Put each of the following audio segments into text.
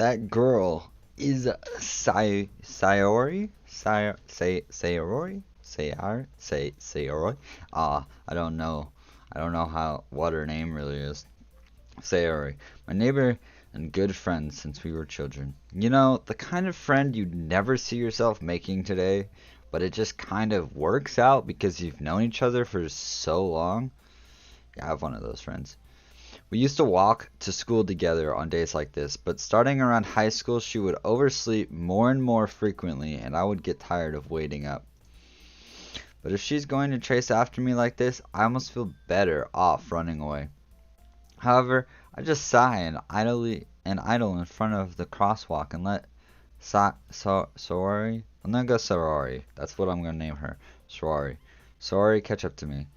That girl is Sayori? Sayori? Sayori? I don't know. I don't know how what her name really is. Sayori. My neighbor and good friend since we were children. You know, the kind of friend you'd never see yourself making today, but it just kind of works out because you've known each other for so long. Yeah, I have one of those friends. We used to walk to school together on days like this, but starting around high school, she would oversleep more and more frequently, and I would get tired of waiting up. But if she's going to chase after me like this, I almost feel better off running away. However, I just sigh and idle in front of the crosswalk and let Sorori. I'm gonna go Sorori. That's what I'm gonna name her. Sorori. Sorori catch up to me.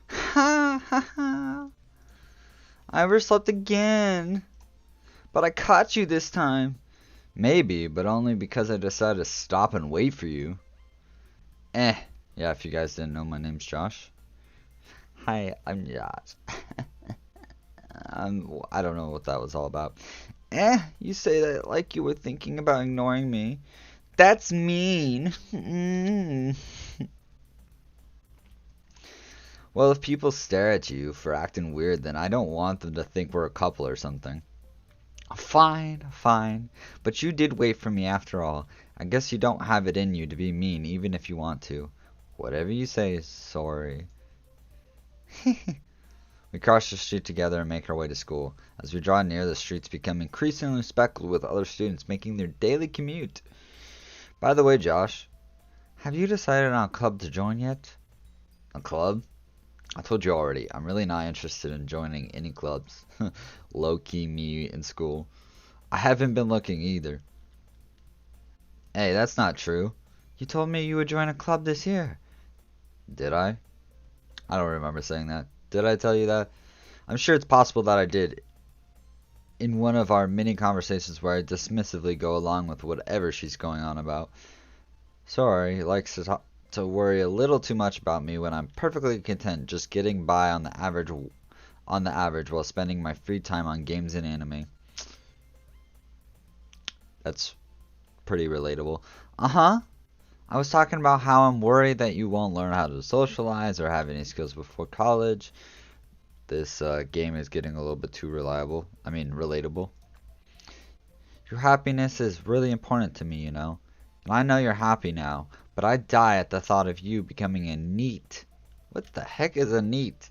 Ha ha ha! I overslept again. But I caught you this time. Maybe, but only because I decided to stop and wait for you. Eh. Yeah, if you guys didn't know, my name's Josh. Hi, I'm Josh. I don't know what that was all about. You say that like you were thinking about ignoring me. That's mean. Well, if people stare at you for acting weird, then I don't want them to think we're a couple or something. Fine, fine. But you did wait for me after all. I guess you don't have it in you to be mean, even if you want to. Whatever you say, sorry. We cross the street together and make our way to school. As we draw near, the streets become increasingly speckled with other students making their daily commute. By the way, Josh, have you decided on a club to join yet? A club? I told you already, I'm really not interested in joining any clubs. Low-key me in school. I haven't been looking either. Hey, that's not true. You told me you would join a club this year. Did I? I don't remember saying that. Did I tell you that? I'm sure it's possible that I did. In one of our many conversations where I dismissively go along with whatever she's going on about. Sorry, likes to worry a little too much about me when I'm perfectly content just getting by on the average while spending my free time on games and anime. That's pretty relatable. Uh-huh. I was talking about how I'm worried that you won't learn how to socialize or have any skills before college. This game is getting a little bit too relatable. Your happiness is really important to me, you know. And I know you're happy now, but I die at the thought of you becoming a NEET. What the heck is a NEET?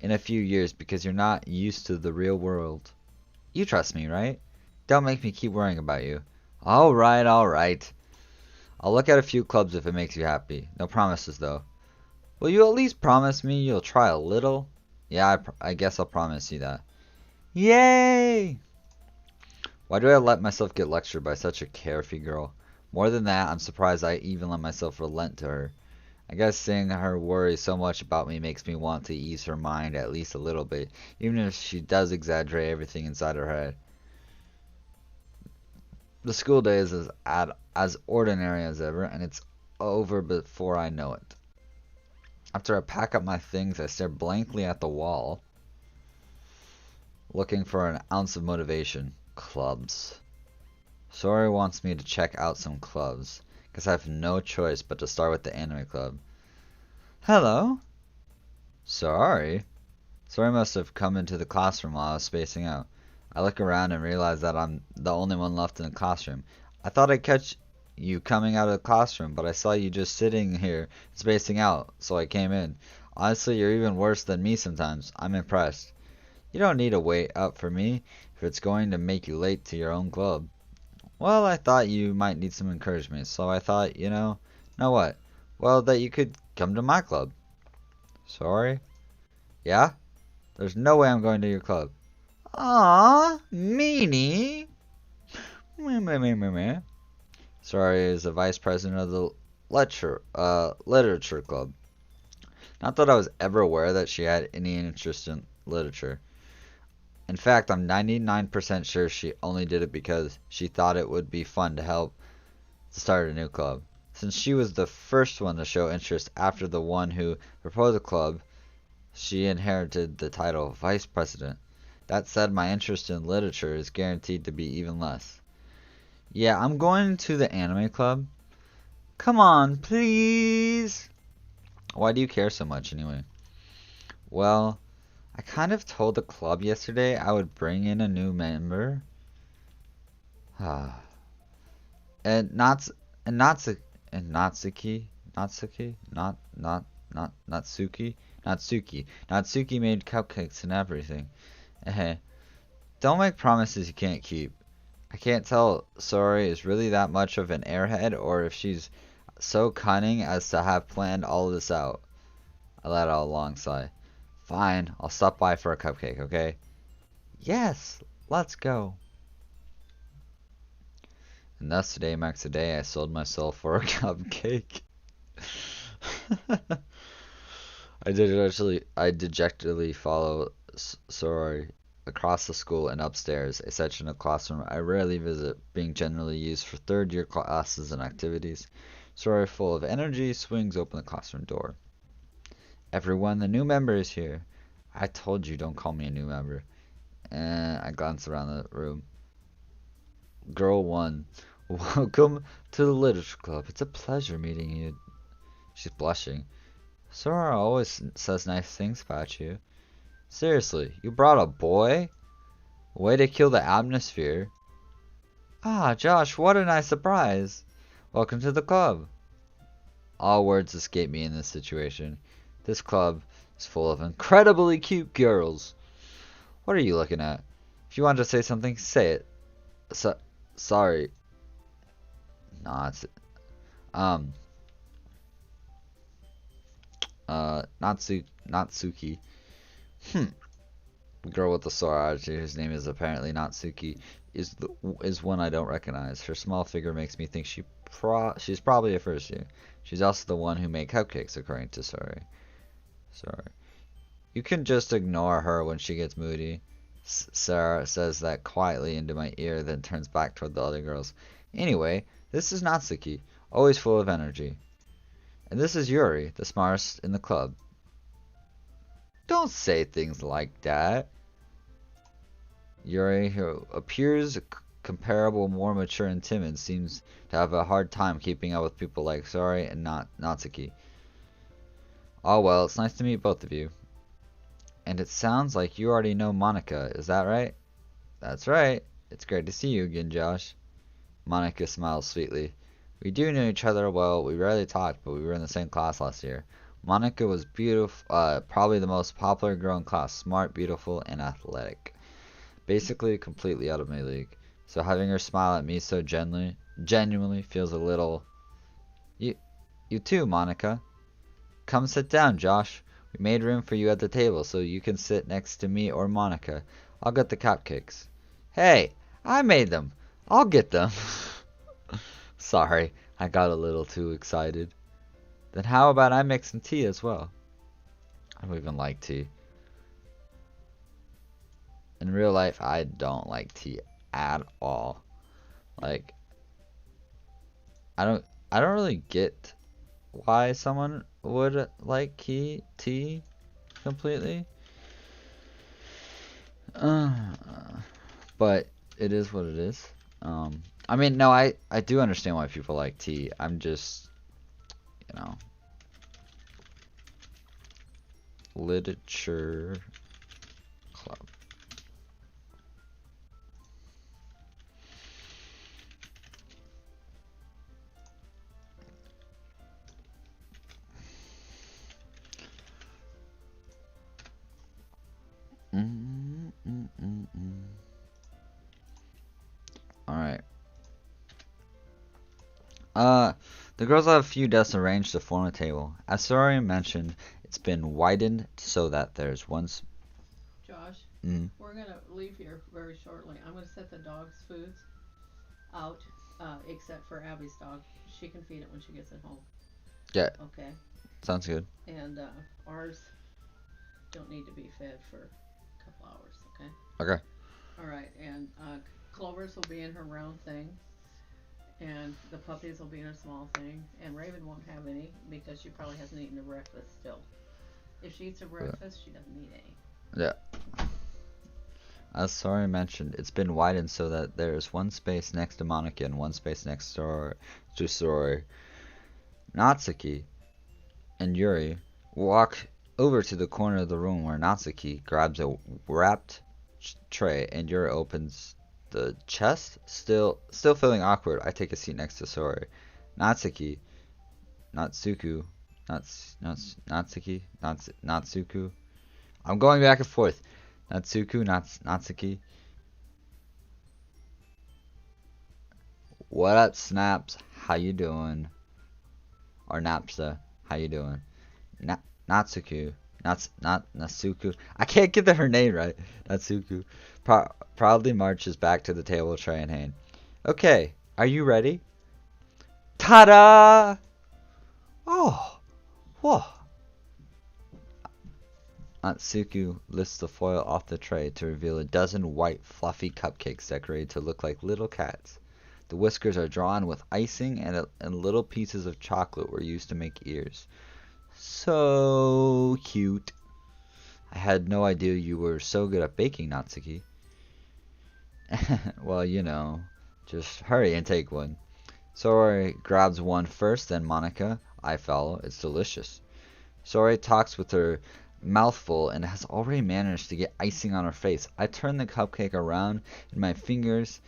In a few years because you're not used to the real world. You trust me, right? Don't make me keep worrying about you. Alright, alright. I'll look at a few clubs if it makes you happy. No promises, though. Will you at least promise me you'll try a little? Yeah, I guess I'll promise you that. Yay! Why do I let myself get lectured by such a carefree girl? More than that, I'm surprised I even let myself relent to her. I guess seeing her worry so much about me makes me want to ease her mind at least a little bit, even if she does exaggerate everything inside her head. The school day is as ordinary as ever, and it's over before I know it. After I pack up my things, I stare blankly at the wall, looking for an ounce of motivation. Clubs. Sori wants me to check out some clubs. Guess I have no choice but to start with the anime club. Hello? Sorry. Sori must have come into the classroom while I was spacing out. I look around and realize that I'm the only one left in the classroom. I thought I'd catch you coming out of the classroom, but I saw you just sitting here spacing out, so I came in. Honestly, you're even worse than me sometimes. I'm impressed. You don't need to wait up for me if it's going to make you late to your own club. Well, I thought you might need some encouragement, so I thought, know what? Well, that you could come to my club. Sorry? Yeah? There's no way I'm going to your club. Aww, meanie. Meh. Sorry is the vice president of the literature club. Not that I was ever aware that she had any interest in literature. In fact, I'm 99% sure she only did it because she thought it would be fun to help start a new club. Since she was the first one to show interest after the one who proposed the club, she inherited the title of vice president. That said, my interest in literature is guaranteed to be even less. Yeah, I'm going to the anime club. Come on, please. Why do you care so much anyway? Well, I kind of told the club yesterday I would bring in a new member. and Nats and Natsu and Natsuki made cupcakes and everything. Eh, don't make promises you can't keep. I can't tell Sori is really that much of an airhead or if she's so cunning as to have planned all this out. I let out a long sigh. Fine, I'll stop by for a cupcake, okay? Yes, let's go. And thus today marks the day I sold myself for a cupcake. I dejectedly follow Sorori across the school and upstairs, a section of classroom I rarely visit, being generally used for third-year classes and activities. Sorori, full of energy, swings open the classroom door. Everyone, the new member is here. I told you, don't call me a new member. And I glance around the room. Girl 1, welcome to the literature club. It's a pleasure meeting you. She's blushing. Sora always says nice things about you. Seriously, you brought a boy? Way to kill the atmosphere. Ah, Josh, what a nice surprise. Welcome to the club. All words escape me in this situation. This club is full of incredibly cute girls. What are you looking at? If you want to say something, say it. Sorry. Nah, it's Natsuki. The girl with the sore attitude, whose name is apparently Natsuki, is one I don't recognize. Her small figure makes me think she's probably a first year. She's also the one who made cupcakes, according to Sorry. You can just ignore her when she gets moody. Sarah says that quietly into my ear, then turns back toward the other girls. Anyway, this is Natsuki, always full of energy. And this is Yuri, the smartest in the club. Don't say things like that. Yuri, who appears comparable, more mature and timid, seems to have a hard time keeping up with people like Sori and Natsuki. Oh well, it's nice to meet both of you. And it sounds like you already know Monica, is that right? That's right. It's great to see you again, Josh. Monica smiles sweetly. We do know each other well. We rarely talked, but we were in the same class last year. Monica was beautiful, probably the most popular girl in class. Smart, beautiful, and athletic. Basically, completely out of my league. So having her smile at me so genuinely feels a little... You too, Monica. Come sit down, Josh. We made room for you at the table so you can sit next to me or Monica. I'll get the cupcakes. Hey, I made them. I'll get them. Sorry, I got a little too excited. Then how about I make some tea as well? I don't even like tea. In real life, I don't like tea at all. Like, I don't really get why someone would like tea completely. But it is what it is. I mean, no, I do understand why people like tea. I'm just, literature club. Alright. The girls have a few desks arranged to form a table. As Sori mentioned, it's been widened so that there's once... Josh, we're going to leave here very shortly. I'm going to set the dog's foods out, except for Abby's dog. She can feed it when she gets it home. Yeah. Okay. Sounds good. And ours don't need to be fed for a couple hours, okay? Okay. Alright, and Clover's will be in her round thing. And the puppies will be in a small thing. And Raven won't have any because she probably hasn't eaten her breakfast still. If she eats her breakfast, she doesn't need any. Yeah. As Sori mentioned, it's been widened so that there is one space next to Monica and one space next to Sori. Natsuki and Yuri walk over to the corner of the room where Natsuki grabs a wrapped tray and Yuri opens the chest. Still feeling awkward, I take a seat next to Sori. Natsuki, Natsuku, Natsuku. I'm going back and forth. Natsuki. What up, Snaps? How you doing? Or Napsa, how you doing? Na Natsuku. Natsuku. I can't get her name right. Natsuku. Proudly marches back to the table tray in hand. Okay, are you ready? Ta-da! Oh, whoa. Natsuku lifts the foil off the tray to reveal a dozen white, fluffy cupcakes decorated to look like little cats. The whiskers are drawn with icing, and little pieces of chocolate were used to make ears. So cute. I had no idea you were so good at baking, Natsuki. Well, just hurry and take one. Sori grabs one first, then Monica. I follow. It's delicious. Sori talks with her mouth full and has already managed to get icing on her face. I turn the cupcake around in my fingers,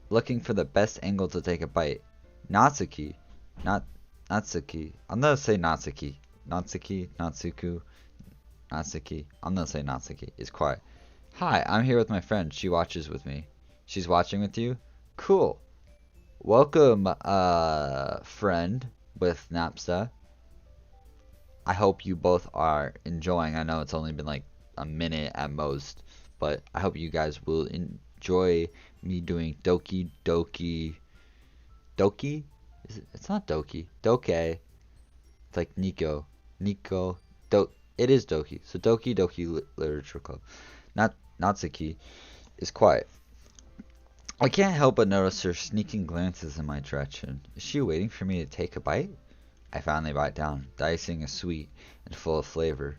looking for the best angle to take a bite. Natsuki. Natsuki. I'm gonna say Natsuki. Natsuku. Natsuki. I'm gonna say Natsuki. It's quiet. Hi, I'm here with my friend. She watches with me. She's watching with you? Cool. Welcome, friend with Napsa. I hope you both are enjoying. I know it's only been like a minute at most, but I hope you guys will enjoy me doing Doki Doki. Doki? It's not Doki. Doke. It's like Nico. It is Doki. So Doki Doki Literature Club. Natsuki is quiet. I can't help but notice her sneaking glances in my direction. Is she waiting for me to take a bite? I finally bite down. The icing is sweet and full of flavor.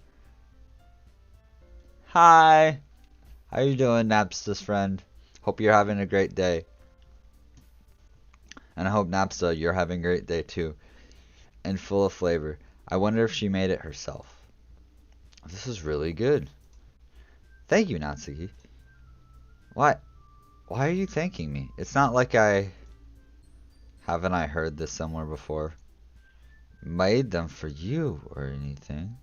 Hi! How you doing, Napsta's friend? Hope you're having a great day. And I hope, Napsta, you're having a great day too. And full of flavor. I wonder if she made it herself. This is really good. Thank you, Natsuki. Why are you thanking me? It's not like haven't I heard this somewhere before? Made them for you or anything.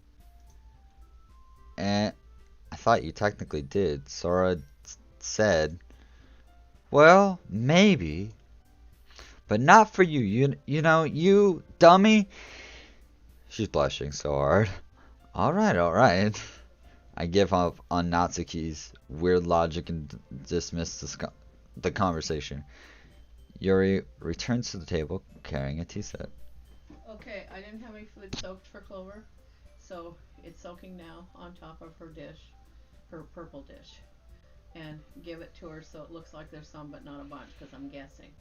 And I thought you technically did. Sora said, well, maybe. But not for you. You dummy. She's blushing so hard. Alright. I give up on Natsuki's weird logic and dismiss the conversation. Yuri returns to the table carrying a tea set. Okay, I didn't have any food soaked for Clover, so it's soaking now on top of her dish, her purple dish. And give it to her so it looks like there's some but not a bunch because I'm guessing.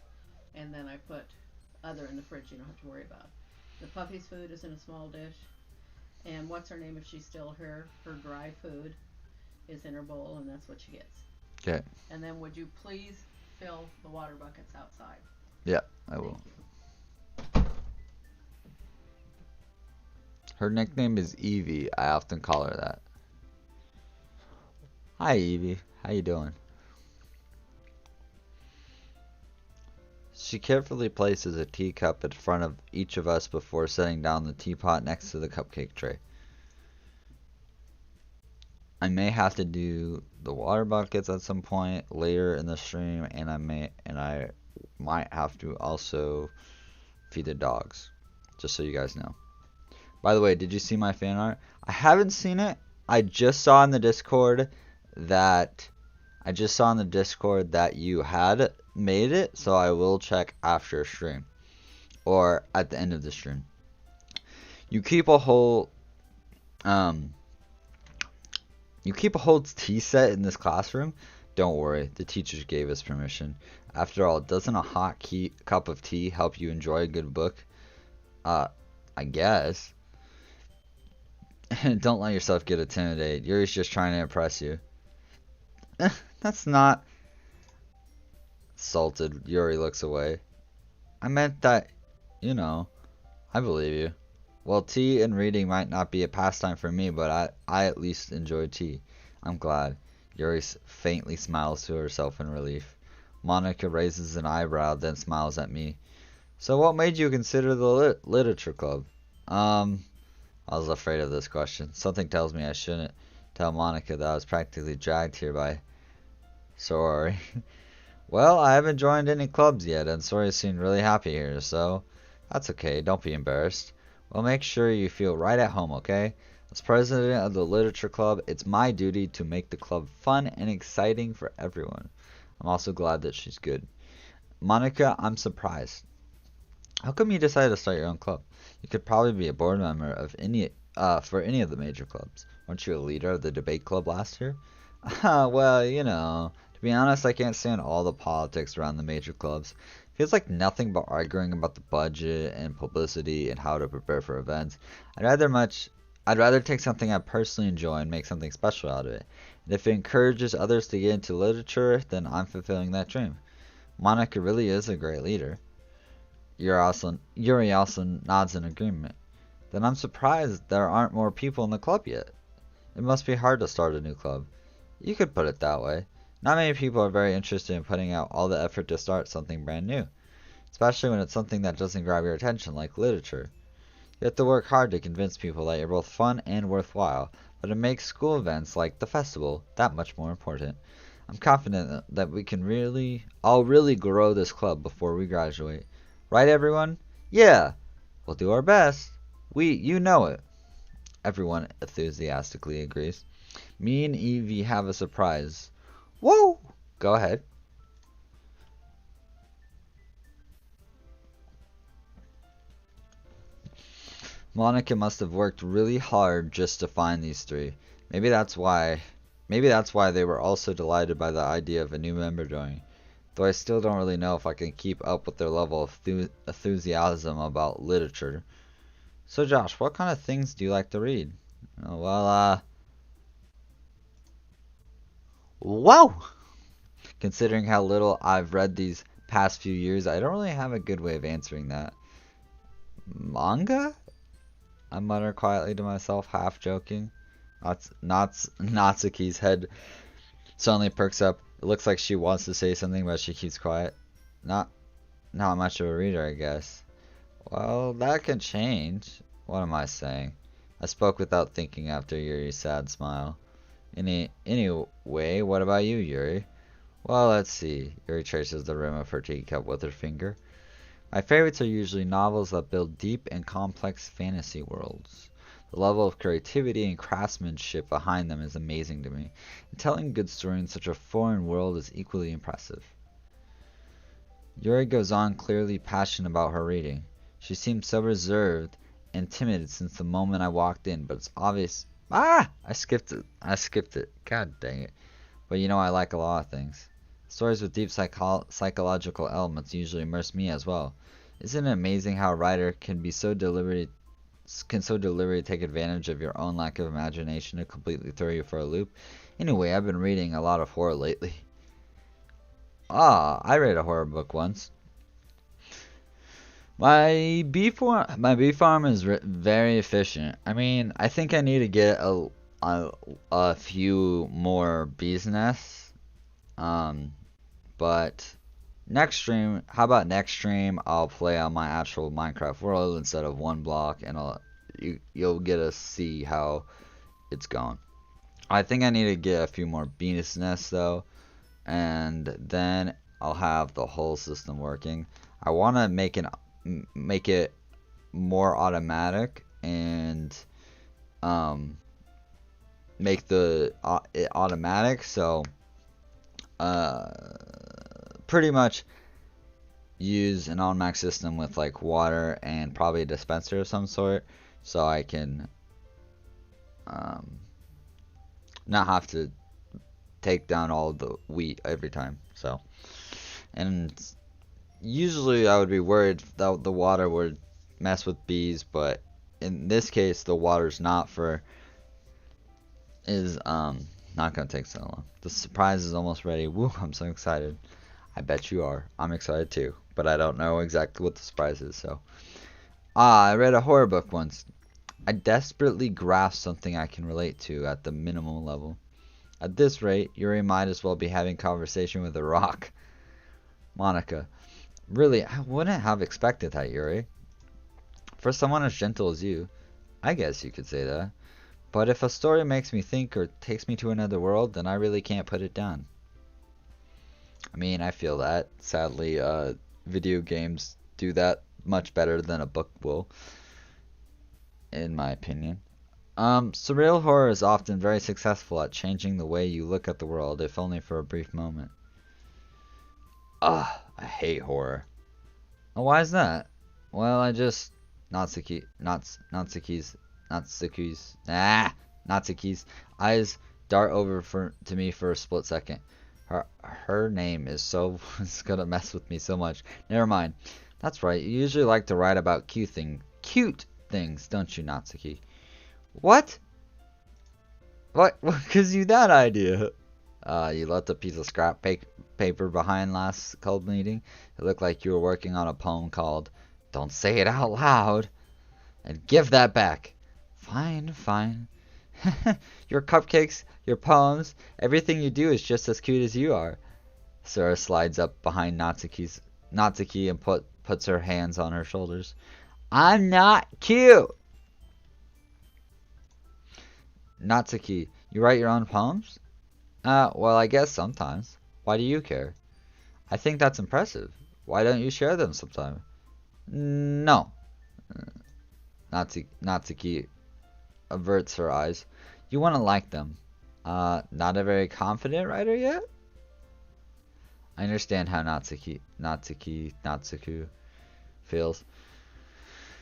And then I put other in the fridge you don't have to worry about. The puppy's food is in a small dish. And what's her name if she's still here? Her dry food is in her bowl and that's what she gets. Okay. And then would you please fill the water buckets outside? Yeah, I will. Thank you. Her nickname is Evie. I often call her that. Hi, Evie. How you doing? She carefully places a teacup in front of each of us before setting down the teapot next to the cupcake tray. I may have to do the water buckets at some point later in the stream, and I might have to also feed the dogs, just so you guys know. By the way, did you see my fan art? I haven't seen it. I just saw in the Discord that you had made it, so I will check after stream or at the end of the stream. You keep a whole tea set in this classroom? Don't worry, the teachers gave us permission. After all, doesn't a hot cup of tea help you enjoy a good book? I guess. Don't let yourself get intimidated. Yuri's just trying to impress you. That's not salted. Yuri looks away. I meant that, you know, I believe you. Well, tea and reading might not be a pastime for me, but I at least enjoy tea. I'm glad. Yuri faintly smiles to herself in relief. Monica raises an eyebrow, then smiles at me. So what made you consider the literature club? Um, I was afraid of this question. Something tells me I shouldn't tell Monica that I was practically dragged here by Sorori. Well, I haven't joined any clubs yet, and Sori seemed really happy here, so that's okay. Don't be embarrassed. Well, make sure you feel right at home, okay? As president of the literature club, it's my duty to make the club fun and exciting for everyone. I'm also glad that she's good. Monica, I'm surprised. How come you decided to start your own club? You could probably be a board member of any for any of the major clubs. Weren't you a leader of the debate club last year? Well, to be honest, I can't stand all the politics around the major clubs. Feels like nothing but arguing about the budget and publicity and how to prepare for events. I'd rather much I'd rather take something I personally enjoy and make something special out of it. And if it encourages others to get into literature, then I'm fulfilling that dream. Monica really is a great leader. Yuri also nods in agreement. Then I'm surprised there aren't more people in the club yet. It must be hard to start a new club. You could put it that way. Not many people are very interested in putting out all the effort to start something brand new, especially when it's something that doesn't grab your attention like literature. You have to work hard to convince people that you're both fun and worthwhile, but it makes school events like the festival that much more important. I'm confident that we can all really grow this club before we graduate. Right, everyone? Yeah, we'll do our best. You know it. Everyone enthusiastically agrees. Me and Evie have a surprise. Whoa! Go ahead. Monica must have worked really hard just to find these three. Maybe that's why. Maybe that's why they were also delighted by the idea of a new member joining. Though I still don't really know if I can keep up with their level of enthusiasm about literature. So Josh, what kind of things do you like to read? Whoa! Considering how little I've read these past few years, I don't really have a good way of answering that. Manga? I mutter quietly to myself, half joking. Natsuki's head suddenly perks up. It looks like she wants to say something, but she keeps quiet. Not, not much of a reader, I guess. Well, that can change. What am I saying? I spoke without thinking after Yuri's sad smile. Anyway, what about you, Yuri? Well, let's see. Yuri traces the rim of her teacup with her finger. My favorites are usually novels that build deep and complex fantasy worlds. The level of creativity and craftsmanship behind them is amazing to me, and telling a good story in such a foreign world is equally impressive. Yuri goes on, clearly passionate about her reading. She seemed so reserved and timid since the moment I walked in, but it's obvious. Ah! I skipped it. God dang it. But I like a lot of things. Stories with deep psychological elements usually immerse me as well. Isn't it amazing how a writer can so deliberately take advantage of your own lack of imagination to completely throw you for a loop? Anyway, I've been reading a lot of horror lately. I read a horror book once. My bee farm is very efficient. I mean, I think I need to get a few more bees nests. But how about next stream? I'll play on my actual Minecraft world instead of one block, and you'll get to see how it's going. I think I need to get a few more bees nests though, and then I'll have the whole system working. I want to make it more automatic and make it automatic, so pretty much use an automatic system with like water and probably a dispenser of some sort, so I can not have to take down all the wheat every time. So, and usually I would be worried that the water would mess with bees, but in this case the water's not Not gonna take so long. The surprise is almost ready. Woo, I'm so excited. I bet you are. I'm excited too. But I don't know exactly what the surprise is, so. I read a horror book once. I desperately grasped something I can relate to at the minimal level. At this rate, Yuri might as well be having conversation with a rock. Monica. Really, I wouldn't have expected that, Yuri. For someone as gentle as you, I guess you could say that. But if a story makes me think or takes me to another world, then I really can't put it down. I mean, I feel that. Sadly, video games do that much better than a book will, in my opinion. Surreal horror is often very successful at changing the way you look at the world, if only for a brief moment. Ugh, I hate horror. Oh, why is that? Well, I just Natsuki's eyes dart over to me for a split second. Her name is so it's gonna mess with me so much. Never mind. That's right. You usually like to write about cute things, don't you, Natsuki? What? What gives you that idea? You left a piece of scrap paper behind last club meeting. It looked like you were working on a poem called "Don't Say It Out Loud." And give that back. Fine, fine. Your cupcakes, your poems, everything you do is just as cute as you are. Sora slides up behind Natsuki and puts her hands on her shoulders. I'm not cute! Natsuki, you write your own poems? Well, I guess sometimes. Why do you care? I think that's impressive. Why don't you share them sometime? No. Natsuki averts her eyes. You wouldn't like them. Not a very confident writer yet? I understand how Natsuku feels.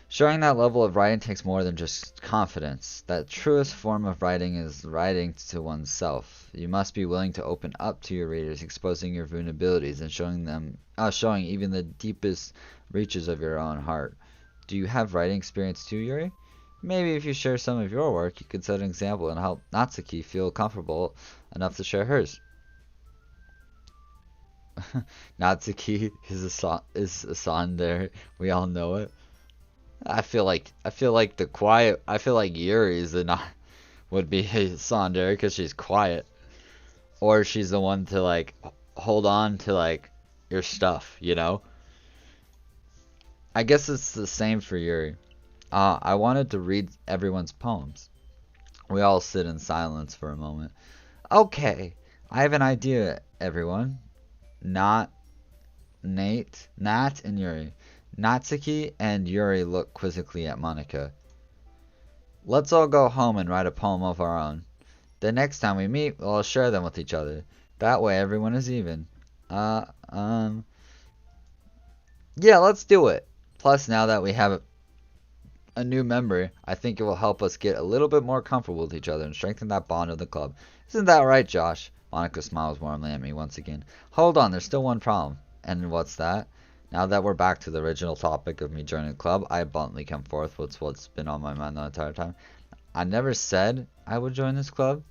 Showing that level of writing takes more than just confidence. That truest form of writing is writing to oneself. You must be willing to open up to your readers, exposing your vulnerabilities and showing even the deepest reaches of your own heart. Do you have writing experience too, Yuri? Maybe if you share some of your work, you could set an example and help Natsuki feel comfortable enough to share hers. Natsuki is a tsundere. We all know it. I feel like Yuri is would be a tsundere because she's quiet, or she's the one to like hold on to like your stuff, you know. I guess it's the same for Yuri. I wanted to read everyone's poems. We all sit in silence for a moment. Okay, I have an idea, everyone. Nat, and Yuri. Natsuki and Yuri look quizzically at Monica. Let's all go home and write a poem of our own. The next time we meet, we'll all share them with each other. That way everyone is even. Yeah, let's do it. Plus, now that we have a new member, I think it will help us get a little bit more comfortable with each other and strengthen that bond of the club. Isn't that right, Josh? Monica smiles warmly at me once again. Hold on, there's still one problem. And what's that? Now that we're back to the original topic of me joining the club, I bluntly come forth with what's been on my mind the entire time. I never said I would join this club.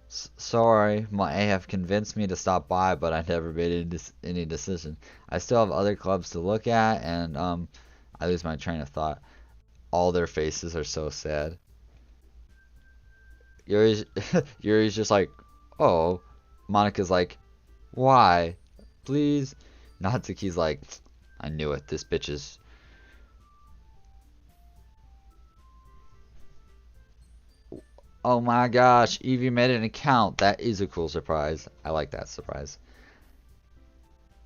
Sorry, my A have convinced me to stop by, but I never made any decision. I still have other clubs to look at, and I lose my train of thought. All their faces are so sad. Yuri's just like, oh. Monica's like, why? Please. Natsuki's like, I knew it. This bitch is. Oh my gosh, Evie made an account. That is a cool surprise. I like that surprise.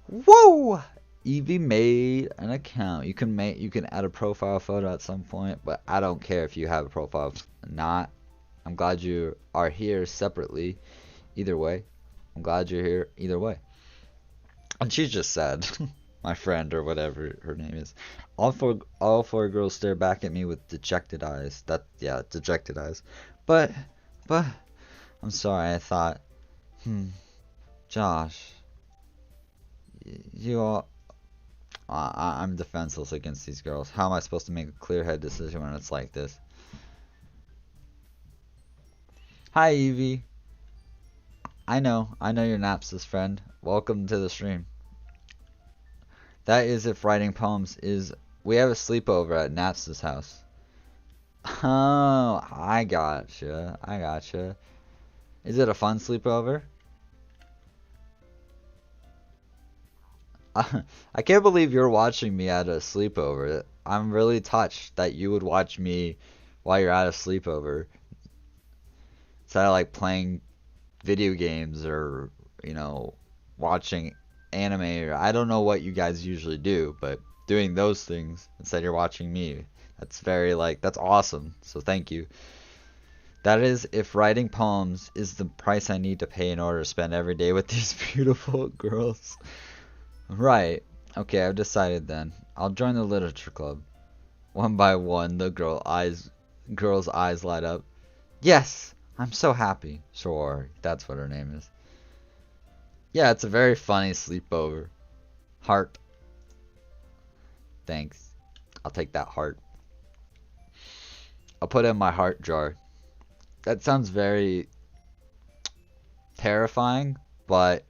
Whoa! Evie made an account. You can add a profile photo at some point, but I don't care if you have a profile or not. I'm glad you are here separately. Either way, I'm glad you're here either way. And she just said, my friend or whatever her name is. All four girls stare back at me with dejected eyes. Dejected eyes. But I'm sorry. I thought, Josh, you all. I'm defenseless against these girls. How am I supposed to make a clear-headed decision when it's like this? Hi, Evie. I know your Naps's friend. Welcome to the stream. That is if writing poems is. We have a sleepover at Naps's house. Oh, I gotcha. I gotcha. Is it a fun sleepover? I can't believe you're watching me at a sleepover. I'm really touched that you would watch me while you're at a sleepover. Instead of like playing video games or, you know, watching anime or I don't know what you guys usually do, but doing those things instead you're watching me. That's very like that's awesome. So thank you. That is if writing poems is the price I need to pay in order to spend every day with these beautiful girls. Right. Okay, I've decided then. I'll join the literature club. One by one, the girl's eyes light up. Yes, I'm so happy. Sure, that's what her name is. Yeah, it's a very funny sleepover. Heart. Thanks. I'll take that heart. I'll put it in my heart jar. That sounds very terrifying, but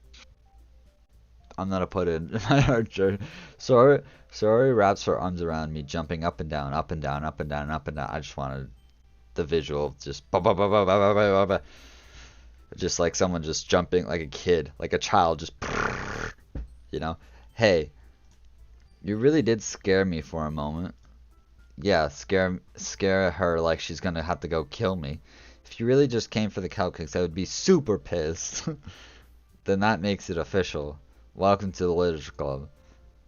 I'm gonna put it in my heart jar. Sorry wraps her arms around me, jumping up and down, up and down, up and down, up and down. I just wanted the visual of just just like someone just jumping like a kid, like a child, just you know. Hey, you really did scare me for a moment. Yeah, scare her like she's gonna have to go kill me. If you really just came for the cupcakes, I would be super pissed. Then that makes it official. Welcome to the Literature Club.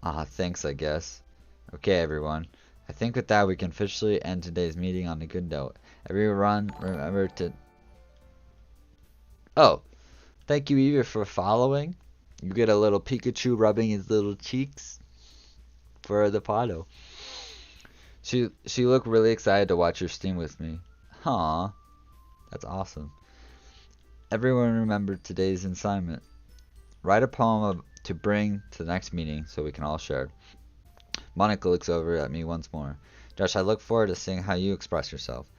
Ah, thanks, I guess. Okay, everyone. I think with that we can officially end today's meeting on a good note. Everyone, remember to... Oh, thank you, Eva, for following. You get a little Pikachu rubbing his little cheeks for the photo. She looked really excited to watch your stream with me. Huh. That's awesome. Everyone remember today's assignment. Write a poem to bring to the next meeting so we can all share. Monica looks over at me once more. Josh, I look forward to seeing how you express yourself.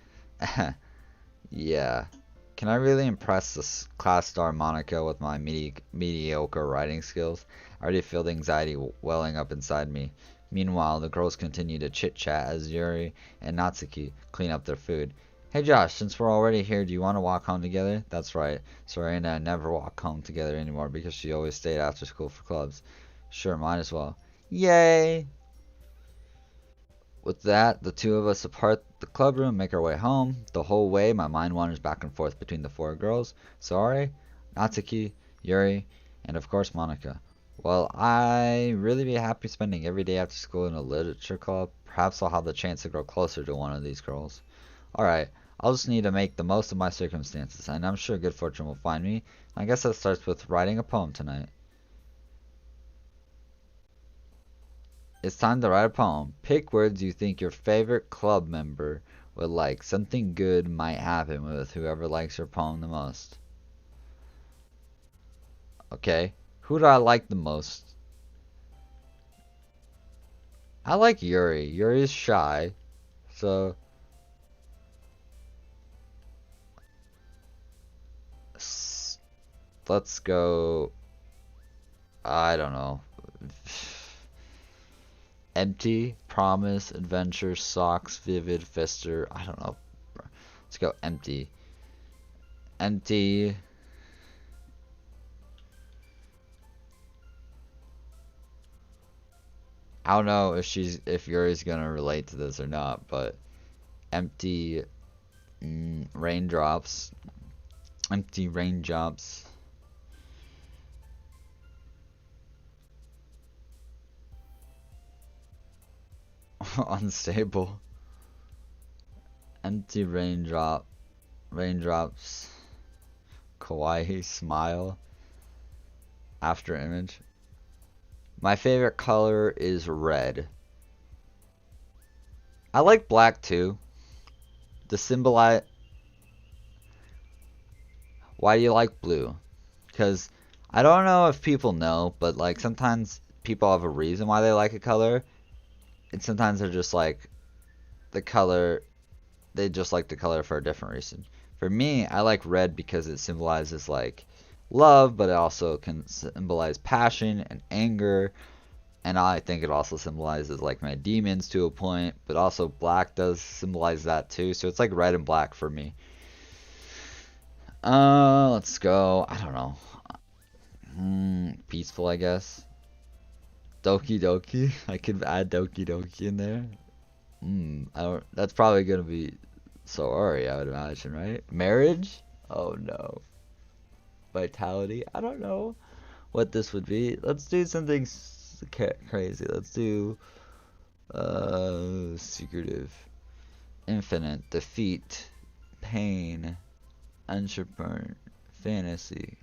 Yeah. Can I really impress this class star Monica with my mediocre writing skills? I already feel the anxiety welling up inside me. Meanwhile, the girls continue to chit-chat as Yuri and Natsuki clean up their food. Hey Josh, since we're already here, do you want to walk home together? That's right. Sorry, and I never walk home together anymore because she always stayed after school for clubs. Sure, might as well. Yay! With that, the two of us depart the club room, make our way home. The whole way, my mind wanders back and forth between the four girls. Sorry, Natsuki, Yuri, and of course Monica. Well, I really be happy spending every day after school in a literature club. Perhaps I'll have the chance to grow closer to one of these girls. Alright, I'll just need to make the most of my circumstances, and I'm sure good fortune will find me. I guess that starts with writing a poem tonight. It's time to write a poem. Pick words you think your favorite club member would like. Something good might happen with whoever likes your poem the most. Okay, who do I like the most? I like Yuri. Yuri's shy, so... Let's go... I don't know. Empty, promise, adventure, socks, vivid, fester. I don't know. Let's go empty. Empty. I don't know if Yuri's gonna relate to this or not, but empty raindrops. Empty raindrops. Unstable. Empty raindrops. Kawaii smile. After image. My favorite color is red. I like black too. To symbolize. Why do you like blue? Because I don't know if people know, but like sometimes people have a reason why they like a color. And sometimes they're just like the color, they just like the color for a different reason. For me, I like red because it symbolizes like love, but it also can symbolize passion and anger. And I think it also symbolizes like my demons to a point, but also black does symbolize that too. So it's like red and black for me. Let's go. I don't know. Peaceful, I guess. Doki Doki. I could add Doki Doki in there. I don't. That's probably gonna be sorry, I would imagine, right? Marriage? Oh no. Vitality? I don't know what this would be. Let's do something crazy. Let's do secretive, infinite, defeat, pain, entrepreneur, fantasy,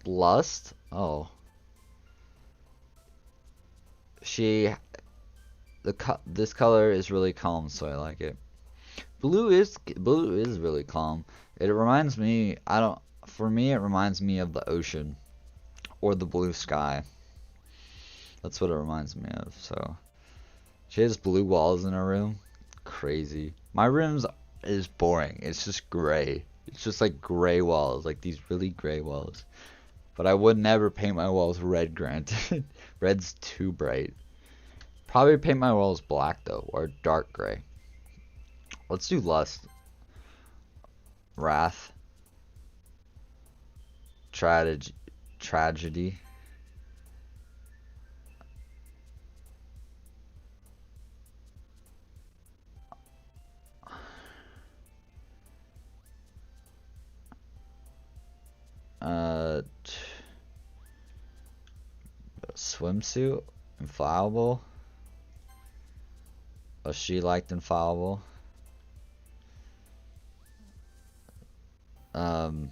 lust. Oh, she. This color is really calm, so I like it. Blue is really calm. It reminds me. I don't. For me, it reminds me of the ocean or the blue sky. That's what it reminds me of. So she has blue walls in her room. Crazy. My room's is boring. It's just gray. It's just like gray walls, like these really gray walls. But I would never paint my walls red, granted. Red's too bright. Probably paint my walls black though, or dark gray. Let's do lust, wrath, tragedy, tragedy, uh, swimsuit, infallible. Oh, she liked infallible. Um,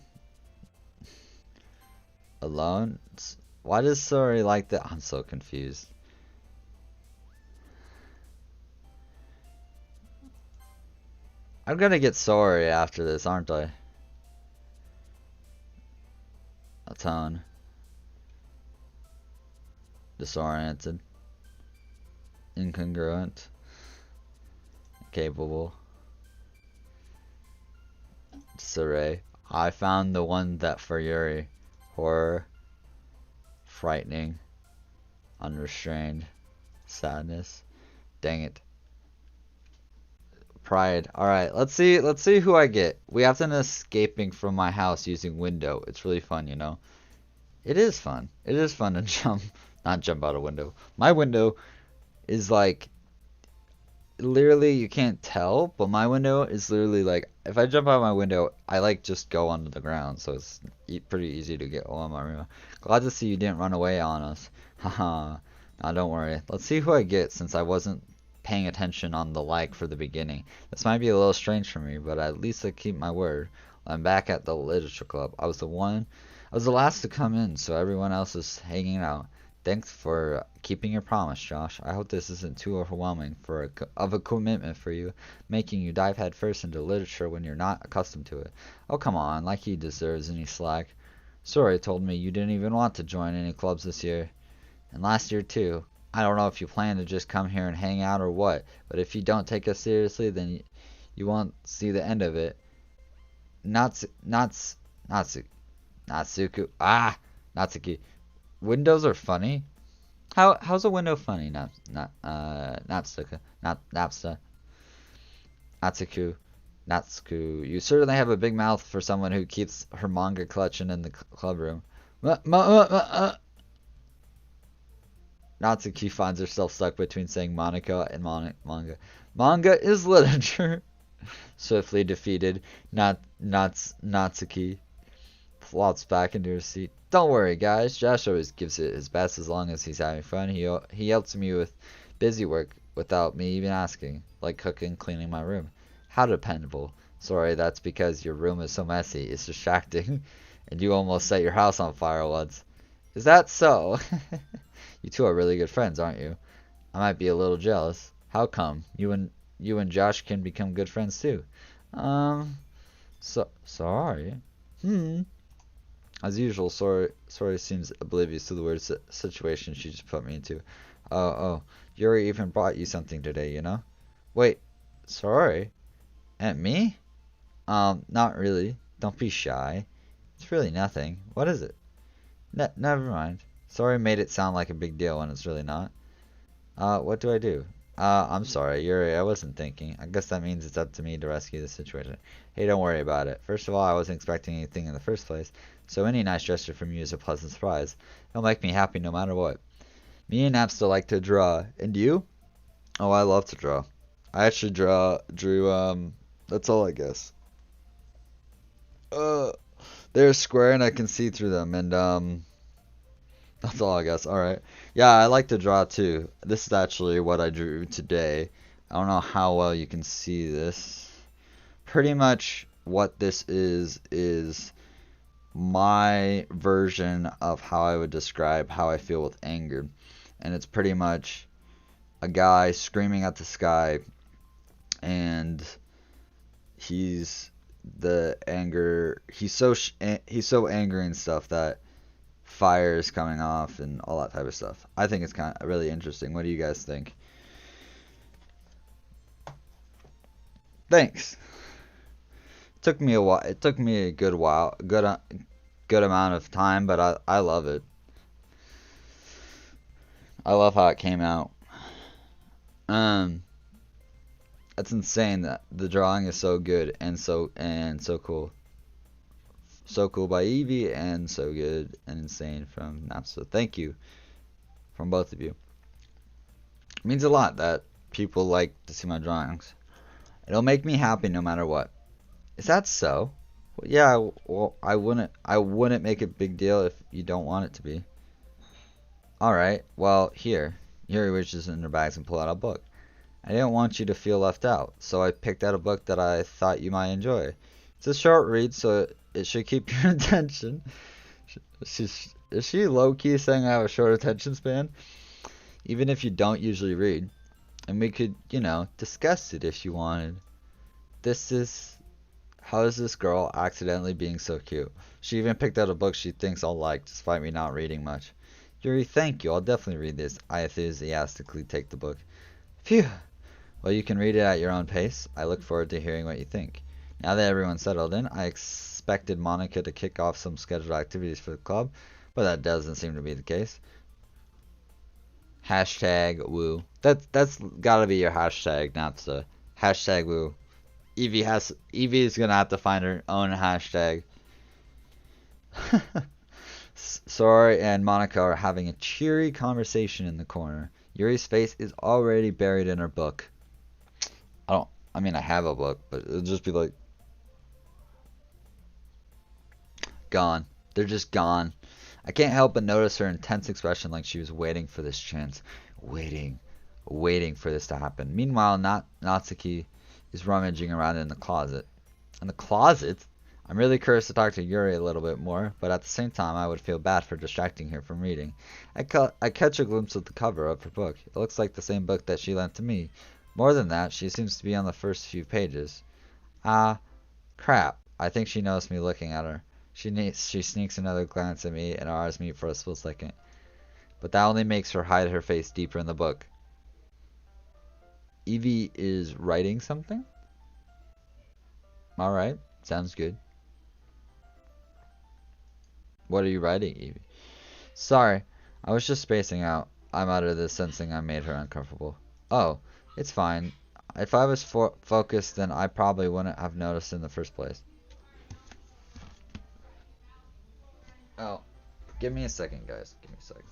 alone. Why does Sori like that? I'm so confused. I'm gonna get Sori after this, aren't I? Atone. Disoriented. Incongruent. Capable. Disarray. I found the one that for Yuri. Horror. Frightening. Unrestrained. Sadness. Dang it. Pride. Alright, let's see who I get. We have to escaping from my house using window. It's really fun, you know. It is fun. It is fun to jump, not jump out a window. My window is like literally you can't tell, but my window is literally like if I jump out my window, I like just go onto the ground, so it's pretty easy to get on my room. Glad to see you didn't run away on us. Haha. Now don't worry. Let's see who I get since I wasn't paying attention on the like for the beginning. This might be a little strange for me, but at least I keep my word. I'm back at the literature club. I was the last to come in, so everyone else is hanging out. Thanks for keeping your promise, Josh. I hope this isn't too overwhelming of a commitment for you, making you dive headfirst into literature when you're not accustomed to it. Oh, come on, like he deserves any slack. Sorry told me you didn't even want to join any clubs this year. And last year, too. I don't know if you plan to just come here and hang out or what, but if you don't take us seriously, then you won't see the end of it. Natsu, Natsuku. Natsuki. Windows are funny. How's a window funny? Natsuka. Napsta. Natsuku. Natsuku. You certainly have a big mouth for someone who keeps her manga collection in the club room. Natsuki finds herself stuck between saying Monaco and manga. Manga is literature. Swiftly defeated, Natsuki flops back into her seat. Don't worry, guys. Josh always gives it his best as long as he's having fun. He helps me with busy work without me even asking, like cooking, cleaning my room. How dependable. Sorry, that's because your room is so messy. It's distracting, and you almost set your house on fire once. Is that so? You two are really good friends, aren't you? I might be a little jealous. How come? You and Josh can become good friends too. Um, sorry. As usual, sorry seems oblivious to the weird situation she just put me into. Oh, Yuri even brought you something today, you know? Wait, sorry? And me? Not really. Don't be shy. It's really nothing. What is it? Never mind. Sorry, made it sound like a big deal when it's really not. What do I do? I'm sorry, Yuri, I wasn't thinking. I guess that means it's up to me to rescue the situation. Hey, don't worry about it. First of all, I wasn't expecting anything in the first place, so any nice gesture from you is a pleasant surprise. It'll make me happy no matter what. Me and Napster like to draw. And you? Oh, I love to draw. I actually drew, that's all I guess. Uh, they're square and I can see through them, and, that's all I guess. Alright. Yeah, I like to draw too. This is actually what I drew today. I don't know how well you can see this. Pretty much what this is my version of how I would describe how I feel with anger. And it's pretty much a guy screaming at the sky, and he's the anger he's so angry and stuff that fire is coming off and all that type of stuff. I think it's kind of really interesting. What do you guys think? Thanks. It took me a while. It took me a good while, good amount of time, but I love it. I love how it came out. Um, it's insane that the drawing is so good and so cool. So cool by Evie and so good and insane from Naps. So thank you from both of you. It means a lot that people like to see my drawings. It'll make me happy no matter what. Is that so? Well, yeah, well, I wouldn't make a big deal if you don't want it to be. Alright, well, Yuri reaches in her bags and pull out a book. I didn't want you to feel left out, so I picked out a book that I thought you might enjoy. It's a short read, so it should keep your attention. Is she low-key saying I have a short attention span? Even if you don't usually read. And we could, discuss it if you wanted. This is How is this girl accidentally being so cute? She even picked out a book she thinks I'll like, despite me not reading much. Yuri, thank you. I'll definitely read this. I enthusiastically take the book. Phew. Well, you can read it at your own pace. I look forward to hearing what you think. Now that everyone's settled in, I expected Monica to kick off some scheduled activities for the club, but that doesn't seem to be the case. Hashtag woo. That's gotta be your hashtag, not the hashtag woo. Evie is gonna have to find her own hashtag. Sora and Monica are having a cheery conversation in the corner. Yuri's face is already buried in her book. I mean, I have a book, but it'll just be like gone. They're just gone. I can't help but notice her intense expression, like she was waiting for this chance. Waiting for this to happen. Meanwhile, Natsuki is rummaging around in the closet. In the closet? I'm really curious to talk to Yuri a little bit more, but at the same time I would feel bad for distracting her from reading. I catch a glimpse of the cover of her book. It looks like the same book that she lent to me. More than that, she seems to be on the first few pages. Ah, crap. I think she knows me looking at her. She sneaks another glance at me and our eyes meet for a split second. But that only makes her hide her face deeper in the book. Evie is writing something? Alright, sounds good. What are you writing, Evie? Sorry, I was just spacing out. I'm out of this, sensing I made her uncomfortable. Oh, it's fine. If I was focused, then I probably wouldn't have noticed in the first place. Oh, give me a second, guys. Give me a second.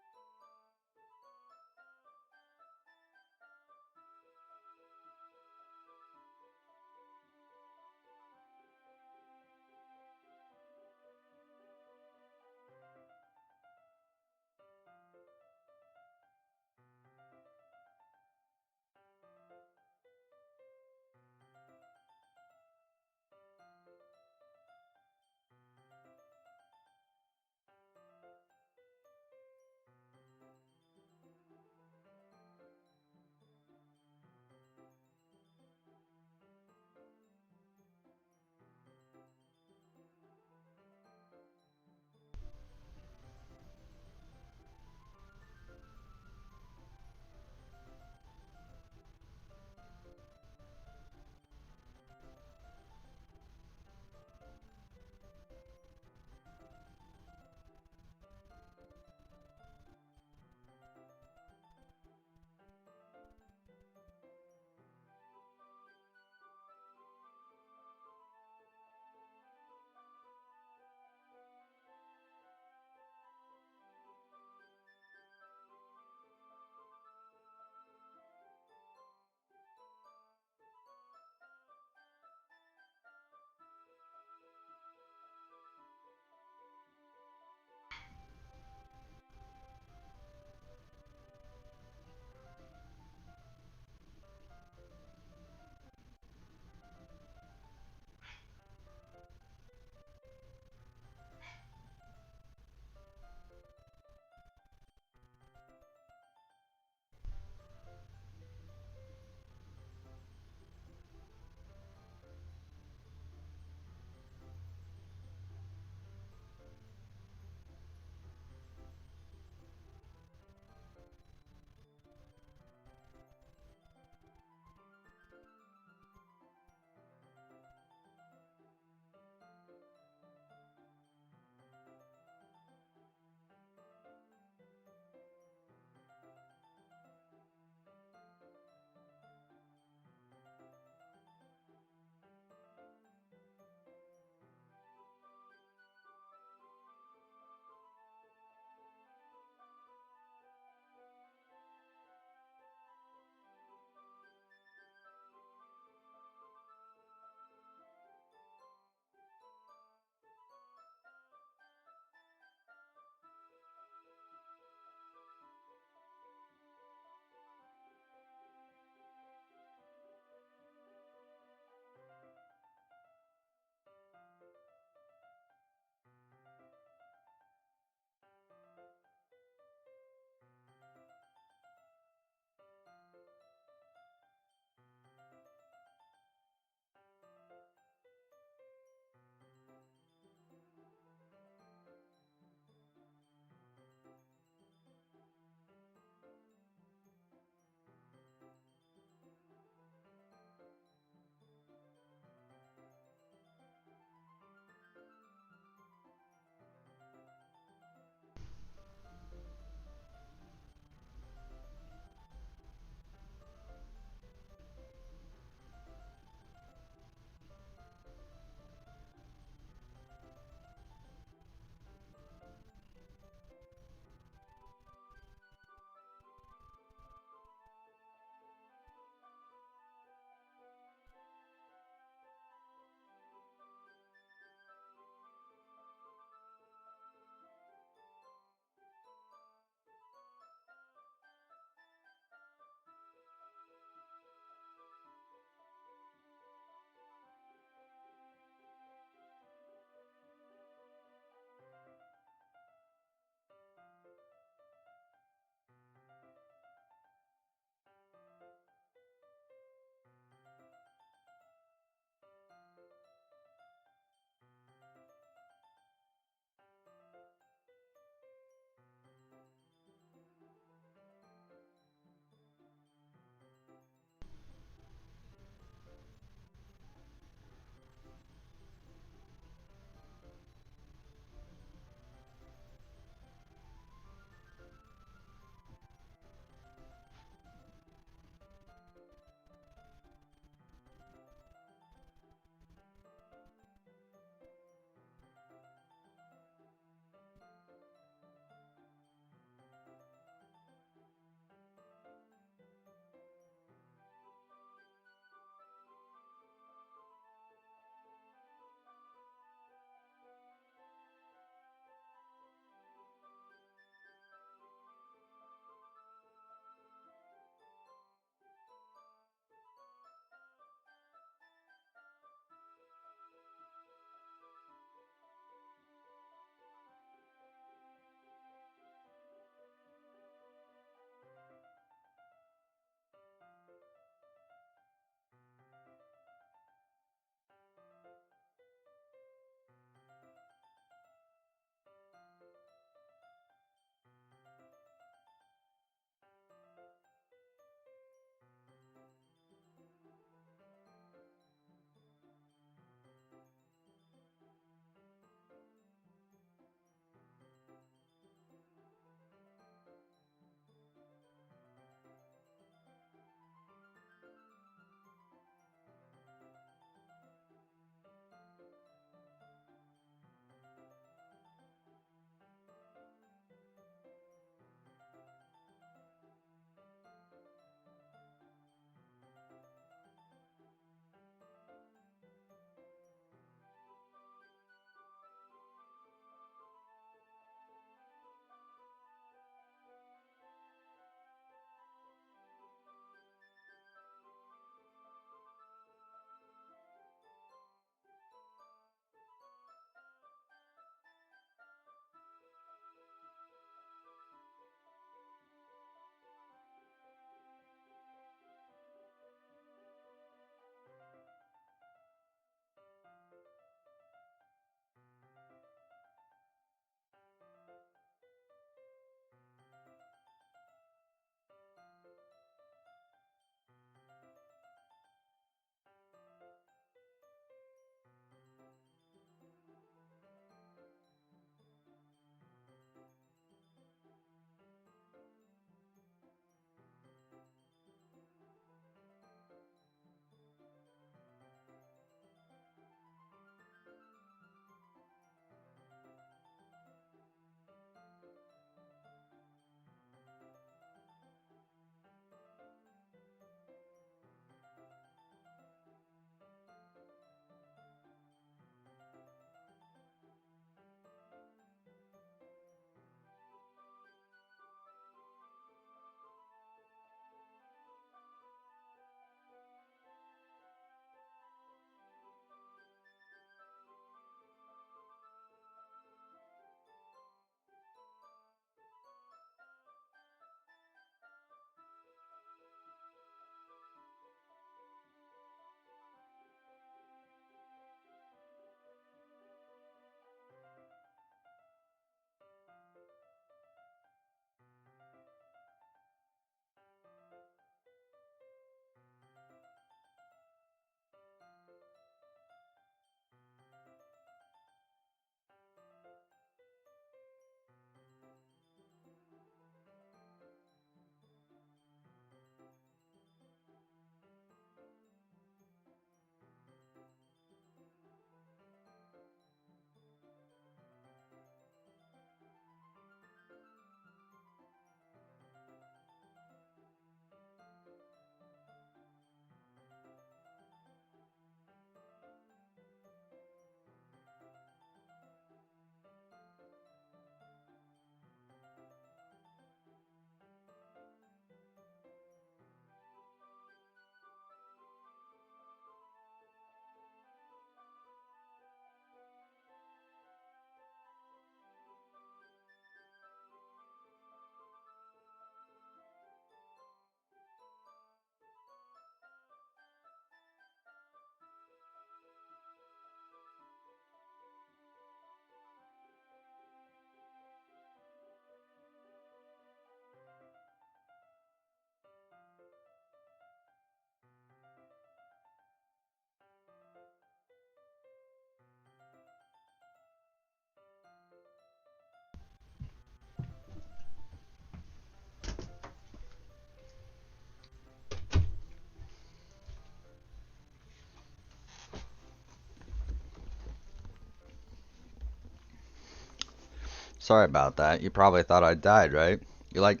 sorry about that. You probably thought I died, right? You're like,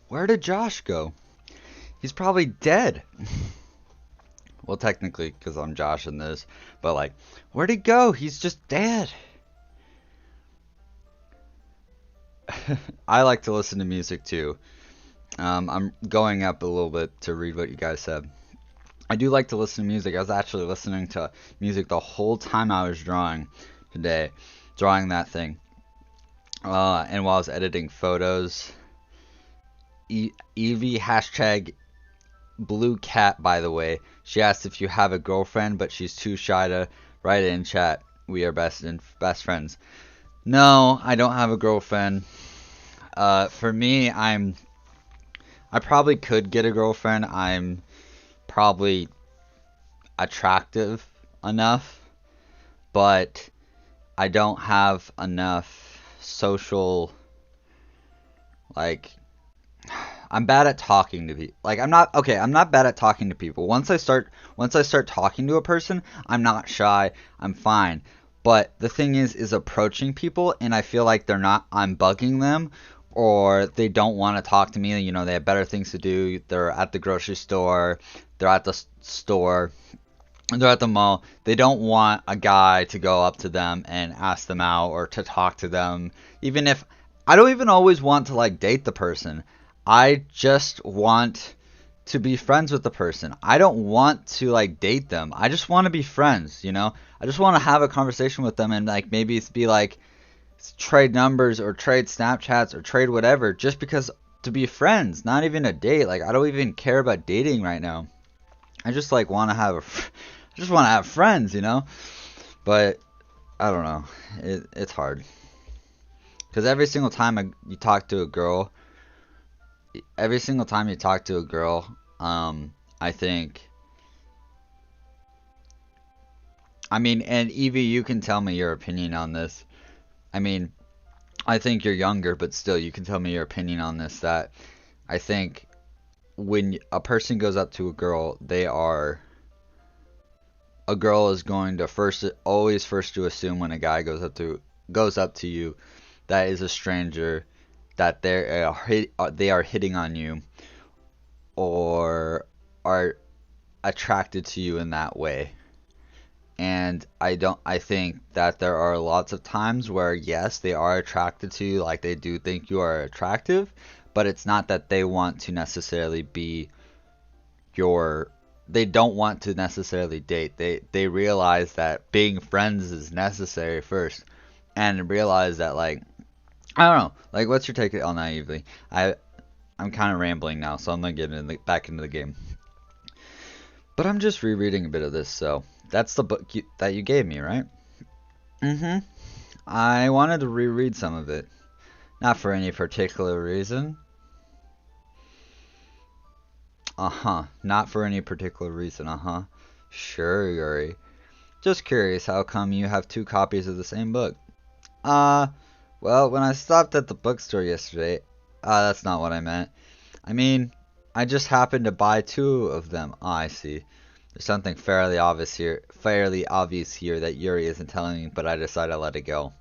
where did Josh go? He's probably dead. Well, technically, because I'm Josh in this, but like, where'd he go? He's just dead. I like to listen to music too. I'm going up a little bit to read what you guys said. I do like to listen to music. I was actually listening to music the whole time I was drawing today, drawing that thing. And while I was editing photos, Evie hashtag blue cat, by the way. She asked if you have a girlfriend, but she's too shy to write it in chat. We are best friends. No, I don't have a girlfriend. For me, I probably could get a girlfriend. I'm probably attractive enough, but I don't have enough social, like, I'm bad at talking to people. Like, I'm not okay, I'm not bad at talking to people. Once I start talking to a person, I'm not shy. I'm fine. But the thing is approaching people, and I feel like I'm bugging them, or they don't want to talk to me. You know, they have better things to do. They're at the grocery store, they're at the store, they're at the mall. They don't want a guy to go up to them and ask them out or to talk to them. Even if I don't even always want to like date the person. I just want to be friends with the person. I don't want to like date them. I just want to be friends, you know? I just want to have a conversation with them and like maybe it's be like trade numbers or trade Snapchats or trade whatever just because to be friends, not even a date. Like I don't even care about dating right now. I just like want to have I just want to have friends, you know? But I don't know. It's hard. Cuz you talk to a girl, every single time you talk to a girl, I think I mean, and Evie, you can tell me your opinion on this. I mean, I think you're younger, but still you can tell me your opinion on this that I think when a person goes up to a girl, a girl is going to first to assume when a guy goes up to you that is a stranger that they are hitting on you or are attracted to you in that way. And I think that there are lots of times where yes, they are attracted to you, like they do think you are attractive, but it's not that they want to necessarily be your they don't want to necessarily date. They realize that being friends is necessary first and realize that like I don't know. Like what's your take on naively? I'm kind of rambling now, so I'm gonna get back into the game. But I'm just rereading a bit of this, so that's the book that you gave me, right? Mm-hmm. I wanted to reread some of it. Not for any particular reason. Uh-huh. Not for any particular reason, uh-huh. Sure, Yuri. Just curious, how come you have two copies of the same book? Uh, well, when I stopped at the bookstore yesterday, that's not what I meant. I mean, I just happened to buy two of them. Oh, I see. There's something fairly obvious here that Yuri isn't telling me, but I decided to let it go.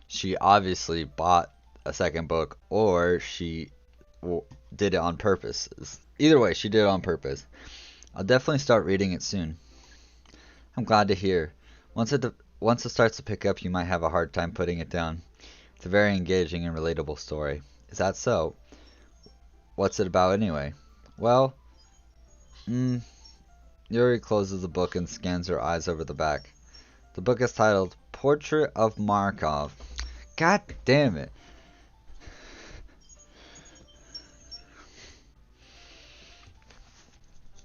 She obviously bought a second book, or she did it on purpose. Either way, she did it on purpose. I'll definitely start reading it soon. I'm glad to hear. Once it starts to pick up, you might have a hard time putting it down. It's a very engaging and relatable story. Is that so? What's it about anyway? Well, Yuri closes the book and scans her eyes over the back. The book is titled Portrait of Markov. God damn it.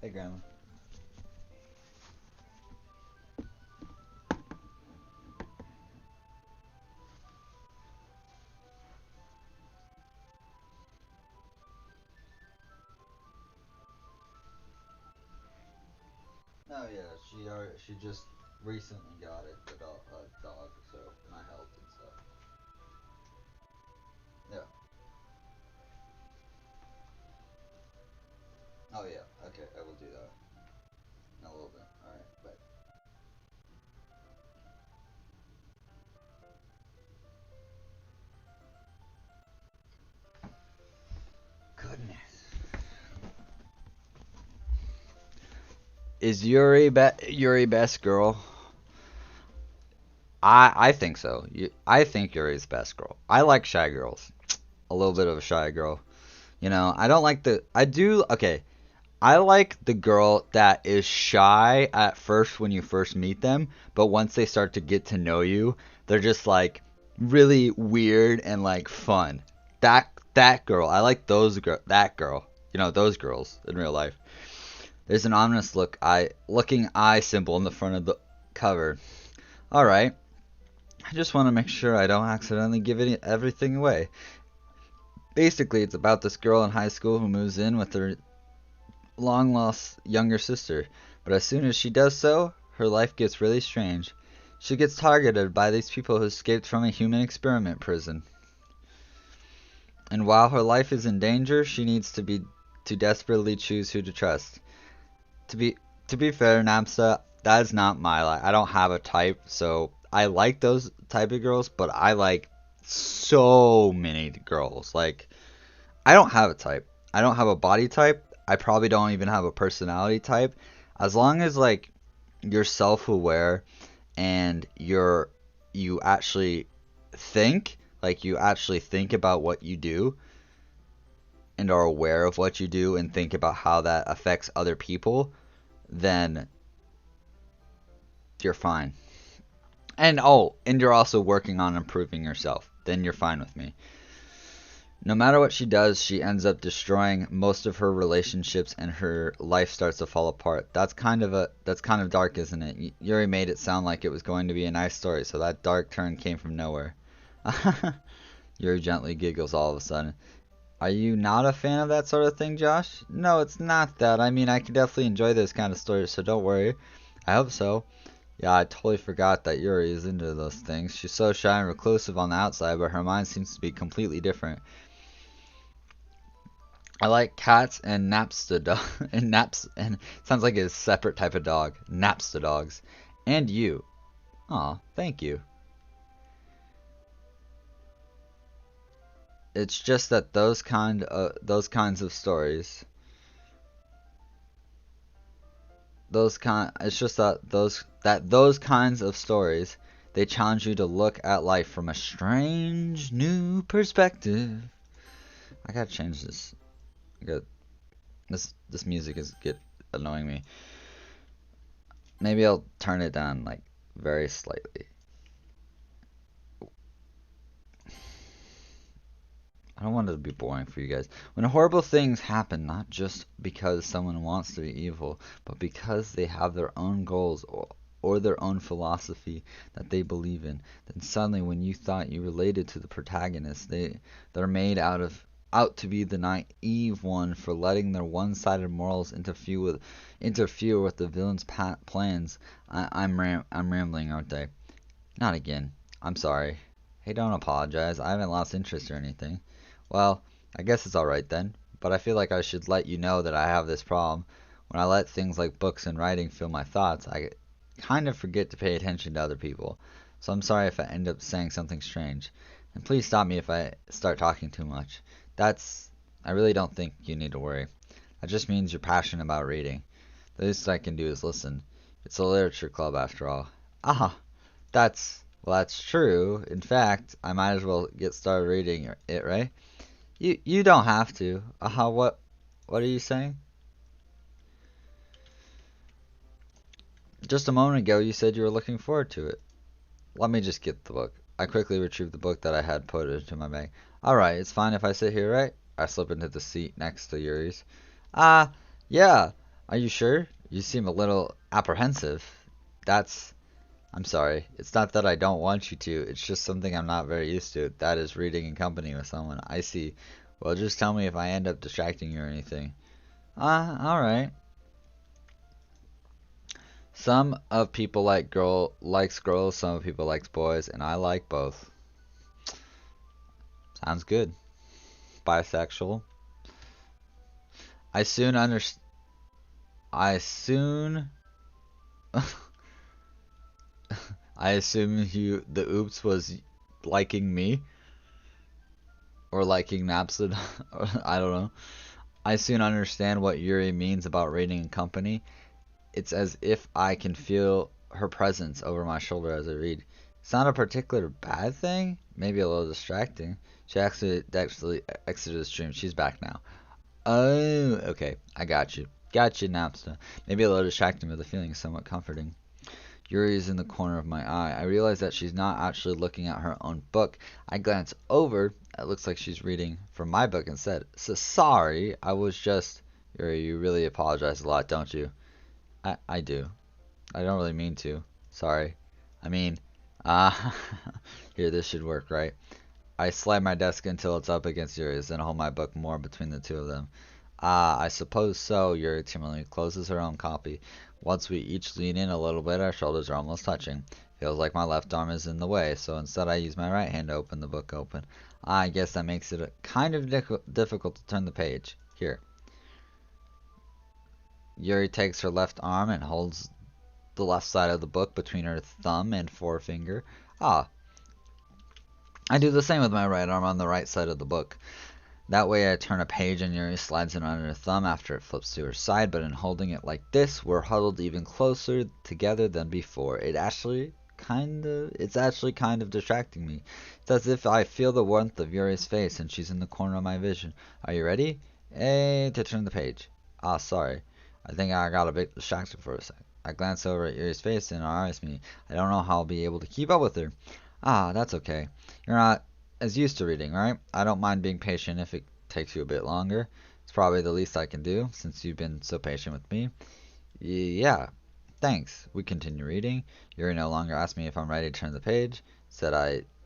Hey, Grandma. No, yeah, she just recently got a dog, so and I helped and stuff. Yeah. Oh yeah. Okay, I will do that in a little bit. All right, bye. Is Yuri best girl? I think so. I think Yuri's best girl. I like shy girls. A little bit of a shy girl. You know, I don't like the. I do. Okay, I like the girl that is shy at first when you first meet them, but once they start to get to know you, they're just like really weird and like fun. That girl. I like those girl. That girl. You know, those girls in real life. There's an ominous looking eye symbol in the front of the cover. All right. I just want to make sure I don't accidentally give everything away. Basically, it's about this girl in high school who moves in with her long lost younger sister. But as soon as she does so, her life gets really strange. She gets targeted by these people who escaped from a human experiment prison. And while her life is in danger, she needs to desperately choose who to trust. To be to be fair, Namsa, that is not my life. I don't have a type, so I like those type of girls, but I like so many girls. Like I don't have a type. I don't have a body type. I probably don't even have a personality type. As long as like you're self-aware and you actually you actually think about what you do and are aware of what you do and think about how that affects other people, then you're fine. And you're also working on improving yourself. Then you're fine with me. No matter what she does, she ends up destroying most of her relationships and her life starts to fall apart. That's kind of dark, isn't it? Yuri made it sound like it was going to be a nice story, so that dark turn came from nowhere. Yuri gently giggles all of a sudden. Are you not a fan of that sort of thing, Josh? No, it's not that. I mean, I can definitely enjoy this kind of story, so don't worry. I hope so. Yeah, I totally forgot that Yuri is into those things. She's so shy and reclusive on the outside, but her mind seems to be completely different. I like cats and Napsta dog and naps and sounds like a separate type of dog. Napsta dogs. And you. Aw, thank you. It's just that those kinds of stories. It's just that those kinds of stories, they challenge you to look at life from a strange new perspective. I gotta change this. I got this music is get annoying me. Maybe I'll turn it down like very slightly. I don't want it to be boring for you guys. When horrible things happen, not just because someone wants to be evil, but because they have their own goals or their own philosophy that they believe in, then suddenly when you thought you related to the protagonist, they're made out to be the naive one for letting their one-sided morals interfere with the villain's plans. I'm rambling, aren't I? Not again. I'm sorry. Hey, don't apologize. I haven't lost interest or anything. Well, I guess it's alright then, but I feel like I should let you know that I have this problem. When I let things like books and writing fill my thoughts, I kind of forget to pay attention to other people. So I'm sorry if I end up saying something strange. And please stop me if I start talking too much. I really don't think you need to worry. That just means you're passionate about reading. The least I can do is listen. It's a literature club after all. Ah, that's true. In fact, I might as well get started reading it, right? You don't have to. What are you saying? Just a moment ago you said you were looking forward to it. Let me just get the book. I quickly retrieved the book that I had put into my bag. Alright, it's fine if I sit here, right? I slip into the seat next to Yuri's. Yeah. Are you sure? You seem a little apprehensive. I'm sorry. It's not that I don't want you to. It's just something I'm not very used to. That is reading in company with someone. I see. Well, just tell me if I end up distracting you or anything. Alright. Some of people likes girls, some of people likes boys, and I like both. Sounds good. Bisexual. I soon understand. I soon. I assume the oops was liking me or liking Napsid. I don't know. I soon understand what Yuri means about reading in company. It's as if I can feel her presence over my shoulder as I read. It's not a particular bad thing, maybe a little distracting. She actually exited the stream. She's back now. Oh, okay. I got you. Got you, Napster. Maybe a little distracting, but the feeling is somewhat comforting. Yuri is in the corner of my eye. I realize that she's not actually looking at her own book. I glance over. It looks like she's reading from my book instead. So sorry, I was just. Yuri, you really apologize a lot, don't you? I do. I don't really mean to. Sorry. I mean, ah, here, this should work, right? I slide my desk until it's up against Yuri's, then hold my book more between the two of them. Ah, I suppose so, Yuri timidly closes her own copy. Once we each lean in a little bit, our shoulders are almost touching. Feels like my left arm is in the way, so instead I use my right hand to open the book open. I guess that makes it kind of difficult to turn the page. Here. Yuri takes her left arm and holds the left side of the book between her thumb and forefinger. Ah, I do the same with my right arm on the right side of the book. That way I turn a page and Yuri slides it under her thumb after it flips to her side, but in holding it like this, we're huddled even closer together than before. It's actually kind of distracting me. It's as if I feel the warmth of Yuri's face and she's in the corner of my vision. Are you ready? To turn the page. Ah, sorry. I think I got a bit distracted for a sec. I glance over at Yuri's face and her eyes meet. I don't know how I'll be able to keep up with her. Ah, that's okay. You're not as used to reading, right? I don't mind being patient if it takes you a bit longer. It's probably the least I can do, since you've been so patient with me. Yeah, thanks. We continue reading. Yuri no longer asks me if I'm ready to turn the page.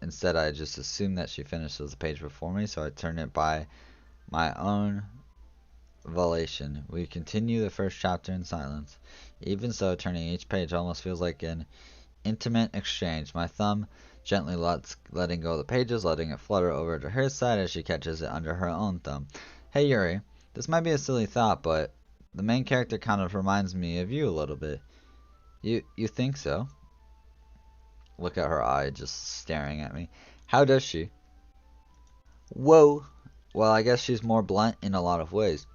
Instead, I just assume that she finishes the page before me, so I turn it by my own volition. We continue the first chapter in silence. Even so, turning each page almost feels like an intimate exchange. My thumb gently letting go of the pages, letting it flutter over to her side as she catches it under her own thumb. Hey Yuri, this might be a silly thought, but the main character kind of reminds me of you a little bit. You think so? Look at her eye just staring at me. How does she? Whoa. Well, I guess she's more blunt in a lot of ways.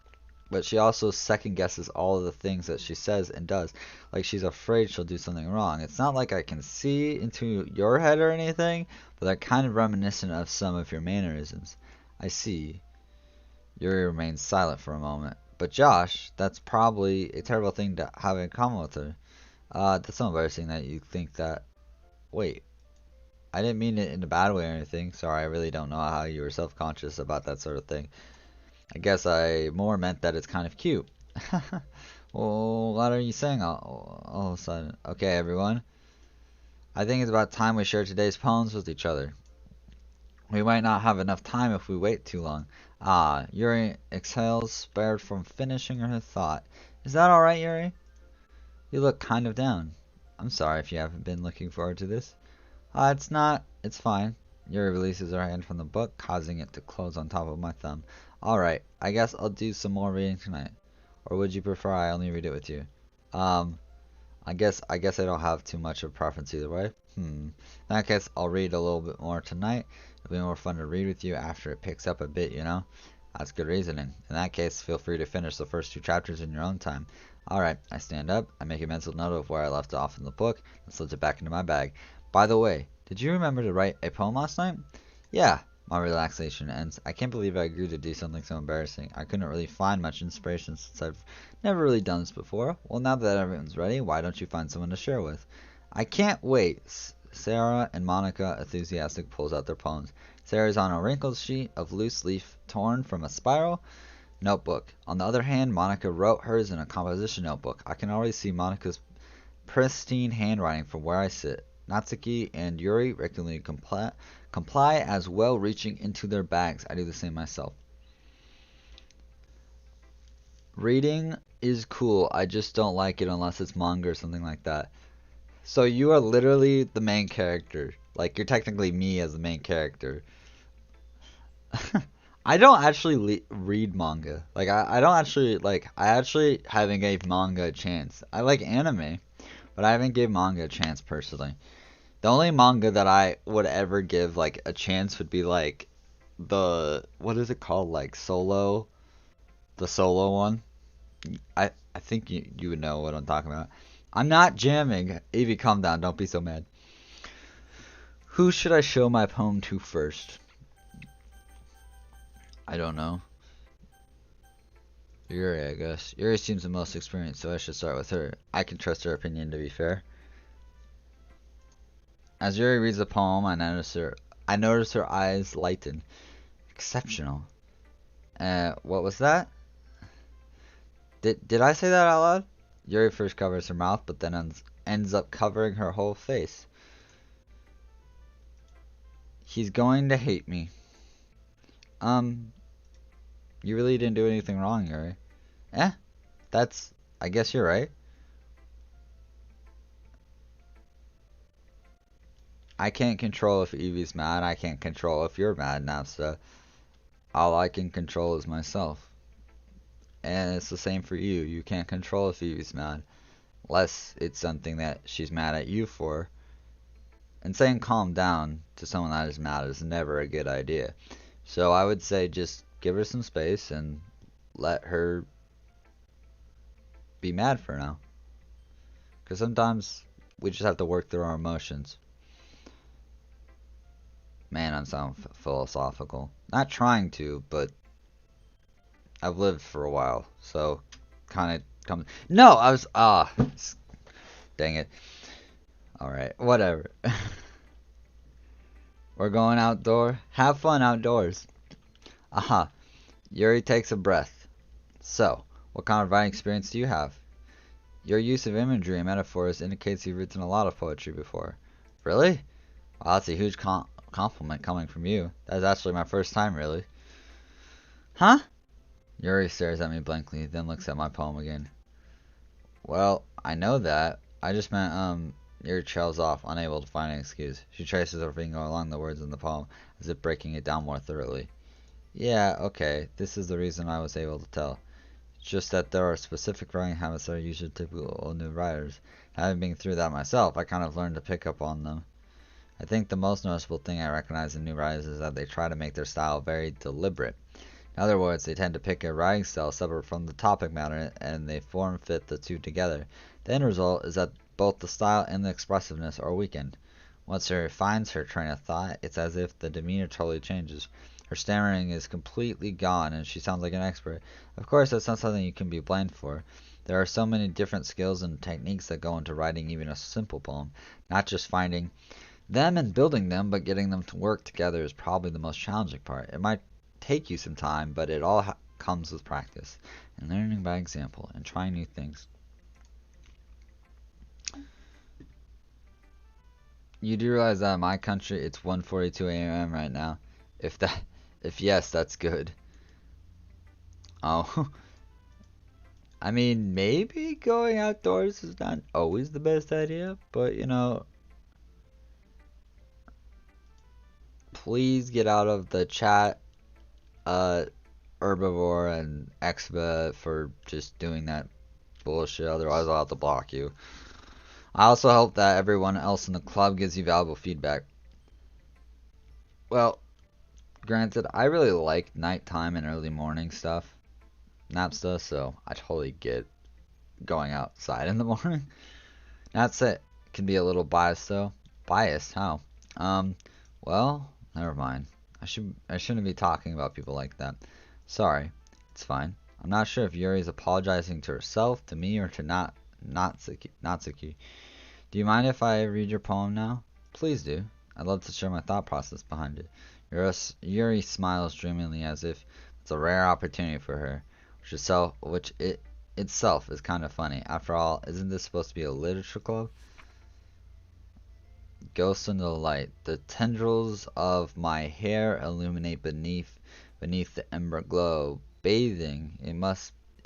But she also second guesses all of the things that she says and does. Like she's afraid she'll do something wrong. It's not like I can see into your head or anything, but they're kind of reminiscent of some of your mannerisms. I see. Yuri remains silent for a moment. But Josh, that's probably a terrible thing to have in common with her. That's so embarrassing that you think that. Wait, I didn't mean it in a bad way or anything. Sorry, I really don't know how you were self-conscious about that sort of thing. I guess I more meant that it's kind of cute. Well, what are you saying all of a sudden? Okay, everyone. I think it's about time we share today's poems with each other. We might not have enough time if we wait too long. Ah, Yuri exhales, spared from finishing her thought. Is that alright, Yuri? You look kind of down. I'm sorry if you haven't been looking forward to this. It's not. It's fine. Yuri releases her hand from the book, causing it to close on top of my thumb. Alright, I guess I'll do some more reading tonight. Or would you prefer I only read it with you? I guess I don't have too much of a preference either way. In that case, I'll read a little bit more tonight. It'll be more fun to read with you after it picks up a bit, you know? That's good reasoning. In that case, feel free to finish the first two chapters in your own time. Alright, I stand up, I make a mental note of where I left off in the book, and slip it back into my bag. By the way, did you remember to write a poem last night? Yeah, my relaxation ends. I can't believe I agreed to do something so embarrassing. I couldn't really find much inspiration since I've never really done this before. Well, now that everyone's ready, why don't you find someone to share with? I can't wait. Sarah and Monica, enthusiastic, pulls out their poems. Sarah's on a wrinkled sheet of loose leaf torn from a spiral notebook. On the other hand, Monica wrote hers in a composition notebook. I can already see Monica's pristine handwriting from where I sit. Natsuki and Yuri regularly comply as well, reaching into their bags. I do the same myself. Reading is cool. I just don't like it unless it's manga or something like that. So you are literally the main character. Like, you're technically me as the main character. I don't actually read manga. Like, I don't actually, like, I actually haven't gave manga a chance. I like anime, but I haven't gave manga a chance personally. The only manga that I would ever give like a chance would be like what is it called? Like Solo, the Solo one. I think you would know what I'm talking about. I'm not jamming. Evie, calm down. Don't be so mad. Who should I show my poem to first? I don't know. Yuri, I guess. Yuri seems the most experienced, so I should start with her. I can trust her opinion, to be fair. As Yuri reads the poem, I notice her eyes lighten. Exceptional. What was that? Did I say that out loud? Yuri first covers her mouth, but then ends up covering her whole face. He's going to hate me. Um, you really didn't do anything wrong, Yuri. Eh, I guess you're right. I can't control if Evie's mad. I can't control if you're mad, Napsta. All I can control is myself. And it's the same for you. You can't control if Evie's mad. Unless it's something that she's mad at you for. And saying calm down to someone that is mad is never a good idea. So I would say just give her some space and let her be mad for now. Because sometimes we just have to work through our emotions. Man, I'm sounding philosophical. Not trying to, but I've lived for a while, so kind of comes. No, I was dang it. All right, whatever. We're going outdoor. Have fun outdoors. Aha. Yuri takes a breath. So, what kind of writing experience do you have? Your use of imagery and metaphors indicates you've written a lot of poetry before. Really? Wow, that's a huge compliment coming from you. That's actually my first time, really. Huh? Yuri stares at me blankly, then looks at my poem again. Well, I know that. I just meant, Yuri trails off, unable to find an excuse. She traces her finger along the words in the poem, as if breaking it down more thoroughly. Yeah, okay, this is the reason I was able to tell. It's just that there are specific writing habits that are usually typical of new writers. Having been through that myself, I kind of learned to pick up on them. I think the most noticeable thing I recognize in new writers is that they try to make their style very deliberate. In other words, they tend to pick a writing style separate from the topic matter and they form fit the two together. The end result is that both the style and the expressiveness are weakened. Once she finds her train of thought, it's as if the demeanor totally changes. Her stammering is completely gone and she sounds like an expert. Of course, that's not something you can be blamed for. There are so many different skills and techniques that go into writing even a simple poem. Not just finding them and building them, but getting them to work together is probably the most challenging part. It might take you some time, but it all comes with practice and learning by example and trying new things. You do realize that in my country it's 1:42 a.m. right now. If yes, that's good. Oh, I mean, maybe going outdoors is not always the best idea, but please get out of the chat, uh, Herbivore and Expa for just doing that bullshit. Otherwise, I'll have to block you. I also hope that everyone else in the club gives you valuable feedback. Well, granted, I really like nighttime and early morning stuff, Napsta, so I totally get going outside in the morning. That's it. Can be a little biased though. Biased? How? Well, never mind. I shouldn't be talking about people like that. Sorry. It's fine. I'm not sure if Yuri's apologizing to herself, to me, or to Natsuki. Do you mind if I read your poem now? Please do. I'd love to share my thought process behind it. Yuri smiles dreamily as if it's a rare opportunity for her, which it itself is kind of funny. After all, isn't this supposed to be a literature club? Ghost in the light. The tendrils of my hair illuminate beneath the ember glow. Bathing. It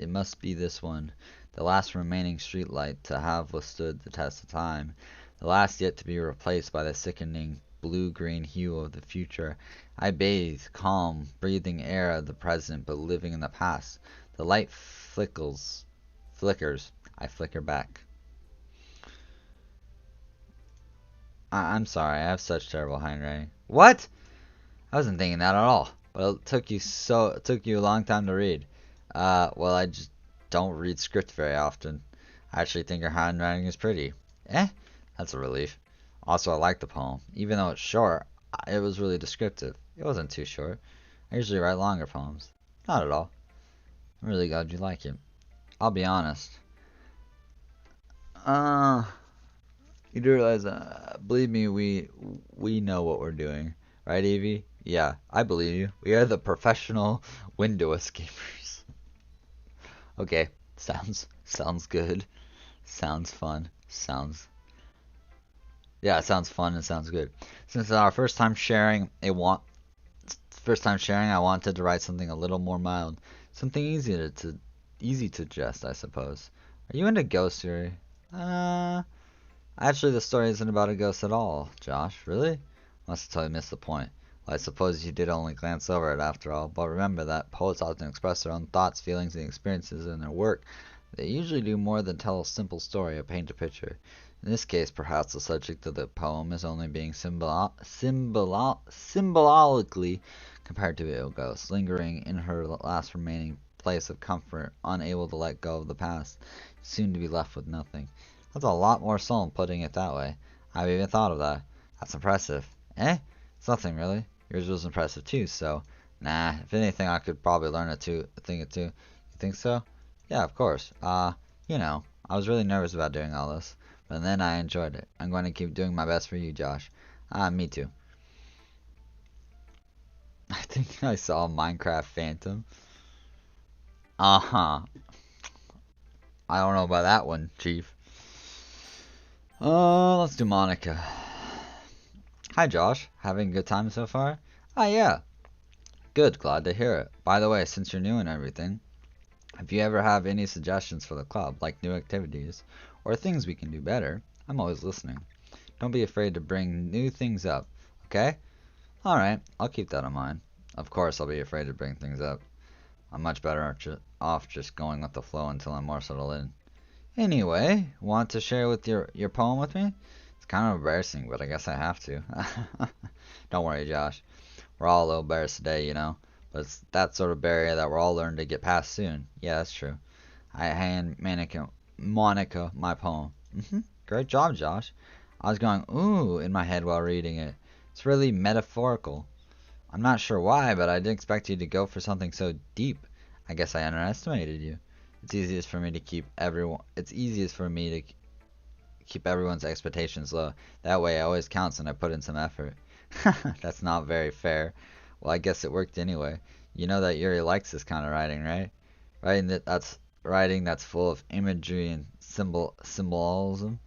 must be this one. The last remaining streetlight to have withstood the test of time. The last yet to be replaced by the sickening blue-green hue of the future. I bathe, calm, breathing air of the present, but living in the past. The light flickers. I flicker back. I'm sorry, I have such terrible handwriting. What? I wasn't thinking that at all. But it took you a long time to read. Well, don't read script very often. I actually think your handwriting is pretty. Eh, that's a relief. Also, I like the poem. Even though it's short, it was really descriptive. It wasn't too short. I usually write longer poems. Not at all. I'm really glad you like it. I'll be honest. Uh, you do realize, believe me, we know what we're doing. Right, Evie? Yeah, I believe you. We are the professional window escapers. Okay, sounds good. Sounds fun. Yeah, it sounds fun and sounds good. Since it's our first time sharing, I wanted to write something a little more mild, something easy to digest, I suppose. Are you into ghost theory? Uh, Actually, the story isn't about a ghost at all, Josh. Really? Must have totally missed the point. Well, I suppose you did only glance over it after all, but remember that poets often express their own thoughts, feelings, and experiences in their work. They usually do more than tell a simple story or paint a picture. In this case, perhaps the subject of the poem is only being symbolically compared to a ghost, lingering in her last remaining place of comfort, unable to let go of the past, soon to be left with nothing. That's a lot more solemn putting it that way. I've even thought of that. That's impressive. Eh? It's nothing really. Yours was impressive too, so nah, if anything I could probably learn a thing or two. You think so? Yeah, of course. I was really nervous about doing all this, but then I enjoyed it. I'm going to keep doing my best for you, Josh. Me too. I think I saw Minecraft Phantom. Uh-huh. I don't know about that one, Chief. Let's do Monica. Hi, Josh. Having a good time so far? Ah, yeah. Good, glad to hear it. By the way, since you're new and everything, if you ever have any suggestions for the club, like new activities, or things we can do better, I'm always listening. Don't be afraid to bring new things up, okay? Alright, I'll keep that in mind. Of course, I'll be afraid to bring things up. I'm much better off just going with the flow until I'm more settled in. Anyway, want to share with your poem with me? It's kind of embarrassing, but I guess I have to. Don't worry, Josh. We're all a little embarrassed today, you know. But it's that sort of barrier that we're all learning to get past soon. Yeah, that's true. I hand Monica my poem. Great job, Josh. I was going ooh in my head while reading it. It's really metaphorical. I'm not sure why, but I didn't expect you to go for something so deep. I guess I underestimated you. It's easiest for me to keep everyone's expectations low. That way it always counts and I put in some effort. That's not very fair. Well, I guess it worked anyway. You know that Yuri likes this kind of writing, right? Writing that's full of imagery and symbolism.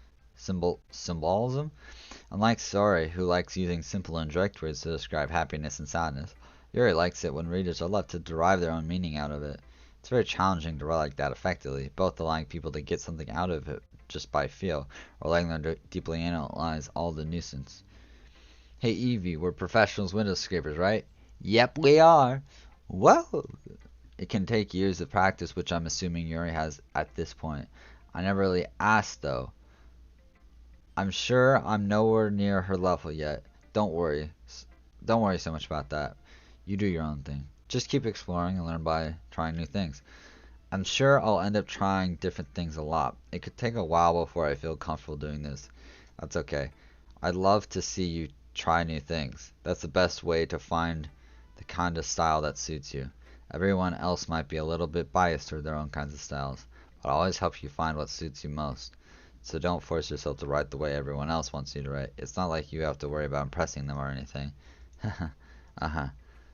Unlike Sori, who likes using simple and direct words to describe happiness and sadness, Yuri likes it when readers are left to derive their own meaning out of it. It's very challenging to write like that effectively, both allowing people to get something out of it just by feel, or letting them deeply analyze all the nuisance. Hey Evie, we're professionals window scrapers, right? Yep, we are. Well, it can take years of practice, which I'm assuming Yuri has at this point. I never really asked though. I'm sure I'm nowhere near her level yet. Don't worry. Don't worry so much about that. You do your own thing. Just keep exploring and learn by trying new things. I'm sure I'll end up trying different things a lot. It could take a while before I feel comfortable doing this. That's okay. I'd love to see you try new things. That's the best way to find the kind of style that suits you. Everyone else might be a little bit biased toward their own kinds of styles, but I'll always help you find what suits you most. So don't force yourself to write the way everyone else wants you to write. It's not like you have to worry about impressing them or anything. Uh-huh.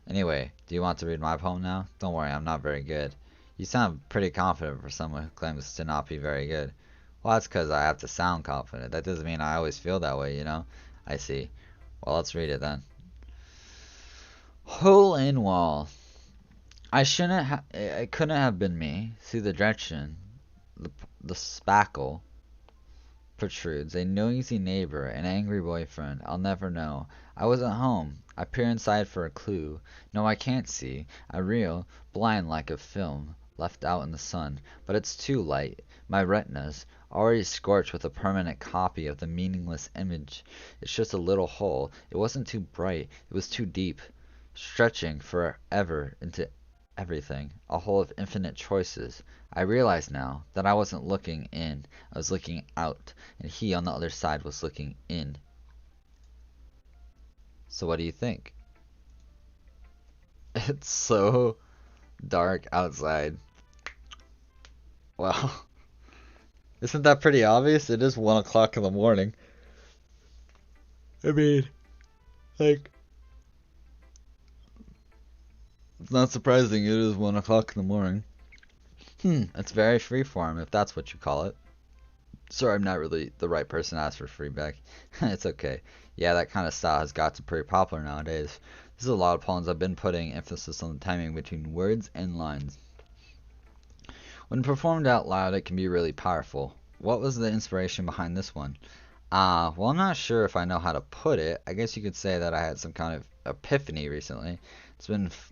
Anyway, do you want to read my poem now? Don't worry, I'm not very good. You sound pretty confident for someone who claims to not be very good. Well, that's because I have to sound confident. That doesn't mean I always feel that way, you know? I see. Well, let's read it then. Hole in wall. It couldn't have been me. See the direction. The spackle protrudes. A noisy neighbor, an angry boyfriend. I'll never know. I wasn't home. I peer inside for a clue. No, I can't see. I reel, blind like a film, left out in the sun. But it's too light. My retinas, already scorched with a permanent copy of the meaningless image. It's just a little hole. It wasn't too bright. It was too deep, stretching forever into everything, a hole of infinite choices. I realize now that I wasn't looking in, I was looking out, and he on the other side was looking in. So what do you think? It's so dark outside. Well, isn't that pretty obvious? It is 1 o'clock in the morning. I mean, like, it's not surprising it is 1 o'clock in the morning. It's very freeform, if that's what you call it. Sorry, I'm not really the right person to ask for feedback. It's okay. Yeah, that kind of style has got to pretty popular nowadays. This is a lot of poems I've been putting emphasis on the timing between words and lines. When performed out loud, it can be really powerful. What was the inspiration behind this one? Well, I'm not sure if I know how to put it. I guess you could say that I had some kind of epiphany recently. It's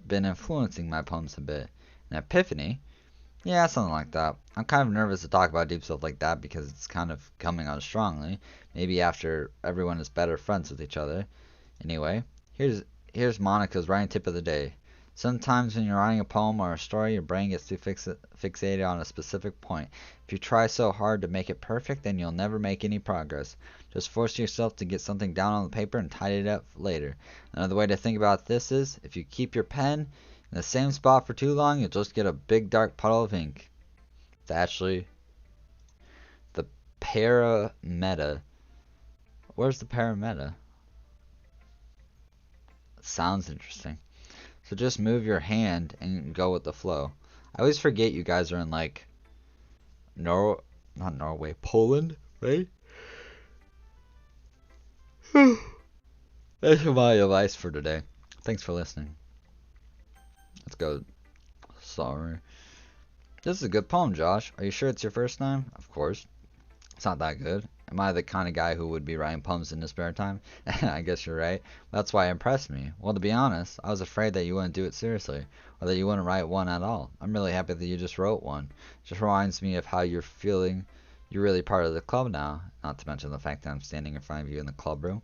been influencing my poems a bit. An epiphany? Yeah, something like that. I'm kind of nervous to talk about deep stuff like that because it's kind of coming on strongly. Maybe after everyone is better friends with each other. Anyway, here's Monica's writing tip of the day. Sometimes when you're writing a poem or a story, your brain gets too fixated on a specific point. If you try so hard to make it perfect, then you'll never make any progress. Just force yourself to get something down on the paper and tidy it up later. Another way to think about this is, if you keep your pen in the same spot for too long, you'll just get a big dark puddle of ink. It's actually the parameta. Where's the parameta? Sounds interesting. So just move your hand and go with the flow. I always forget you guys are in like not Norway, Poland, right? That's my advice for today. Thanks for listening. Let's go. Sorry. This is a good poem, Josh. Are you sure it's your first time? Of course. It's not that good. Am I the kind of guy who would be writing poems in his spare time? I guess you're right. That's why it impressed me. Well, to be honest, I was afraid that you wouldn't do it seriously, or that you wouldn't write one at all. I'm really happy that you just wrote one. It just reminds me of how you're feeling. You're really part of the club now, not to mention the fact that I'm standing in front of you in the club room.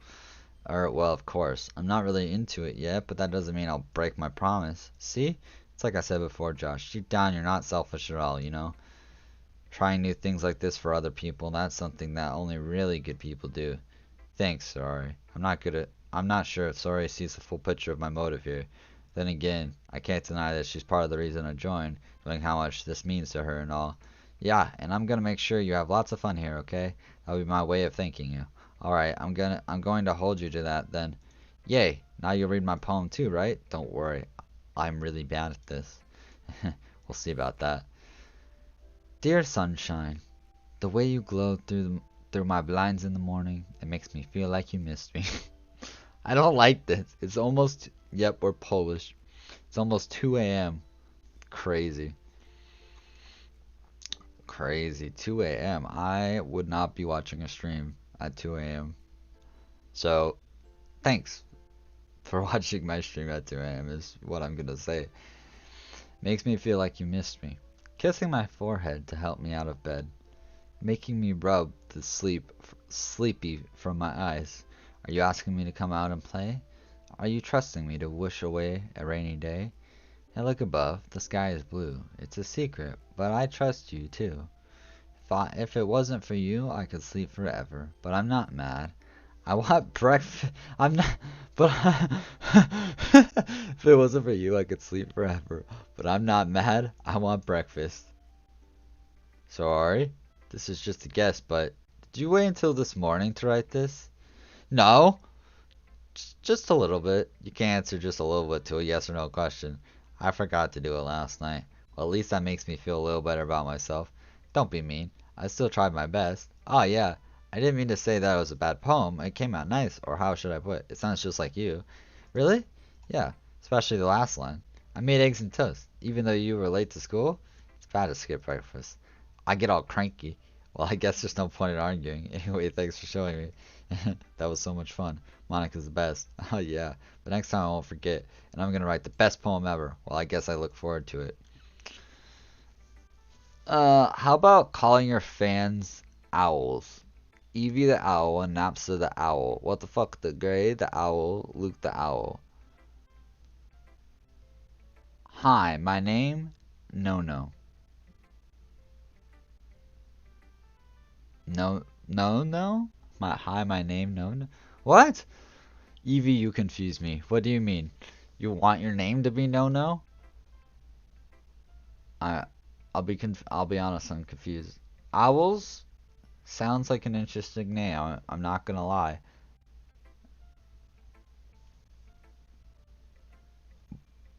Or, well, of course, I'm not really into it yet, but that doesn't mean I'll break my promise. See? It's like I said before, Josh. Deep down, you're not selfish at all, you know? Trying new things like this for other people, that's something that only really good people do. Thanks, Sorry. I'm not sure if Sorry sees the full picture of my motive here. Then again, I can't deny that she's part of the reason I joined, knowing how much this means to her and all. Yeah, and I'm gonna make sure you have lots of fun here, okay? That'll be my way of thanking you. Alright, I'm going to hold you to that then. Yay, now you'll read my poem too, right? Don't worry, I'm really bad at this. We'll see about that. Dear sunshine, the way you glow through my blinds in the morning, it makes me feel like you missed me. I don't like this. It's almost, yep, we're Polish. It's almost 2 a.m. Crazy. Crazy. 2 a.m. I would not be watching a stream at 2 a.m. So, thanks for watching my stream at 2 a.m. is what I'm gonna say. Makes me feel like you missed me. Kissing my forehead to help me out of bed. Making me rub the sleepy from my eyes. Are you asking me to come out and play? Are you trusting me to wish away a rainy day? Hey, look above, the sky is blue. It's a secret, but I trust you too. If it wasn't for you, I could sleep forever. But I'm not mad. I want breakfast. I'm not. But if it wasn't for you, I could sleep forever. But I'm not mad. I want breakfast. Sorry, this is just a guess, but did you wait until this morning to write this? No, just a little bit. You can answer just a little bit to a yes or no question. I forgot to do it last night. Well, at least that makes me feel a little better about myself. Don't be mean. I still tried my best. Oh yeah, I didn't mean to say that it was a bad poem. It came out nice, or how should I put it? It sounds just like you. Really? Yeah, especially the last line. I made eggs and toast, even though you were late to school. It's bad to skip breakfast. I get all cranky. Well, I guess there's no point in arguing. Anyway, thanks for showing me. That was so much fun. Monica's the best. Oh yeah, but next time I won't forget, and I'm gonna write the best poem ever. Well, I guess I look forward to it. How about calling your fans owls? Evie the owl and Napsa the owl. What the fuck, the Gray the owl, Luke the owl. Hi, my name? No, no. No, no, no? Hi, my name? No, no. What? Evie, you confuse me. What do you mean? You want your name to be no, no? I, I'll be honest, I'm confused. Owls? Sounds like an interesting name. I'm not gonna lie.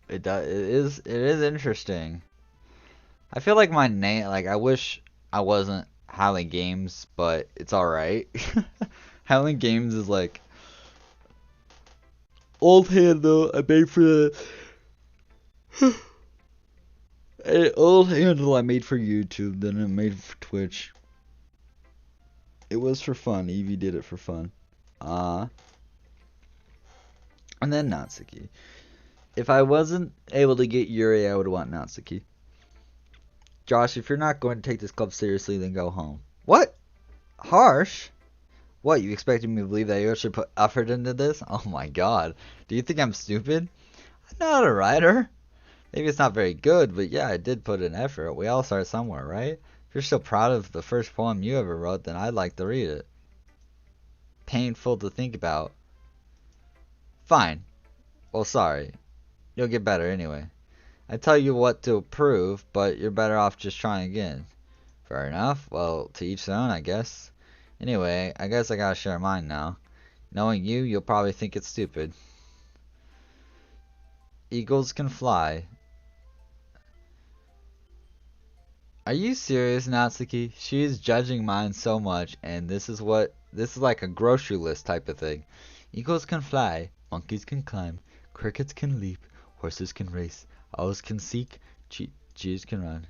It is interesting. I feel like my name, like I wish I wasn't Howling Games, but it's alright. Howling Games is like old handle I made for the old handle I made for YouTube, then I made for Twitch. It was for fun. Evie did it for fun. Uh and then Natsuki. If I wasn't able to get Yuri, I would want Natsuki. Josh, if you're not going to take this club seriously, then go home. What? Harsh? What, you expected me to believe that you actually put effort into this? Oh my god. Do you think I'm stupid? I'm not a writer. Maybe it's not very good, but yeah, I did put in effort. We all start somewhere, right? If you're so proud of the first poem you ever wrote, then I'd like to read it. Painful to think about. Fine. Well, sorry. You'll get better anyway. I tell you what to approve, but you're better off just trying again. Fair enough. Well, to each their own, I guess. Anyway, I guess I gotta share mine now. Knowing you, you'll probably think it's stupid. Eagles can fly. Are you serious, Natsuki? She is judging mine so much, and this is like a grocery list type of thing. Eagles can fly, monkeys can climb, crickets can leap, horses can race, owls can seek, cheese can run.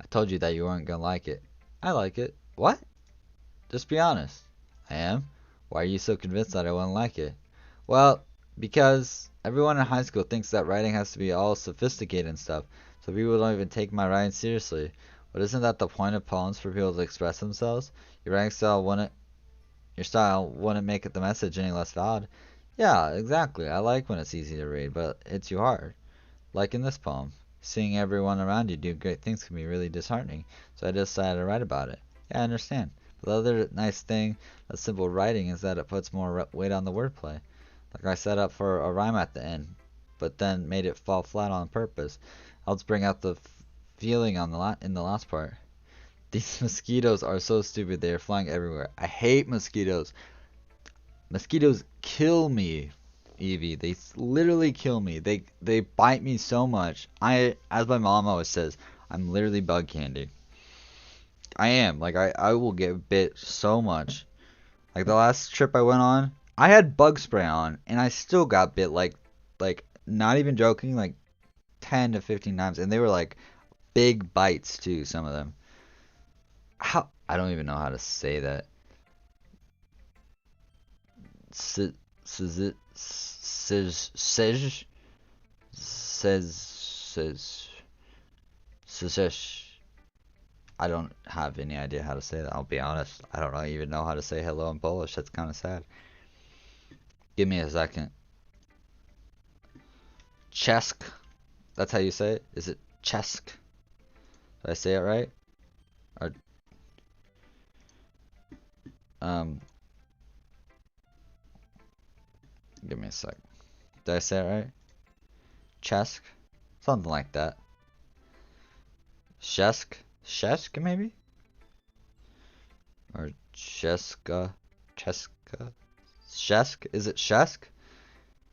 I told you that you weren't gonna like it. I like it. What? Just be honest. I am. Why are you so convinced that I wouldn't like it? Well, because everyone in high school thinks that writing has to be all sophisticated and stuff, so people don't even take my writing seriously. But isn't that the point of poems, for people to express themselves? Your style wouldn't make it the message any less valid. Yeah, exactly. I like when it's easy to read, but it's too hard. Like in this poem. Seeing everyone around you do great things can be really disheartening, so I decided to write about it. Yeah, I understand. But the other nice thing of simple writing is that it puts more weight on the wordplay. Like I set up for a rhyme at the end, but then made it fall flat on purpose. Helps bring out the feeling on in the last part. These mosquitoes are so stupid. They are flying everywhere. I hate mosquitoes. Mosquitoes kill me, Evie. They literally kill me. They bite me so much. As my mom always says, I'm literally bug candy. I am. Like I will get bit so much. Like the last trip I went on, I had bug spray on and I still got bit like not even joking, like 10 to 15 times, and they were like big bites too, some of them. How I don't even know how to say that. Says says says I don't have any idea how to say that. I'll be honest. I don't even know how to say hello in Polish. That's kind of sad. Give me a second. Chesk. That's how you say it? Is it Chesk? Did I say it right? Or um give me a sec. Did I say it right? Chesk? Something like that. Shesk? Shesk maybe? Or Cheska? Cheska? Shesk? Is it Shesk?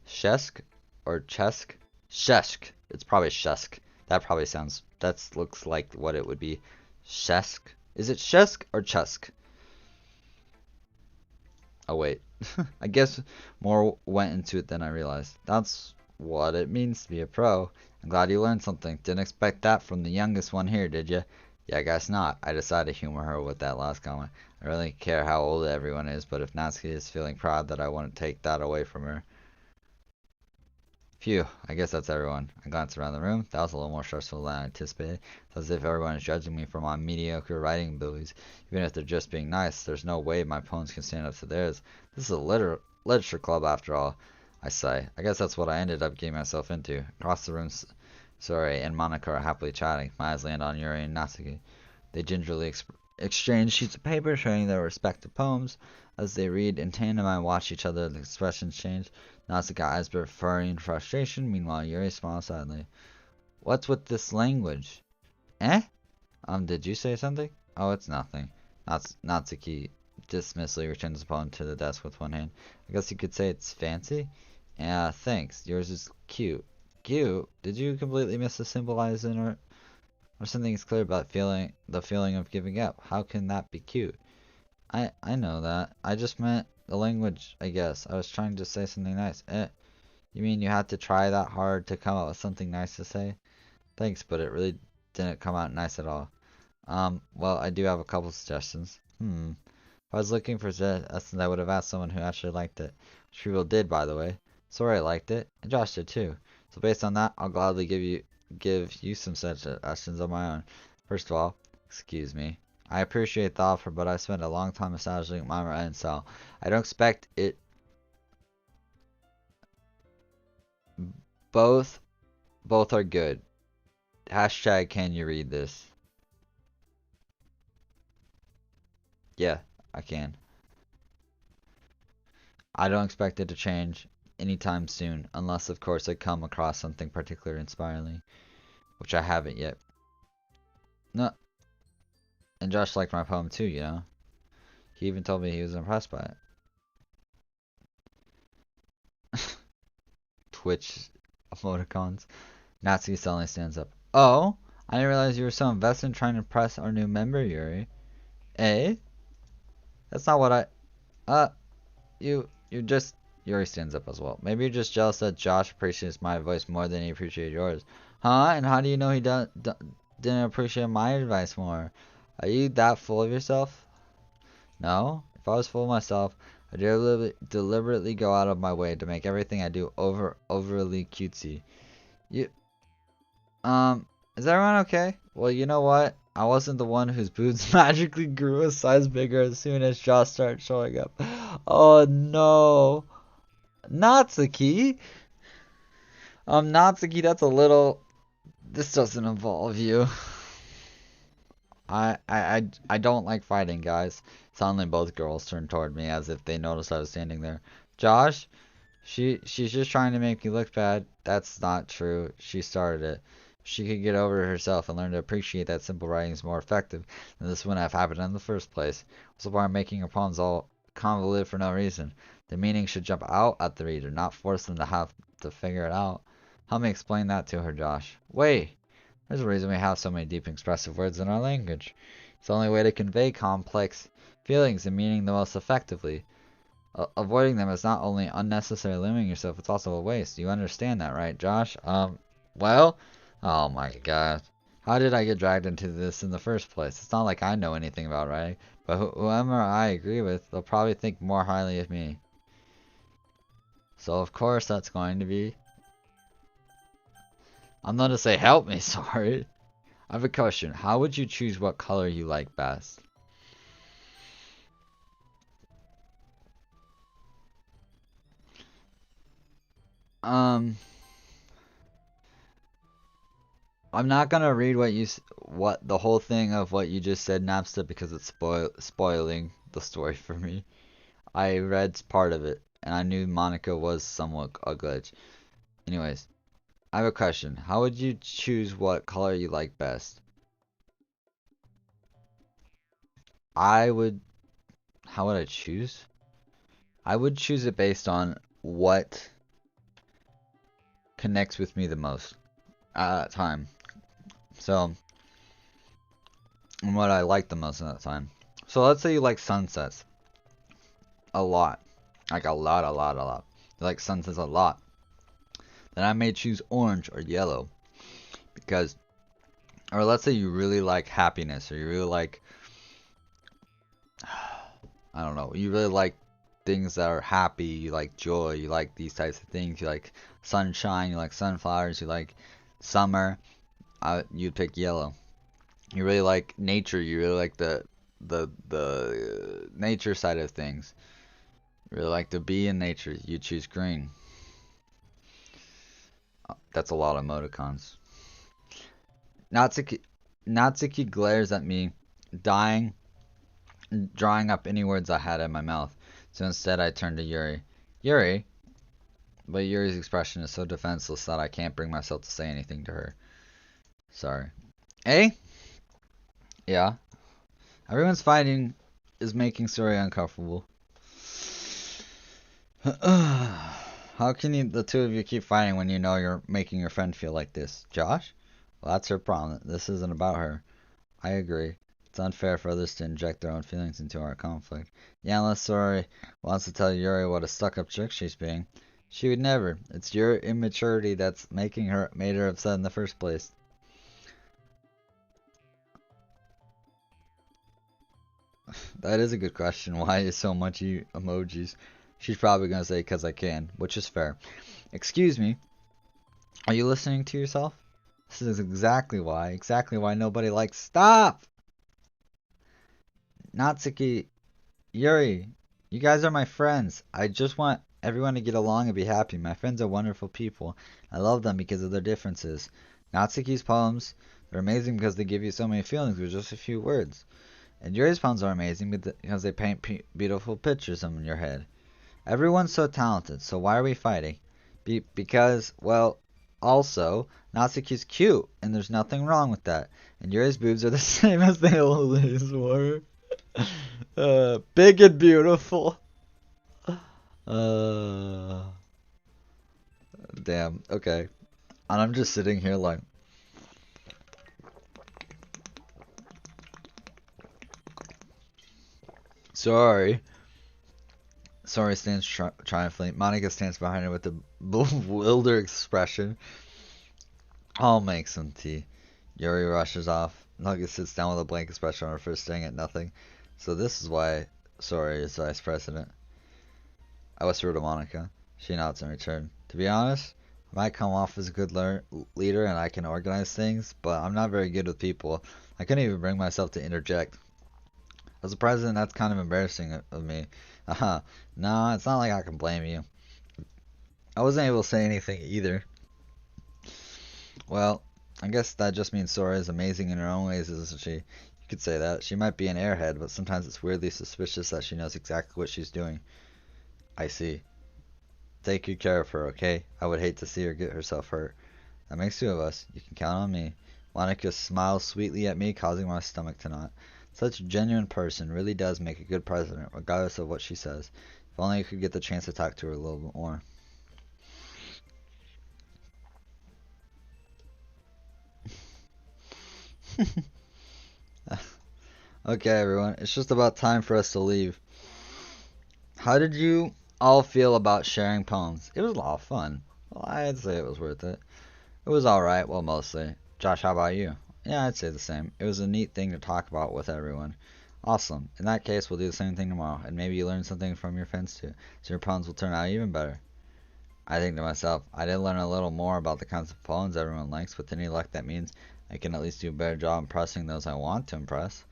Shesk or Chesk? Shesk. It's probably Shesk. That looks like what it would be. Shesk. Is it Shesk or Chesk? Oh wait. I guess more went into it than I realized. That's what it means to be a pro. I'm glad you learned something. Didn't expect that from the youngest one here, did you? Yeah, I guess not. I decided to humor her with that last comment. I really care how old everyone is, but if Natsuki is feeling proud, that I wouldn't take that away from her. Phew, I guess that's everyone. I glanced around the room. That was a little more stressful than I anticipated. It's as if everyone is judging me for my mediocre writing abilities. Even if they're just being nice, there's no way my poems can stand up to theirs. This is a literature club after all, I sigh. I guess that's what I ended up getting myself into. Across the room Sorry and Monica are happily chatting. My eyes land on Yuri and Natsuki. They gingerly exchange sheets of paper, sharing their respective poems. As they read in tandem, I watch each other, the expressions change. Natsuki eyes preferring frustration, meanwhile Yuri smiles sadly. What's with this language? Eh? Did you say something? Oh, it's nothing. Natsuki dismissively returns the poem to the desk with one hand. I guess you could say it's fancy? Yeah, thanks. Yours is cute. Cute? Did you completely miss the symbolizing or something is clear about the feeling of giving up? How can that be cute? I know that. I just meant the language, I guess. I was trying to say something nice. You mean you had to try that hard to come up with something nice to say? Thanks, but it really didn't come out nice at all. Well, I do have a couple suggestions. If I was looking for suggestions, I would have asked someone who actually liked it. Which people did, by the way. Sorry I liked it, and Josh did too. So based on that, I'll gladly give you some suggestions of my own. First of all, excuse me. I appreciate the offer, but I spent a long time massaging my own style. I don't expect it. Both, both are good. Hashtag can you read this? Yeah, I can. I don't expect it to change anytime soon, unless of course I come across something particularly inspiring, which I haven't yet. No, and Josh liked my poem too, you know. He even told me he was impressed by it. Twitch emoticons. Natsuki suddenly stands up. Oh, I didn't realize you were so invested in trying to impress our new member, Yuri. Eh? That's not what I. Uh, you just. Yuri stands up as well. Maybe you're just jealous that Josh appreciates my advice more than he appreciated yours. Huh? And how do you know he didn't appreciate my advice more? Are you that full of yourself? No. If I was full of myself, I'd deliberately go out of my way to make everything I do overly cutesy. You, is everyone okay? Well, you know what? I wasn't the one whose boobs magically grew a size bigger as soon as Josh started showing up. Oh no. Natsuki? Natsuki, that's a little. This doesn't involve you. I don't like fighting, guys. Suddenly, both girls turned toward me as if they noticed I was standing there. Josh, she's just trying to make me look bad. That's not true. She started it. She could get over it herself and learn to appreciate that simple writing is more effective, then this wouldn't have happened in the first place. What's the point of making your poems all convoluted for no reason? The meaning should jump out at the reader, not force them to have to figure it out. Help me explain that to her, Josh. Wait! There's a reason we have so many deep expressive words in our language. It's the only way to convey complex feelings and meaning the most effectively. Avoiding them is not only unnecessary limiting yourself, it's also a waste. You understand that, right, Josh? Well? Oh my god. How did I get dragged into this in the first place? It's not like I know anything about writing, but whoever I agree with, they'll probably think more highly of me. So of course that's going to be... I'm going to say help me, sorry. I have a question. How would you choose what color you like best? Um... I'm not gonna read what the whole thing of what you just said, Napster, because it's spoiling the story for me. I read part of it, and I knew Monica was somewhat a glitch. Anyways, I have a question. How would you choose what color you like best? I would. How would I choose? I would choose it based on what connects with me the most at that time. So, and what I like the most at that time. So let's say you like sunsets a lot. Like a lot, a lot, a lot. You like sunsets a lot. Then I may choose orange or yellow. Because, or let's say you really like happiness, or you really like, I don't know, you really like things that are happy, you like joy, you like these types of things, you like sunshine, you like sunflowers, you like summer, you'd pick yellow. You really like nature, you really like the nature side of things. You really like to be in nature, you choose green. That's a lot of emoticons. Natsuki, Natsuki glares at me, dying, drawing up any words I had in my mouth. So instead, I turn to Yuri. Yuri? But Yuri's expression is so defenseless that I can't bring myself to say anything to her. Sorry. Eh? Yeah. Everyone's fighting is making Sori uncomfortable. How can the two of you keep fighting when you know you're making your friend feel like this? Josh? Well, that's her problem. This isn't about her. I agree. It's unfair for others to inject their own feelings into our conflict. Yeah, unless Sori wants to tell Yuri what a stuck-up jerk she's being. She would never. It's your immaturity that's made her upset in the first place. That is a good question. Why is so much emojis? She's probably gonna say because I can, which is fair. Excuse me. Are you listening to yourself? This is exactly why nobody likes. Stop! Natsuki, Yuri, you guys are my friends. I just want everyone to get along and be happy. My friends are wonderful people. I love them because of their differences. Natsuki's poems, they're amazing because they give you so many feelings with just a few words. And Yuri's poems are amazing because they paint beautiful pictures in your head. Everyone's so talented, so why are we fighting? Because, well, also, Natsuki's cute, and there's nothing wrong with that. And Yuri's boobs are the same as they always were. Big and beautiful. Uh, damn. Okay. And I'm just sitting here like, sorry. Sorry stands triumphantly. Monica stands behind her with a bewildered expression. I'll make some tea. Yuri rushes off. Nugget sits down with a blank expression on her face, staring at nothing. So this is why Sorry is vice president. I whisper to Monica. She nods in return. To be honest, I might come off as a good leader and I can organize things, but I'm not very good with people. I couldn't even bring myself to interject. As a president, that's kind of embarrassing of me. Uh-huh. No, it's not like I can blame you. I wasn't able to say anything either. Well, I guess that just means Sora is amazing in her own ways, isn't she? You could say that. She might be an airhead, but sometimes it's weirdly suspicious that she knows exactly what she's doing. I see. Take good care of her, okay? I would hate to see her get herself hurt. That makes two of us. You can count on me. Monica smiles sweetly at me, causing my stomach to knot. Such a genuine person really does make a good president, regardless of what she says. If only I could get the chance to talk to her a little bit more. Okay, everyone, it's just about time for us to leave. How did you all feel about sharing poems? It was a lot of fun. Well, I'd say it was worth it. It was alright, well, mostly. Josh, how about you? Yeah, I'd say the same. It was a neat thing to talk about with everyone. Awesome. In that case, we'll do the same thing tomorrow, and maybe you learn something from your friends too, so your poems will turn out even better. I think to myself, I did learn a little more about the kinds of poems everyone likes. With any luck, that means I can at least do a better job impressing those I want to impress.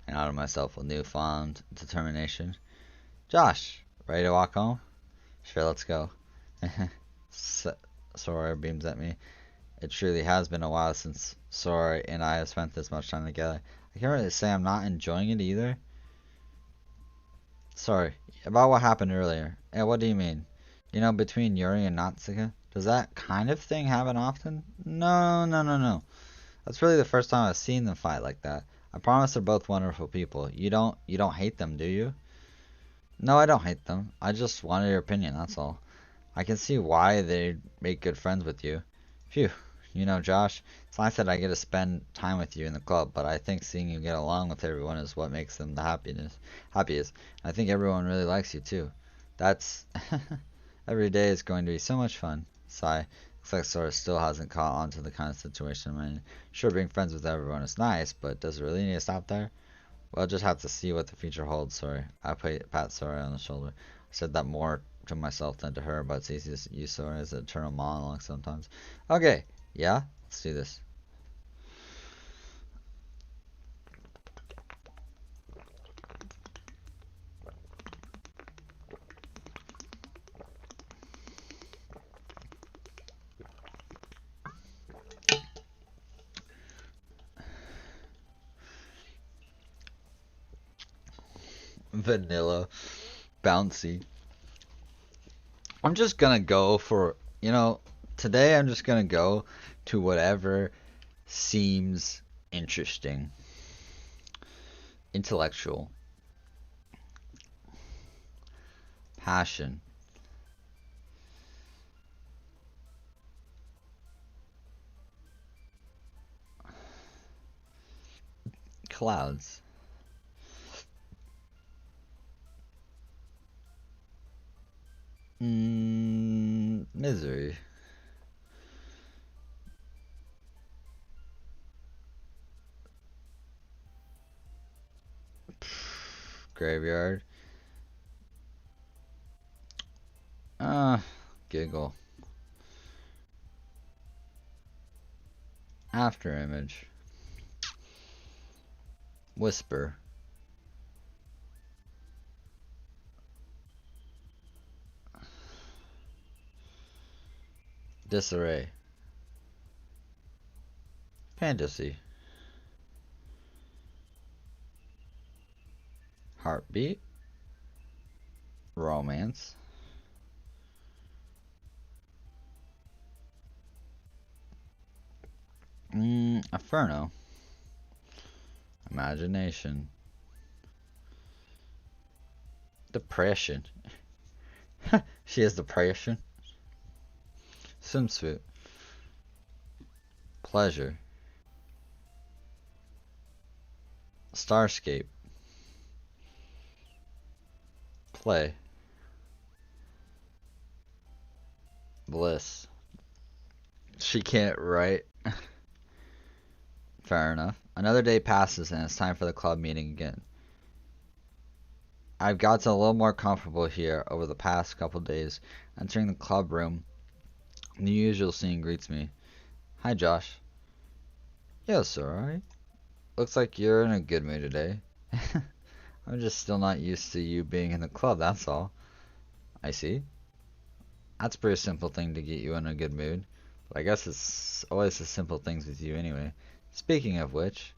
I nodded myself with newfound determination. Josh, ready to walk home? Sure, let's go. Sora beams at me. It truly has been a while since Sora and I have spent this much time together. I can't really say I'm not enjoying it either. Sorry, about what happened earlier. Yeah, what do you mean? You know, between Yuri and Natsuka? Does that kind of thing happen often? No, no, no, no. That's really the first time I've seen them fight like that. I promise they're both wonderful people. You don't hate them, do you? No, I don't hate them. I just wanted your opinion, that's all. I can see why they'd make good friends with you. Phew. You know, Josh, it's nice that I get to spend time with you in the club, but I think seeing you get along with everyone is what makes them the happiest. I think everyone really likes you too. That's every day is going to be so much fun. Sigh. Looks like Sora still hasn't caught on to the kind of situation I'm in. Sure, being friends with everyone is nice, but does it really need to stop there? We'll just have to see what the future holds, Sora. I pat Sora on the shoulder. I said that more to myself than to her, but it's easy to use Sora as an eternal monologue sometimes. Okay, yeah? Let's do this. Vanilla. Bouncy. I'm just gonna go for, today I'm just gonna go to whatever seems interesting. Intellectual. Passion. Clouds. Misery. Graveyard. Ah, giggle. After image. Whisper. Disarray. Fantasy. Heartbeat. Romance. Inferno. Imagination. Depression. She has depression. Swimsuit. Pleasure. Starscape. Play. Bliss. She can't write. Fair enough. Another day passes and it's time for the club meeting again. I've gotten a little more comfortable here over the past couple days. Entering the club room, the usual scene greets me. Hi, Josh. Yes, alright. Looks like you're in a good mood today. I'm just still not used to you being in the club, that's all. I see. That's a pretty simple thing to get you in a good mood. But I guess it's always the simple things with you anyway. Speaking of which,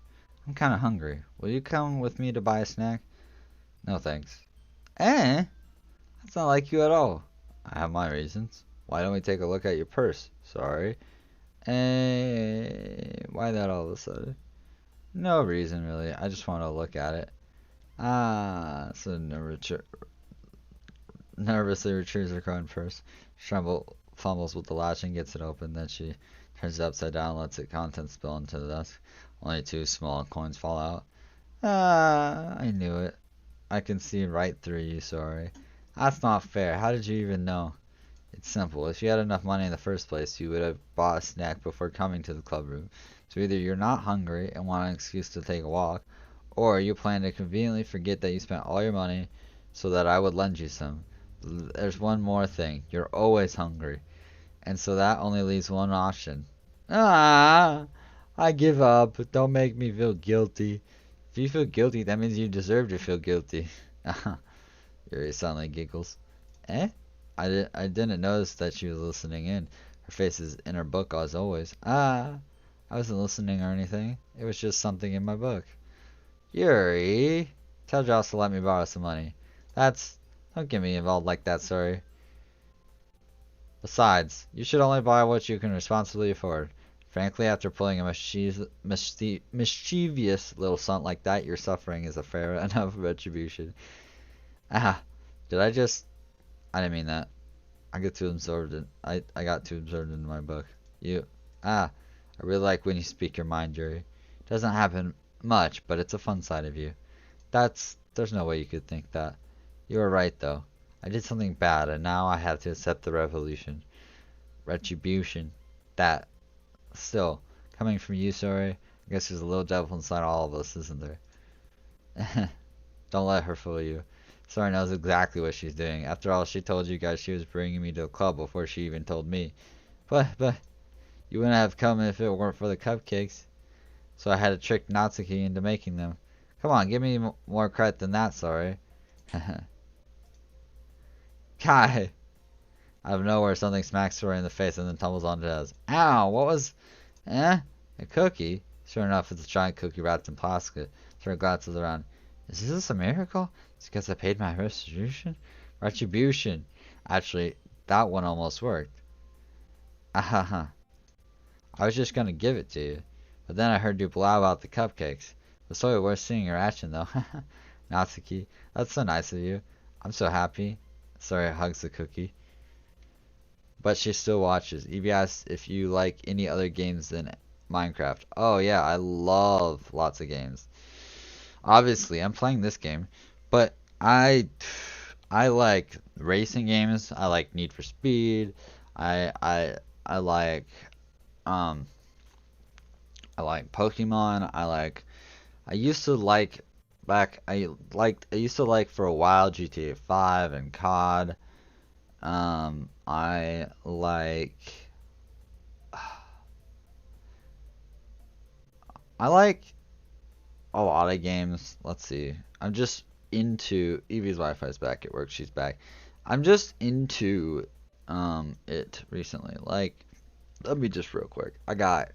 I'm kinda hungry. Will you come with me to buy a snack? No thanks. Eh? That's not like you at all. I have my reasons. Why don't we take a look at your purse? Sorry. Why that all of a sudden? No reason really. I just want to look at it. So nervously retrieves her coin purse. Tremble fumbles with the latch and gets it open. Then she turns it upside down and lets its contents spill into the desk. Only two small coins fall out. I knew it. I can see right through you, sorry. That's not fair. How did you even know? It's simple. If you had enough money in the first place, you would have bought a snack before coming to the club room. So either you're not hungry and want an excuse to take a walk, or you plan to conveniently forget that you spent all your money so that I would lend you some. There's one more thing. You're always hungry. And so that only leaves one option. Ah, I give up. Don't make me feel guilty. If you feel guilty, that means you deserve to feel guilty. Yuri suddenly giggles. Eh? I didn't notice that she was listening in. Her face is in her book as always. I wasn't listening or anything. It was just something in my book. Yuri, tell Josh to let me borrow some money. Don't get me involved like that, sorry. Besides, you should only buy what you can responsibly afford. Frankly, after pulling a mischievous little stunt like that, your suffering is a fair enough retribution. Ah, did I just... I didn't mean that. I got too absorbed in my book. I really like when you speak your mind, Jerry. Doesn't happen much, but it's a fun side of you. There's no way you could think that. You were right, though. I did something bad, and now I have to accept the retribution. That, still, coming from you, sorry, I guess there's a little devil inside all of us, isn't there? Don't let her fool you. Sora knows exactly what she's doing. After all, she told you guys she was bringing me to the club before she even told me. But, you wouldn't have come if it weren't for the cupcakes. So I had to trick Natsuki into making them. Come on, give me more credit than that, sorry. Kai! Out of nowhere, something smacks Sora in the face and then tumbles onto his. Ow! What was... A cookie? Sure enough, it's a giant cookie wrapped in plastic. Sora glances around. Is this a miracle? It's because I paid my restitution? Retribution. Actually, that one almost worked. Ahaha. I was just gonna give it to you. But then I heard you blab about the cupcakes. It's totally worth seeing your action though. Natsuki, that's so nice of you. I'm so happy. Sorry, hugs the cookie. But she still watches. Evie asks if you like any other games than Minecraft. Oh yeah, I love lots of games. Obviously, I'm playing this game, but I like racing games. I like Need for Speed. I like um I like Pokemon. I used to like I used to like for a while GTA 5 and COD. I like a lot of games. Let's see. I'm just into Evie's Wi-Fi's back at work. She's back. I'm just into it recently. Like, let me just real quick. I got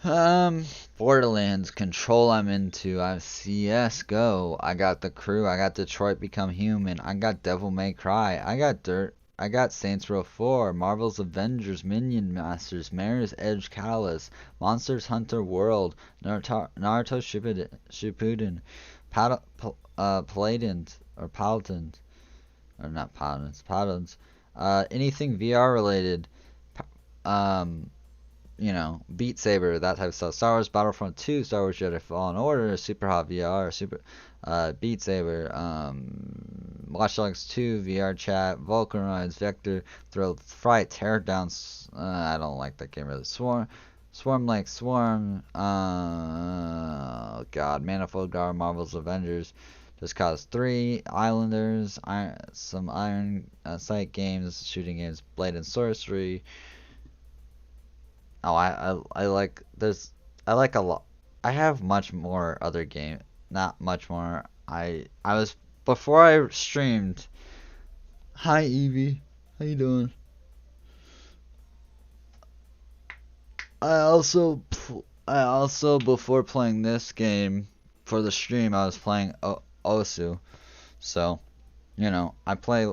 um Borderlands Control. I'm into. I have CS:GO. I got The Crew. I got Detroit Become Human. I got Devil May Cry. I got Dirt. I got Saints Row 4, Marvel's Avengers, Minion Masters, Mirror's Edge Catalyst, Monsters Hunter World, Naruto Shippuden, Paladins, or Paladins, or not Paladins, Paladins, anything VR related, um, Beat Saber, that type of stuff. Star Wars Battlefront 2, Star Wars Jedi Fallen Order, Super Hot VR, Beat Saber, Watch Dogs 2, VR Chat, Vulcanize, Vector, Thrill Fright, Teardowns. I don't like that game really. Swarm like Swarm. God, Manifold Guard, Marvel's Avengers. Just Cause 3, Islanders, some Iron Sight games, shooting games, Blade and Sorcery. Oh, I like I like a lot. I have much more other game, not much more. I was before I streamed. Hi Evie, how you doing? I also before playing this game for the stream I was playing Osu. So, I play.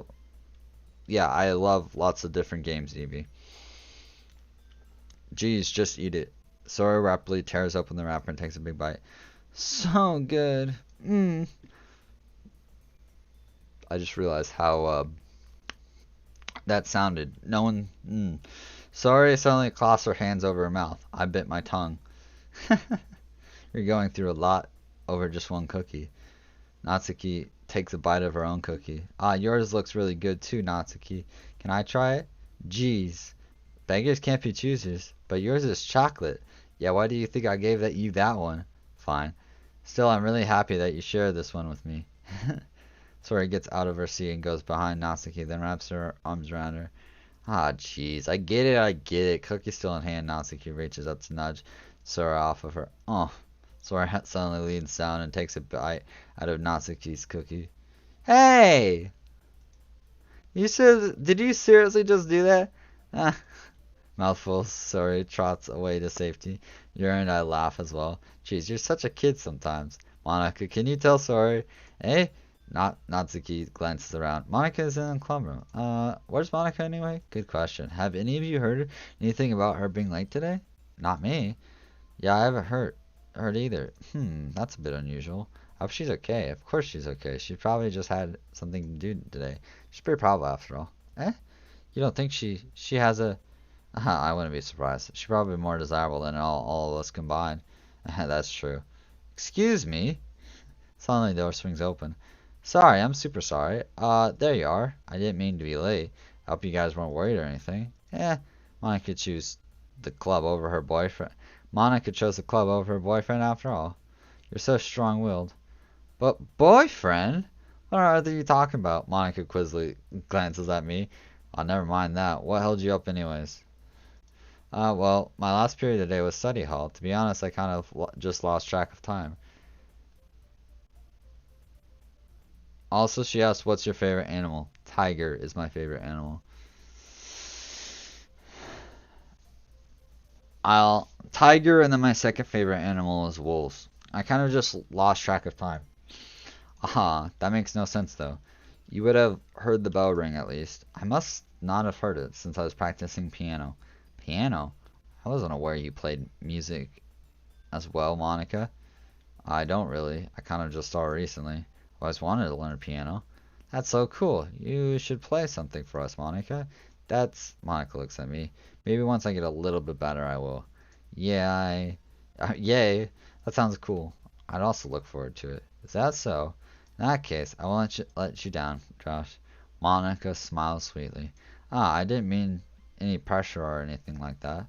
Yeah, I love lots of different games, Evie. Geez, just eat it. Sora rapidly tears open the wrapper and takes a big bite. So good. Mmm. I just realized how that sounded. No one. Sora suddenly clasped her hands over her mouth. I bit my tongue. You're going through a lot over just one cookie. Natsuki takes a bite of her own cookie. Ah, yours looks really good too, Natsuki. Can I try it? Geez. Beggars can't be choosers, but yours is chocolate. Yeah, why do you think I gave you that one? Fine. Still, I'm really happy that you shared this one with me. Sora gets out of her seat and goes behind Natsuki, then wraps her arms around her. Ah, jeez. I get it, I get it. Cookie still in hand, Natsuki reaches up to nudge Sora off of her. Oh. Sora suddenly leans down and takes a bite out of Natsuki's cookie. Hey! Did you seriously just do that? Ah. Mouthful, Sora trots away to safety. Yuri and I laugh as well. Jeez, you're such a kid sometimes. Monica, can you tell Sora? Eh? Not Natsuki glances around. Monica is in the club room. Where's Monica anyway? Good question. Have any of you heard anything about her being late today? Not me. Yeah, I haven't heard either. That's a bit unusual. I hope she's okay. Of course she's okay. She probably just had something to do today. She's pretty proud after all. Eh? You don't think she has a I wouldn't be surprised. She's probably more desirable than all of us combined. That's true. Excuse me. Suddenly the door swings open. Sorry, I'm super sorry. There you are. I didn't mean to be late. I hope you guys weren't worried or anything. Monica chose the club over her boyfriend. Monica chose the club over her boyfriend after all. You're so strong-willed. But boyfriend? What are you talking about? Monica quizzly glances at me. Oh, never mind that. What held you up anyways? Well, my last period today was study hall. To be honest, I kind of just lost track of time. Also, she asked, what's your favorite animal? Tiger is my favorite animal. Tiger, and then my second favorite animal is wolves. I kind of just lost track of time. Aha, that makes no sense though. You would have heard the bell ring at least. I must not have heard it since I was practicing piano. Piano? I wasn't aware you played music as well, Monica. I don't really. I kind of just started recently. I always wanted to learn piano. That's so cool. You should play something for us, Monica. That's... Monica looks at me. Maybe once I get a little bit better, I will. Yeah, yay. That sounds cool. I'd also look forward to it. Is that so? In that case, I won't let you down, Josh. Monica smiled sweetly. Ah, I didn't mean any pressure or anything like that.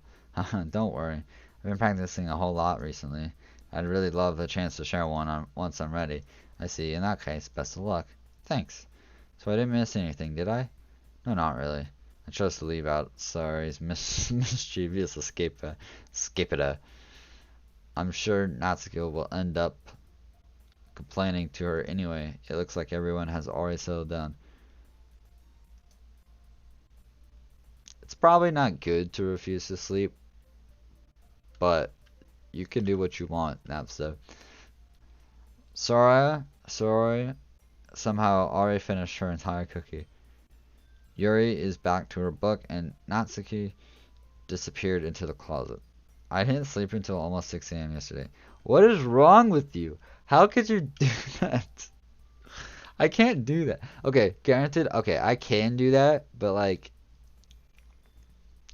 Don't worry. I've been practicing a whole lot recently. I'd really love the chance to share one once I'm ready. I see. In that case, best of luck. Thanks. So I didn't miss anything, did I? No, not really. I chose to leave out Sorry's mischievous escape. I'm sure Natsuko will end up complaining to her anyway. It looks like everyone has already settled down. It's probably not good to refuse to sleep, but you can do what you want, Napster. Sorry, somehow already finished her entire cookie. Yuri is back to her book, and Natsuki disappeared into the closet. I didn't sleep until almost 6 a.m. yesterday. What is wrong with you? How could you do that? I can't do that. Okay, granted, okay, I can do that, but like,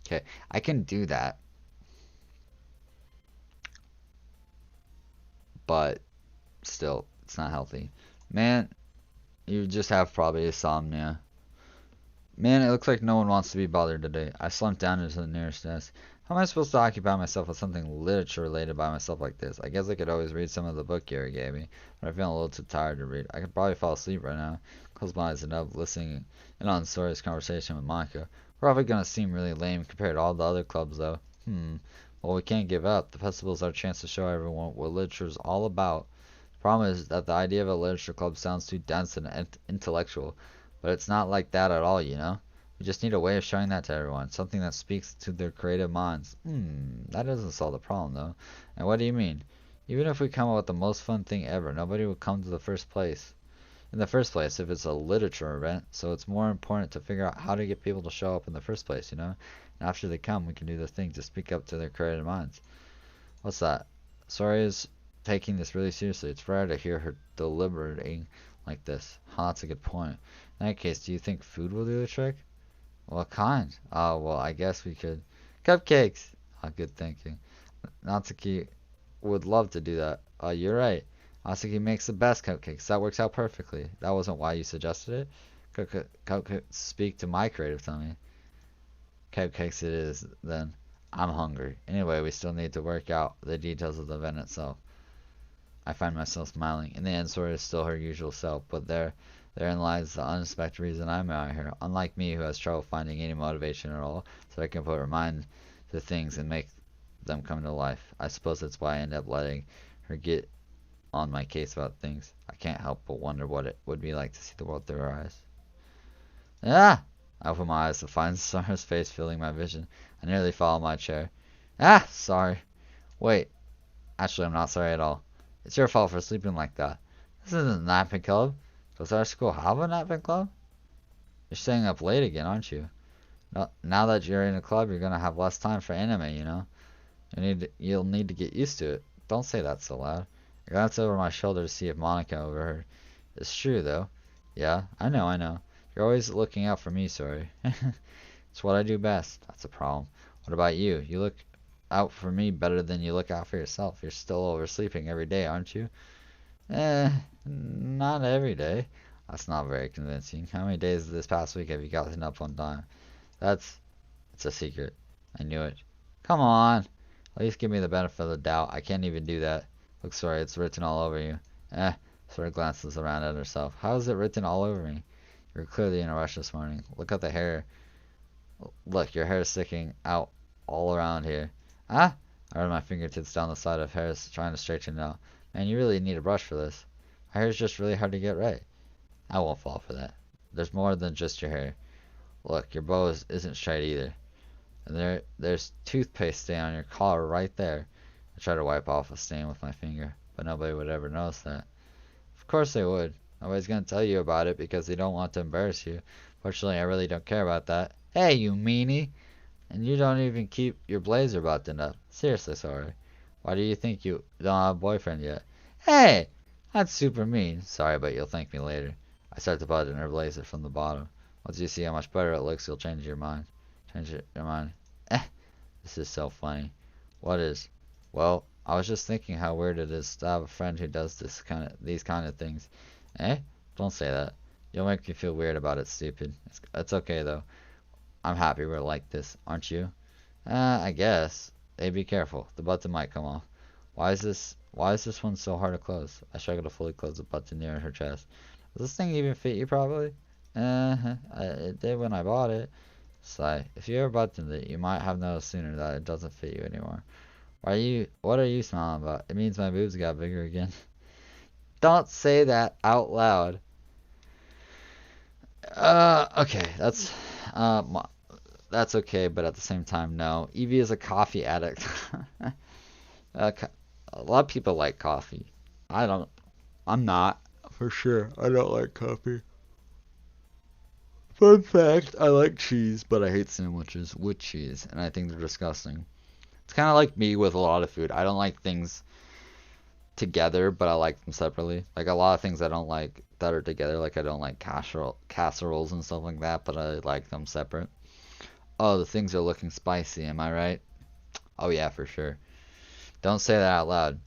okay, I can do that, but still, it's not healthy. Man, you just have probably insomnia. Man, it looks like no one wants to be bothered today. I slumped down into the nearest desk. How am I supposed to occupy myself with something literature related by myself like this? I guess I could always read some of the book Gary gave me, but I feel a little too tired to read. I could probably fall asleep right now. Close my eyes and up, listening in on Sori's conversation with Monica. Probably gonna seem really lame compared to all the other clubs though. Well, we can't give up. The festival's our chance to show everyone what literature's all about. The problem is that the idea of a literature club sounds too dense and intellectual. But it's not like that at all, you know? We just need a way of showing that to everyone. Something that speaks to their creative minds. That doesn't solve the problem, though. And what do you mean? Even if we come up with the most fun thing ever, nobody would come to the first place. In the first place, if it's a literature event, so it's more important to figure out how to get people to show up in the first place, you know? And after they come, we can do the thing to speak up to their creative minds. What's that? Sorry is taking this really seriously. It's rare to hear her deliberating like this. Huh, that's a good point. In that case, do you think food will do the trick? What kind? Oh, well, I guess we could. Cupcakes! Oh, good thinking. Natsuki would love to do that. You're right. Natsuki makes the best cupcakes. That works out perfectly. That wasn't why you suggested it. Cupcakes speak to my creative tummy. Cupcakes it is, then. I'm hungry. Anyway, we still need to work out the details of the event itself. I find myself smiling. In the end, Sora is still her usual self, but therein lies the unexpected reason I'm out here. Unlike me, who has trouble finding any motivation at all, so I can put her mind to things and make them come to life. I suppose that's why I end up letting her get on my case about things. I can't help but wonder what it would be like to see the world through her eyes. Ah! I open my eyes to find Sora's face filling my vision. I nearly fall in my chair. Ah! Sorry. Wait. Actually, I'm not sorry at all. It's your fault for sleeping like that. This isn't a napping club. Does our school have a napping club? You're staying up late again, aren't you? No, now that you're in a club, you're gonna have less time for anime, you know? You'll need to get used to it. Don't say that so loud. I glanced over my shoulder to see if Monica overheard. It's true, though. Yeah, I know. You're always looking out for me, sorry. It's what I do best. That's a problem. What about you? You look out for me better than you look out for yourself. You're still oversleeping every day, aren't you? Not every day. That's not very convincing. How many days this past week have you gotten up on time? It's a secret. I knew it. Come on. At least give me the benefit of the doubt. I can't even do that. Look, sorry, it's written all over you. Sort of glances around at herself. How is it written all over me? You're clearly in a rush this morning. Look at the hair. Look, your hair is sticking out all around here. I run my fingertips down the side of hair, trying to straighten it out. Man, you really need a brush for this. My hair is just really hard to get right. I won't fall for that. There's more than just your hair. Look, your bow isn't straight either. And there's toothpaste stain on your collar right there. I try to wipe off a stain with my finger, but nobody would ever notice that. Of course they would. Nobody's gonna tell you about it because they don't want to embarrass you. Fortunately, I really don't care about that. Hey, you meanie! And you don't even keep your blazer buttoned up. Seriously, sorry. Why do you think you don't have a boyfriend yet? Hey! That's super mean. Sorry, but you'll thank me later. I start to button her blazer from the bottom. Once you see how much better it looks, you'll change your mind. Your mind. Eh, this is so funny. What is? Well, I was just thinking how weird it is to have a friend who does these kind of things. Eh? Don't say that. You'll make me feel weird about it, stupid. It's okay though. I'm happy we're like this, aren't you? I guess. Hey, be careful. The button might come off. Why is this one so hard to close? I struggle to fully close the button near her chest. Does this thing even fit you properly? It did when I bought it. Sigh. If you ever buttoned it, you might have noticed sooner that it doesn't fit you anymore. What are you smiling about? It means my boobs got bigger again. Don't say that out loud. Okay, uh, that's okay, but at the same time, no. Evie is a coffee addict. uh, a lot of people like coffee. I don't. I'm not. For sure, I don't like coffee. Fun fact, I like cheese, but I hate sandwiches with cheese, and I think they're disgusting. It's kind of like me with a lot of food. I don't like things together, but I like them separately. Like a lot of things I don't like that are together. Like I don't like casseroles and stuff like that, but I like them separate. Oh, the things are looking spicy, am I right? Oh yeah, for sure. Don't say that out loud.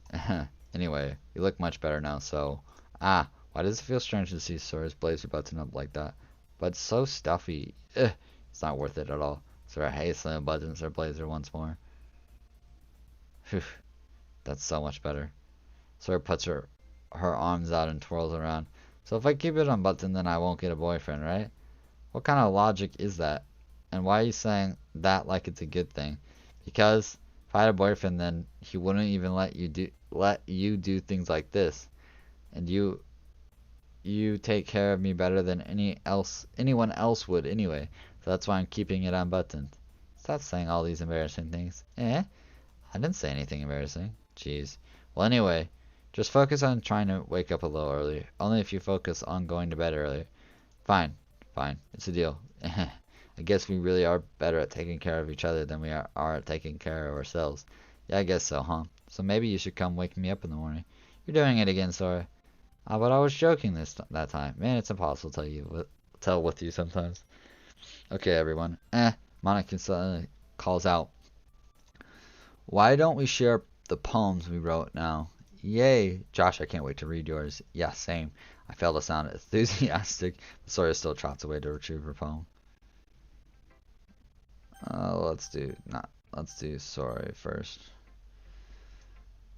Anyway, you look much better now, so... why does it feel strange to see Sora's blazer button up like that? But it's so stuffy. Ugh, it's not worth it at all. Sora hastily buttons her blazer once more. Phew, that's so much better. Sora puts her arms out and twirls around. So if I keep it unbuttoned, then I won't get a boyfriend, right? What kind of logic is that? And why are you saying that like it's a good thing? Because if I had a boyfriend, then he wouldn't even let you do things like this, and you take care of me better than anyone else would anyway. So that's why I'm keeping it unbuttoned. Stop saying all these embarrassing things. I didn't say anything embarrassing. Jeez. Well, anyway, just focus on trying to wake up a little earlier. Only if you focus on going to bed earlier. Fine, fine. It's a deal. I guess we really are better at taking care of each other than we are at taking care of ourselves. Yeah, I guess so, huh? So maybe you should come wake me up in the morning. You're doing it again, Sora. But I was joking that time. Man, it's impossible to tell with you sometimes. Okay, everyone. Monica suddenly calls out. Why don't we share the poems we wrote now? Yay! Josh, I can't wait to read yours. Yeah, same. I failed to sound enthusiastic, but Sawyer still trots away to retrieve her poem. Let's do sorry first.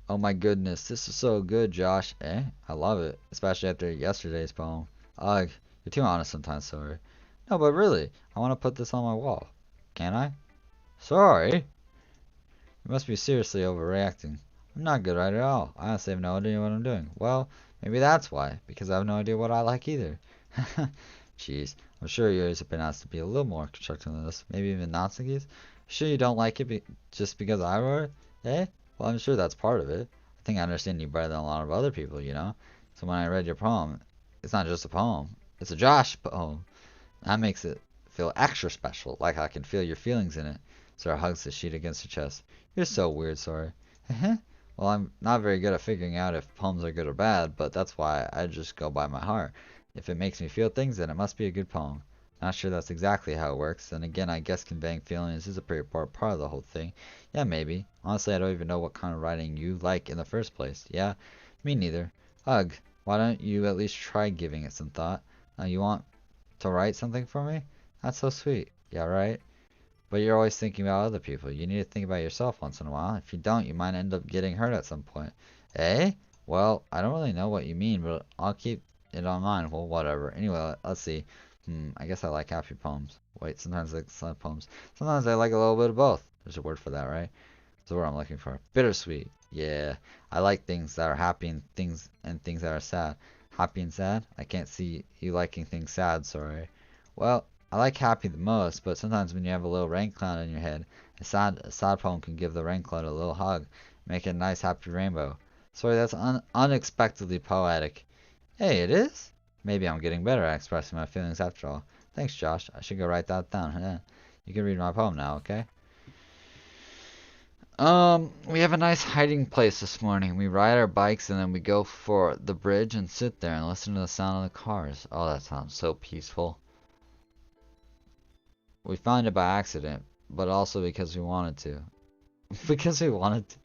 Oh my goodness, this is so good, Josh. I love it, especially after yesterday's poem. Ugh, you're too honest sometimes, sorry. No, but really, I want to put this on my wall. Can I? Sorry? You must be seriously overreacting. I'm not good right at all. I honestly have no idea what I'm doing. Well, maybe that's why, because I have no idea what I like either. Jeez, I'm sure yours have been asked to be a little more constructive than this. Maybe even Natsuki's. Sure you don't like it just because I wrote it? Well, I'm sure that's part of it. I think I understand you better than a lot of other people, you know? So when I read your poem, it's not just a poem. It's a Josh poem. That makes it feel extra special, like I can feel your feelings in it. Sora hugs the sheet against her chest. You're so weird, Sora. Well, I'm not very good at figuring out if poems are good or bad, but that's why I just go by my heart. If it makes me feel things, then it must be a good poem. Not sure that's exactly how it works. Then again, I guess conveying feelings is a pretty important part of the whole thing. Yeah, maybe. Honestly, I don't even know what kind of writing you like in the first place. Yeah, me neither. Ugh, why don't you at least try giving it some thought? You want to write something for me? That's so sweet. Yeah, right? But you're always thinking about other people. You need to think about yourself once in a while. If you don't, you might end up getting hurt at some point. Eh? Well, I don't really know what you mean, but I'll keep it on mind. Well, whatever. Anyway, let's see. I guess I like happy poems. Wait, sometimes I like sad poems. Sometimes I like a little bit of both. There's a word for that, right? That's the word I'm looking for. Bittersweet. Yeah. I like things that are happy and things that are sad. Happy and sad? I can't see you liking things sad, sorry. Well, I like happy the most, but sometimes when you have a little rain cloud in your head, a sad poem can give the rain cloud a little hug, make it a nice happy rainbow. Sorry, that's unexpectedly poetic. Hey, it is? Maybe I'm getting better at expressing my feelings after all. Thanks, Josh. I should go write that down. Yeah. You can read my poem now, okay? We have a nice hiding place this morning. We ride our bikes and then we go for the bridge and sit there and listen to the sound of the cars. Oh, that sounds so peaceful. We found it by accident, but also because we wanted to. Because we wanted to.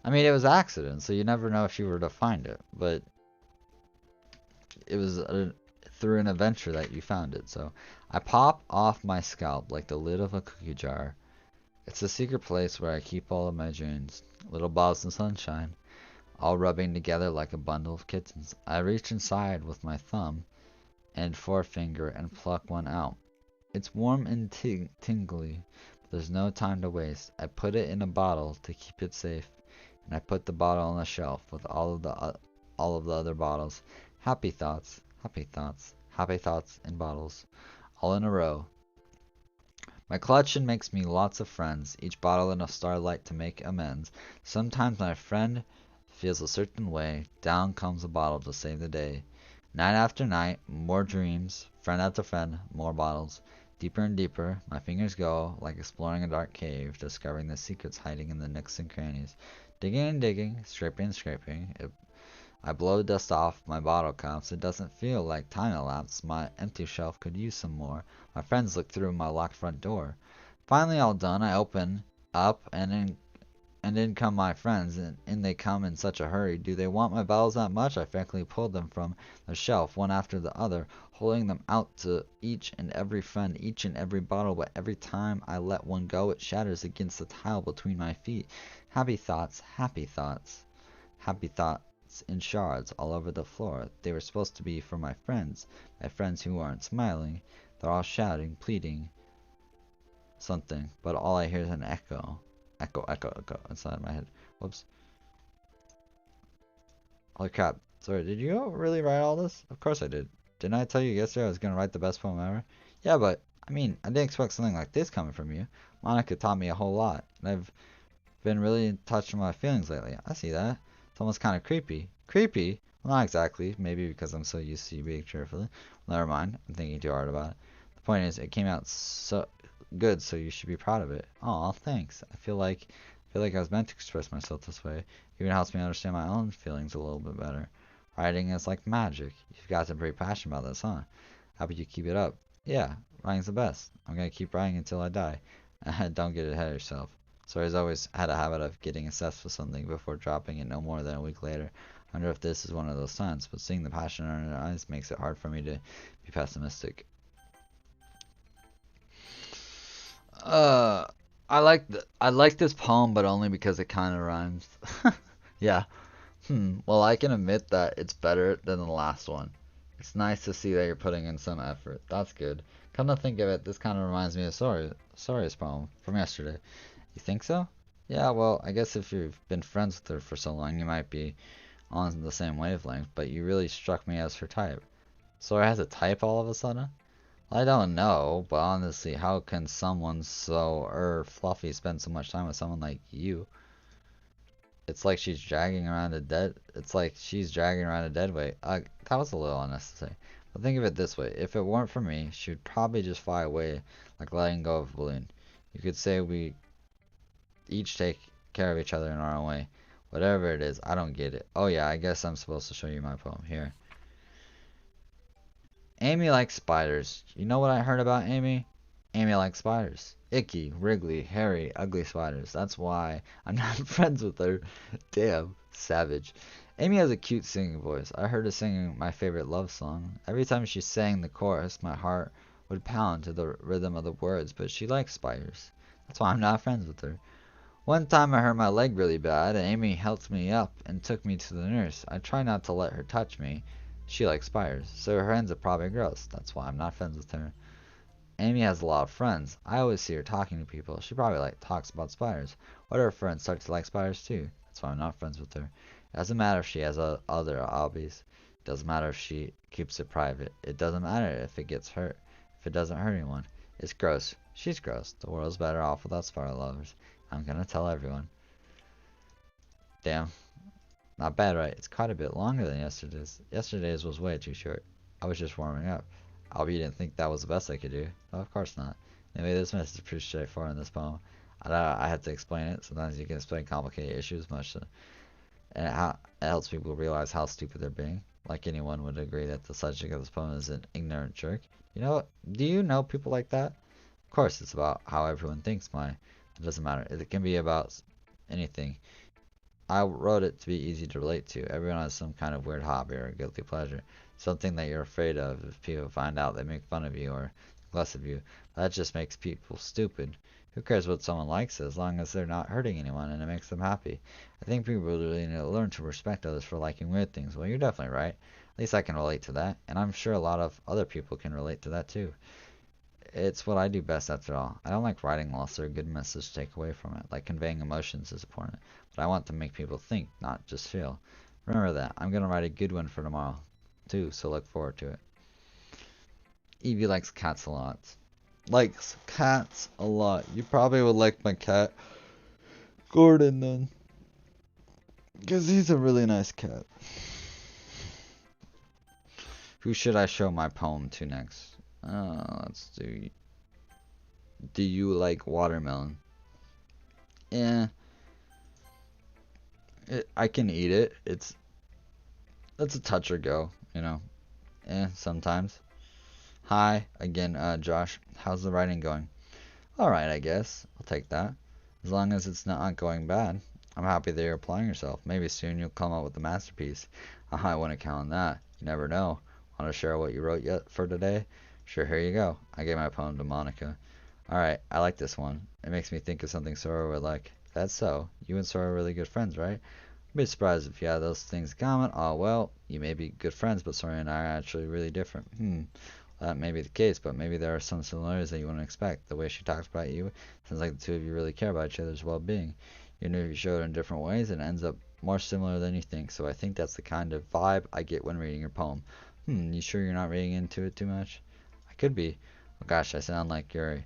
I mean, it was accident, so you never know if you were to find it, but it was through an adventure that you found it. So I pop off my scalp like the lid of a cookie jar. It's a secret place where I keep all of my dreams, little balls of sunshine, all rubbing together like a bundle of kittens. I reach inside with my thumb and forefinger and pluck one out. It's warm and tingly, but there's no time to waste. I put it in a bottle to keep it safe, and I put the bottle on the shelf with all of the other bottles. Happy thoughts, happy thoughts, happy thoughts in bottles, all in a row. My collection makes me lots of friends, each bottle enough starlight to make amends. Sometimes my friend feels a certain way, down comes a bottle to save the day. Night after night, more dreams, friend after friend, more bottles. Deeper and deeper, my fingers go, like exploring a dark cave, discovering the secrets hiding in the nooks and crannies. Digging and digging, scraping and scraping, I blow dust off my bottle caps. It doesn't feel like time elapsed. My empty shelf could use some more. My friends look through my locked front door. Finally all done, I open up and in come my friends, and in they come in such a hurry. Do they want my bottles that much? I frankly pulled them from the shelf, one after the other, holding them out to each and every friend, each and every bottle, but every time I let one go, it shatters against the tile between my feet. Happy thoughts, happy thoughts, happy thoughts in shards all over the floor. They were supposed to be for my friends who aren't smiling. They're all shouting, pleading something, but all I hear is an echo. Echo, echo, echo inside my head. Whoops. Holy crap. Sorry, did you really write all this? Of course I did. Didn't I tell you yesterday I was gonna write the best poem ever? Yeah, but, I mean, I didn't expect something like this coming from you. Monica taught me a whole lot, and I've been really in touch with my feelings lately. I see that. It's almost kind of creepy. Creepy? Well, not exactly. Maybe because I'm so used to you being cheerful. Never mind. I'm thinking too hard about it. The point is, it came out so good, so you should be proud of it. Aw, thanks. I feel like I was meant to express myself this way. It even helps me understand my own feelings a little bit better. Writing is like magic. You've got some pretty passion about this, huh? How about you keep it up? Yeah, writing's the best. I'm gonna keep writing until I die. Don't get ahead of yourself. So I've always had a habit of getting obsessed with something before dropping it no more than a week later. I wonder if this is one of those times, but seeing the passion in her eyes makes it hard for me to be pessimistic. Uh, I like this poem, but only because it kind of rhymes. Yeah. Well, I can admit that it's better than the last one. It's nice to see that you're putting in some effort. That's good. Come to think of it, this kind of reminds me of Sorry's poem from yesterday. You think so? Yeah, well, I guess if you've been friends with her for so long, you might be on the same wavelength, but you really struck me as her type. Sora has a type all of a sudden? I don't know, but honestly, how can someone so fluffy spend so much time with someone like you? It's like she's dragging around a dead weight. That was a little unnecessary. But think of it this way. If it weren't for me, she would probably just fly away like letting go of a balloon. You could say we each take care of each other in our own way. Whatever it is, I don't get it. Oh yeah, I guess I'm supposed to show you my poem. Here. Amy likes spiders. You know what I heard about Amy? Amy likes spiders. Icky, wriggly, hairy, ugly spiders. That's why I'm not friends with her. Damn, savage. Amy has a cute singing voice. I heard her singing my favorite love song. Every time she sang the chorus, my heart would pound to the rhythm of the words, but she likes spiders. That's why I'm not friends with her. One time I hurt my leg really bad, and Amy helped me up and took me to the nurse. I try not to let her touch me. She likes spiders, so her hands are probably gross. That's why I'm not friends with her. Amy has a lot of friends. I always see her talking to people. She probably talks about spiders. What if her friends start to like spiders too? That's why I'm not friends with her. It doesn't matter if she has other hobbies. It doesn't matter if she keeps it private. It doesn't matter if it gets hurt. If it doesn't hurt anyone. It's gross. She's gross. The world's better off without spider lovers. I'm gonna tell everyone. Damn. Not bad, right? It's quite a bit longer than yesterday's. Yesterday's was way too short. I was just warming up. I hope you didn't think that was the best I could do. No, of course not. Anyway, this message is pretty straightforward in this poem. I had to explain it. Sometimes you can explain complicated issues much, and it helps people realize how stupid they're being. Like anyone would agree that the subject of this poem is an ignorant jerk. You know what? Do you know people like that? Of course, it's about how everyone thinks. It doesn't matter. It can be about anything. I wrote it to be easy to relate to. Everyone has some kind of weird hobby or guilty pleasure. Something that you're afraid of if people find out they make fun of you or think less of you. That just makes people stupid. Who cares what someone likes as long as they're not hurting anyone and it makes them happy? I think people really need to learn to respect others for liking weird things. Well, you're definitely right. At least I can relate to that. And I'm sure a lot of other people can relate to that too. It's what I do best after all. I don't like writing unless there's a good message to take away from it. Like conveying emotions is important. But I want to make people think, not just feel. Remember that. I'm going to write a good one for tomorrow, too, so look forward to it. Evie likes cats a lot. Likes cats a lot. You probably would like my cat, Gordon, then. Because he's a really nice cat. Who should I show my poem to next? Let's do. Do you like watermelon? Eh. I can eat it. It's a touch or go, you know. Sometimes. Hi again, Josh. How's the writing going? All right, I guess. I'll take that. As long as it's not going bad. I'm happy that you're applying yourself. Maybe soon you'll come up with a masterpiece. I wouldn't count on that. You never know. Want to share what you wrote yet for today? Sure, here you go. I gave my poem to Monica. Alright, I like this one. It makes me think of something Sora would like. That's so. You and Sora are really good friends, right? I'd be surprised if you had those things in common. Oh, well, you may be good friends, but Sora and I are actually really different. That may be the case, but maybe there are some similarities that you wouldn't expect. The way she talks about you, sounds like the two of you really care about each other's well-being. Even if you show it in different ways, it ends up more similar than you think. So I think that's the kind of vibe I get when reading your poem. You sure you're not reading into it too much? I could be. Oh gosh, I sound like Yuri.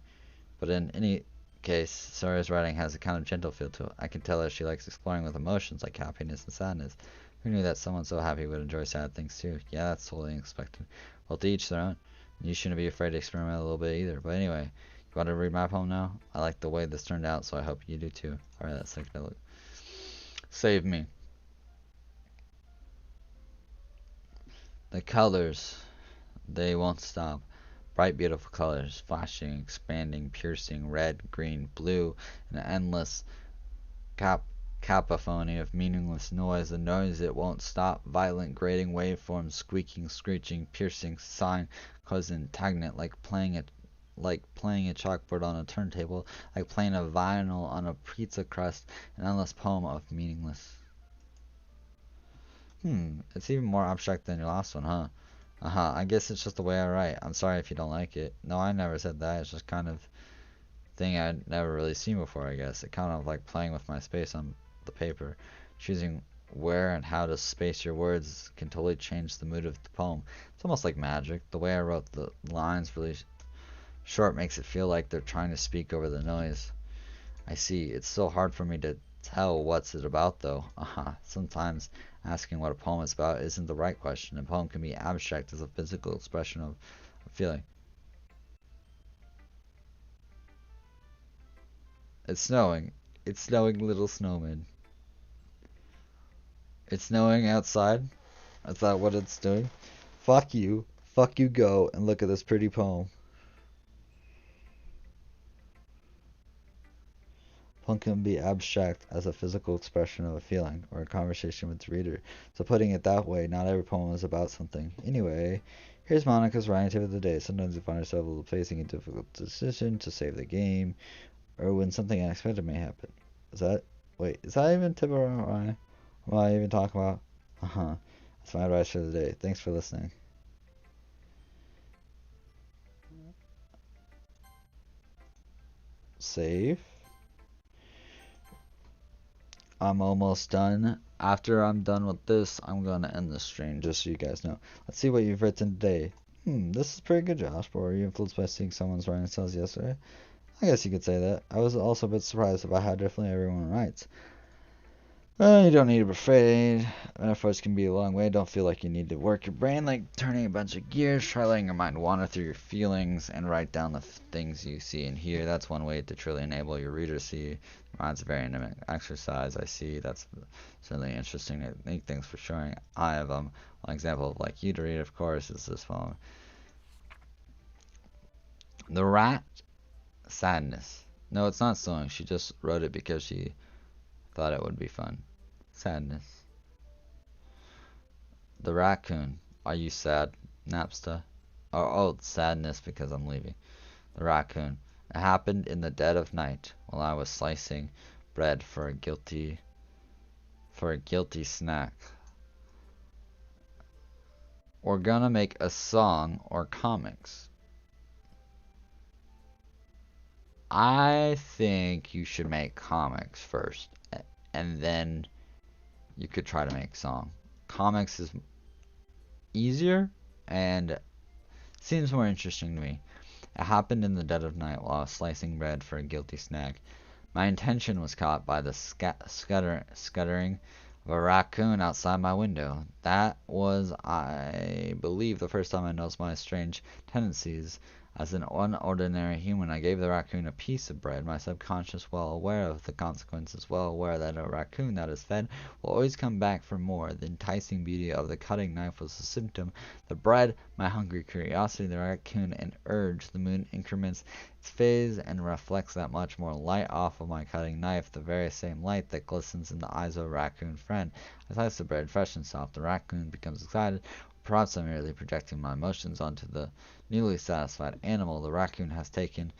But in any case, Sora's writing has a kind of gentle feel to it. I can tell that she likes exploring with emotions like happiness and sadness. Who knew that someone so happy would enjoy sad things too? Yeah, that's totally unexpected. Well, to each their own. You shouldn't be afraid to experiment a little bit either. But anyway, you want to read my poem now? I like the way this turned out, so I hope you do too. Alright, let's take a look. Save me. The colors, they won't stop. Bright, beautiful colors, flashing, expanding, piercing, red, green, blue, an endless cacophony of meaningless noise. The noise it won't stop. Violent, grating waveforms, squeaking, screeching, piercing, sighing, causing stagnant, like playing a chalkboard on a turntable, like playing a vinyl on a pizza crust. An endless poem of meaningless. It's even more abstract than your last one, huh? I guess it's just the way I write. I'm sorry if you don't like it. No, I never said that. It's just kind of thing I'd never really seen before, I guess. It kind of like playing with my space on the paper. Choosing where and how to space your words can totally change the mood of the poem. It's almost like magic. The way I wrote the lines really short makes it feel like they're trying to speak over the noise. I see. It's so hard for me to tell what's it about, though. Sometimes asking what a poem is about isn't the right question. A poem can be abstract as a physical expression of a feeling. It's snowing. It's snowing, little snowman. It's snowing outside. Is that what it's doing? Fuck you. Fuck you, go and look at this pretty poem. Poem can be abstract as a physical expression of a feeling or a conversation with the reader. So putting it that way, not every poem is about something. Anyway, here's Monica's writing tip of the day. Sometimes you find yourself facing a difficult decision to save the game, or when something unexpected may happen. Is that even tip or am I even talking about? That's my advice for the day. Thanks for listening. Save. I'm almost done. After I'm done with this, I'm gonna end the stream, just so you guys know. Let's see what you've written today. This is pretty good, Josh. But were you influenced by seeing someone's writing styles yesterday? I guess you could say that. I was also a bit surprised about how differently everyone writes. You don't need to be afraid. Metaphors can be a long way. Don't feel like you need to work your brain like turning a bunch of gears. Try letting your mind wander through your feelings and write down the things you see and hear. That's one way to truly enable your reader to see. Mine's a very intimate exercise. I see. That's certainly interesting. I think thanks for showing. I have one example of like you to read, of course, is this poem. The rat sadness. No, it's not sewing. She just wrote it because she thought it would be fun. Sadness. The raccoon. Are you sad, Napsta? Oh, sadness because I'm leaving. The raccoon. It happened in the dead of night while I was slicing bread for a guilty snack. We're gonna make a song or comics. I think you should make comics first, and then you could try to make song. Comics is easier and seems more interesting to me. It happened in the dead of night while I was slicing bread for a guilty snack. My intention was caught by the scuttering of a raccoon outside my window. That was, I believe, the first time I noticed my strange tendencies. As an unordinary human, I gave the raccoon a piece of bread, my subconscious well aware of the consequences, well aware that a raccoon that is fed will always come back for more. The enticing beauty of the cutting knife was a symptom. The bread, my hungry curiosity, the raccoon, an urge. The moon increments its phase and reflects that much more light off of my cutting knife, the very same light that glistens in the eyes of a raccoon friend. I slice the bread fresh and soft. The raccoon becomes excited. Perhaps I'm merely projecting my emotions onto the newly satisfied animal. The raccoon has taken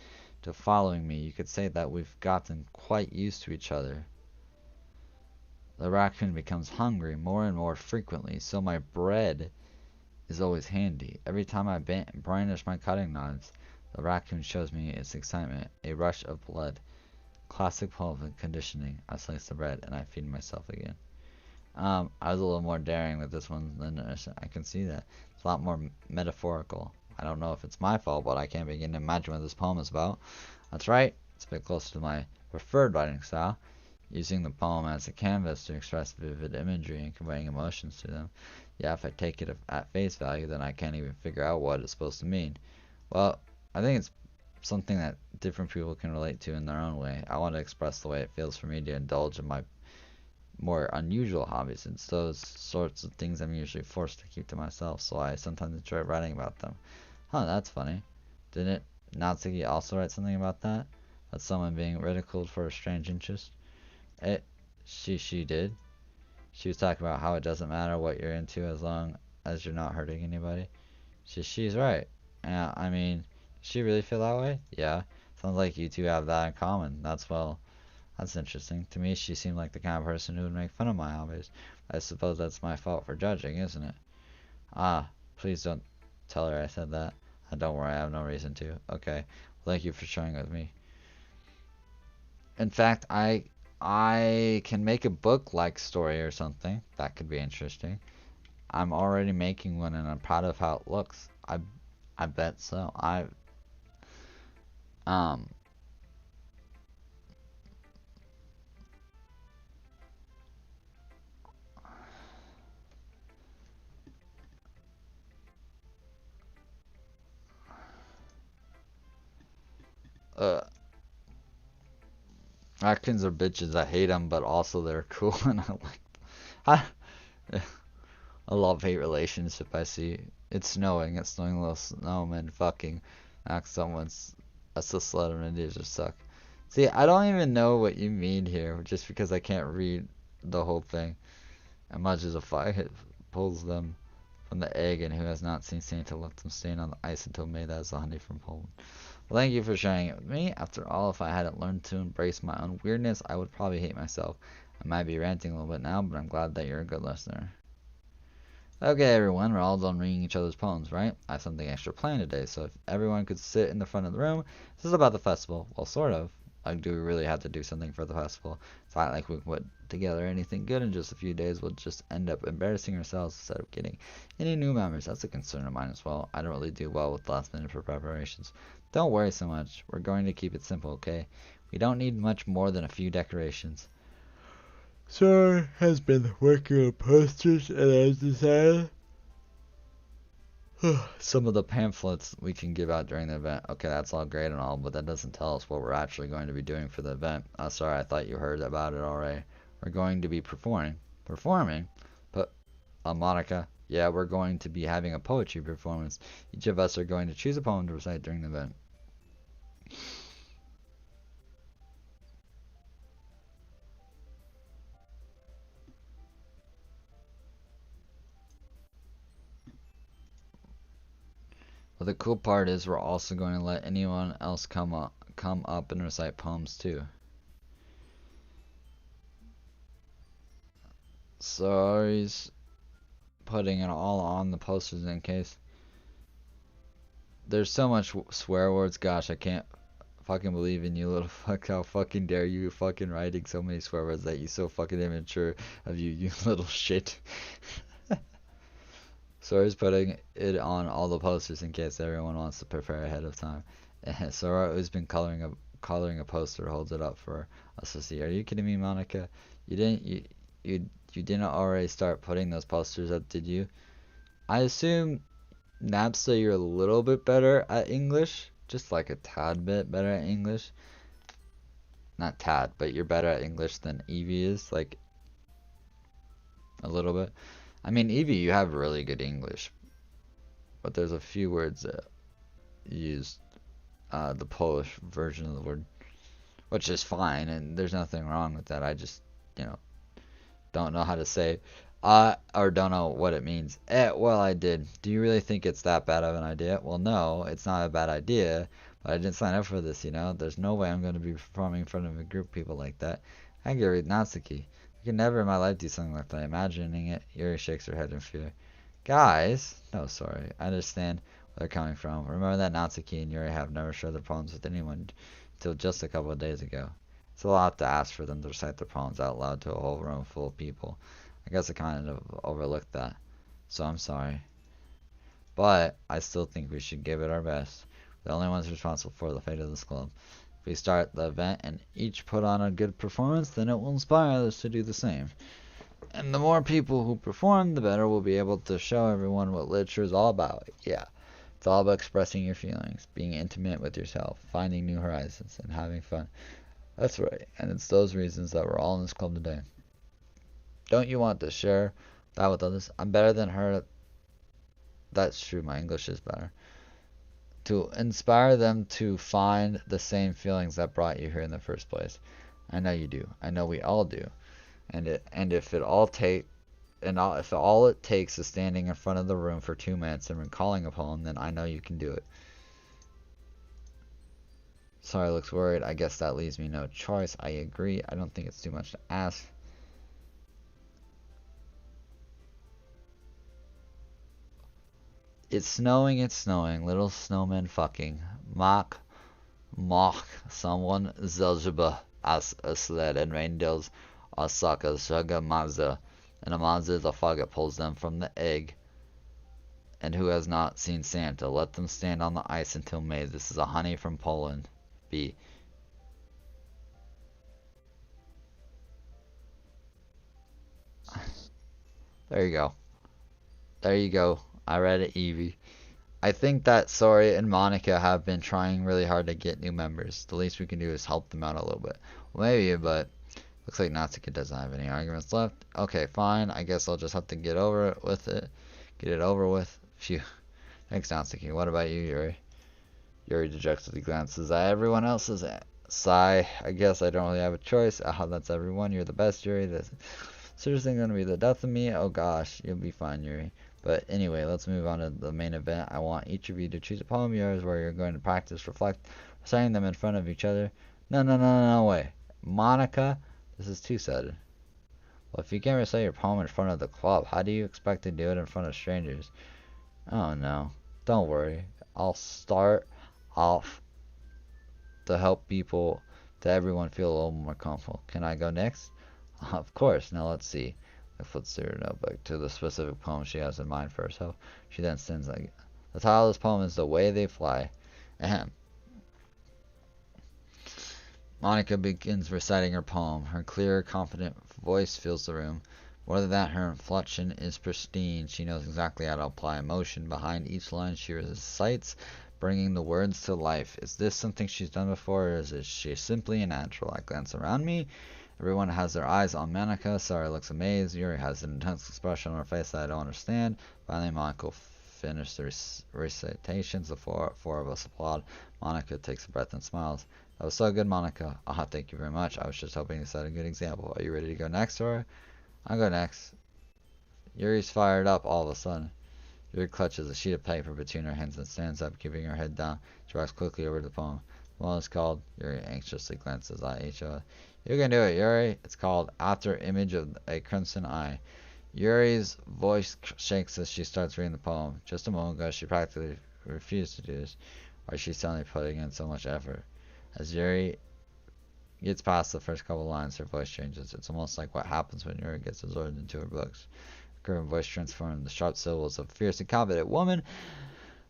to following me. You could say that we've gotten quite used to each other. The raccoon becomes hungry more and more frequently, so my bread is always handy. Every time I brandish my cutting knives, the raccoon shows me its excitement, a rush of blood. Classic poem conditioning. I slice the bread and I feed myself again. I was a little more daring with this one than I can see that. It's a lot more metaphorical. I don't know if it's my fault, but I can't begin to imagine what this poem is about. That's right, it's a bit closer to my preferred writing style, using the poem as a canvas to express vivid imagery and conveying emotions to them. Yeah, if I take it at face value, then I can't even figure out what it's supposed to mean. Well, I think it's something that different people can relate to in their own way. I want to express the way it feels for me to indulge in my more unusual hobbies. It's those sorts of things I'm usually forced to keep to myself, so I sometimes enjoy writing about them. Huh, that's funny. Didn't Natsuki also write something about that? About someone being ridiculed for a strange interest? It, she did. She was talking about how it doesn't matter what you're into as long as you're not hurting anybody. She's right. Yeah, I mean, does she really feel that way? Yeah. Sounds like you two have that in common. That's interesting. To me, she seemed like the kind of person who would make fun of my hobbies. I suppose that's my fault for judging, isn't it? Ah, please don't tell her I said that. Don't worry, I have no reason to. Okay. Thank you for sharing with me. In fact, I can make a book-like story or something. That could be interesting. I'm already making one and I'm proud of how it looks. I bet so. Um uh Raccoons are bitches. I hate them, but also they're cool and I like them. A love-hate relationship I see. It's snowing. It's snowing. Little snowmen fucking knock someone's. That's just let them in. Just suck. See, I don't even know what you mean here, just because I can't read the whole thing. As much as a fire pulls them from the egg, and who has not seen Santa let them stand on the ice until May? That is the honey from Poland. Well, thank you for sharing it with me. After all, if I hadn't learned to embrace my own weirdness, I would probably hate myself. I might be ranting a little bit now, but I'm glad that you're a good listener. Okay, everyone, we're all done reading each other's poems, right? I have something extra planned today, so if everyone could sit in the front of the room, this is about the festival. Well, sort of. Like, do we really have to do something for the festival? It's not like we can put together anything good in just a few days. We'll just end up embarrassing ourselves instead of getting any new members. That's a concern of mine as well. I don't really do well with last minute for preparations. Don't worry so much. We're going to keep it simple, okay? We don't need much more than a few decorations. Sir has been working on posters and has decided some of the pamphlets we can give out during the event. Okay, that's all great and all, but that doesn't tell us what we're actually going to be doing for the event. Sorry, I thought you heard about it already. We're going to be performing. Performing? But, Monica, yeah, we're going to be having a poetry performance. Each of us are going to choose a poem to recite during the event. But the cool part is we're also going to let anyone else come up and recite poems too. So he's putting it all on the posters in case. There's so much swear words. Gosh, I can't fucking believe in you, little fuck. How fucking dare you fucking writing so many swear words that you so fucking immature of you, you little shit. So he's putting it on all the posters in case everyone wants to prepare ahead of time. And Sora, who's been coloring a poster, holds it up for us to see. Are you kidding me, Monica? You didn't already start putting those posters up, did you? I assume Napsa, you're a little bit better at English, just like a tad bit better at English. Not tad, but you're better at English than Evie is, like a little bit. I mean, Evie, you have really good English, but there's a few words that use the Polish version of the word, which is fine, and there's nothing wrong with that. I just, you know, don't know how to say, or don't know what it means. Well, I did. Do you really think it's that bad of an idea? Well, no, it's not a bad idea, but I didn't sign up for this, you know? There's no way I'm going to be performing in front of a group of people like that. I get read Natsuki. I could never in my life do something like that. Imagining it, Yuri shakes her head in fear. Guys, no, sorry. I understand where they're coming from. Remember that Natsuki and Yuri have never shared their problems with anyone until just a couple of days ago. It's a lot to ask for them to recite their poems out loud to a whole room full of people. I guess I kind of overlooked that, so I'm sorry. But I still think we should give it our best. We're the only ones responsible for the fate of this club. If we start the event and each put on a good performance, then it will inspire others to do the same. And the more people who perform, the better we'll be able to show everyone what literature is all about. Yeah, it's all about expressing your feelings, being intimate with yourself, finding new horizons, and having fun. That's right, and it's those reasons that we're all in this club today. Don't you want to share that with others? I'm better than her. That's true, my English is better. To inspire them to find the same feelings that brought you here in the first place. I know you do. I know we all do. And if if all it takes is standing in front of the room for 2 minutes and recalling a poem, then I know you can do it. Sorry, looks worried. I guess that leaves me no choice. I agree. I don't think it's too much to ask. It's snowing, little snowmen fucking. Mock, someone, Zelzeba, as a sled, and reindeers are suckers, sugar Mazda. And a Mazda is a fog that pulls them from the egg. And who has not seen Santa? Let them stand on the ice until May. This is a honey from Poland. B. There you go. There you go. I read it, Evie. I think that Sori and Monica have been trying really hard to get new members. The least we can do is help them out a little bit. Well, maybe, but looks like Natsuki doesn't have any arguments left. Okay, fine. I guess I'll just have to get over it with it. Get it over with. Phew. Thanks, Natsuki. What about you, Yuri? Yuri dejectedly glances at everyone else's. Sigh. I guess I don't really have a choice. That's everyone. You're the best, Yuri. This seriously gonna be the death of me? Oh gosh, you'll be fine, Yuri. But anyway, let's move on to the main event. I want each of you to choose a poem of yours where you're going to practice, reflect, reciting them in front of each other. No way. Monica, this is too sudden. Well, if you can't recite your poem in front of the club, how do you expect to do it in front of strangers? Oh no. Don't worry. I'll start off to help to everyone feel a little more comfortable. Can I go next? Of course. Now let's see. I flips through her notebook to the specific poem she has in mind for herself. She then sings like, the title of this poem is The Way They Fly. Ahem. Monica begins reciting her poem. Her clear, confident voice fills the room. More than that, her inflection is pristine. She knows exactly how to apply emotion behind each line she recites, bringing the words to life. Is this something she's done before, or is she simply a natural? I glance around me. Everyone has their eyes on Monica. Sarah looks amazed. Yuri has an intense expression on her face that I don't understand. Finally, Monica finishes the recitations. The four of us applaud. Monica takes a breath and smiles. That was so good, Monica. Ah, thank you very much. I was just hoping to set a good example. Are you ready to go next, or I'll go next. Yuri's fired up all of a sudden. Yuri clutches a sheet of paper between her hands and stands up, keeping her head down. She walks quickly over to the poem. The poem is called. Yuri anxiously glances at each other. You can do it, Yuri. It's called After Image of a Crimson Eye. Yuri's voice shakes as she starts reading the poem. Just a moment ago, she practically refused to do this. Why is she suddenly putting in so much effort? As Yuri gets past the first couple lines, her voice changes. It's almost like what happens when Yuri gets absorbed into her books. Her curved voice transforms the sharp syllables of a fierce and confident woman.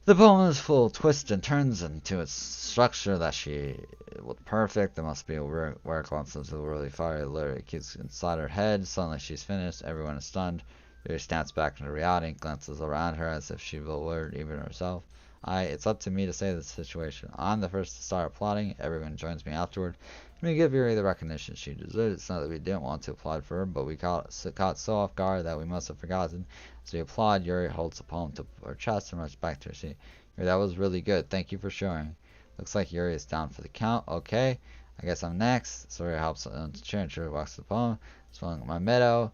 The poem is full of twists and turns into its structure that she was perfect. There must be a rare glimpse of the really fire. Literally keeps inside her head. Suddenly she's finished. Everyone is stunned. Yuri snaps back into reality and glances around her as if she bewildered even herself. It's up to me to save the situation. I'm the first to start applauding. Everyone joins me afterward. Let me give Yuri the recognition she deserves. It's not that we didn't want to applaud for her, but we caught so off guard that we must have forgotten. As we applaud, Yuri holds the poem to her chest and rushes back to her seat. Yuri, that was really good. Thank you for sharing. Looks like Yuri is down for the count. Okay, I guess I'm next. Sawyer helps on the chair and Yuri walks to the poem. Swung my meadow.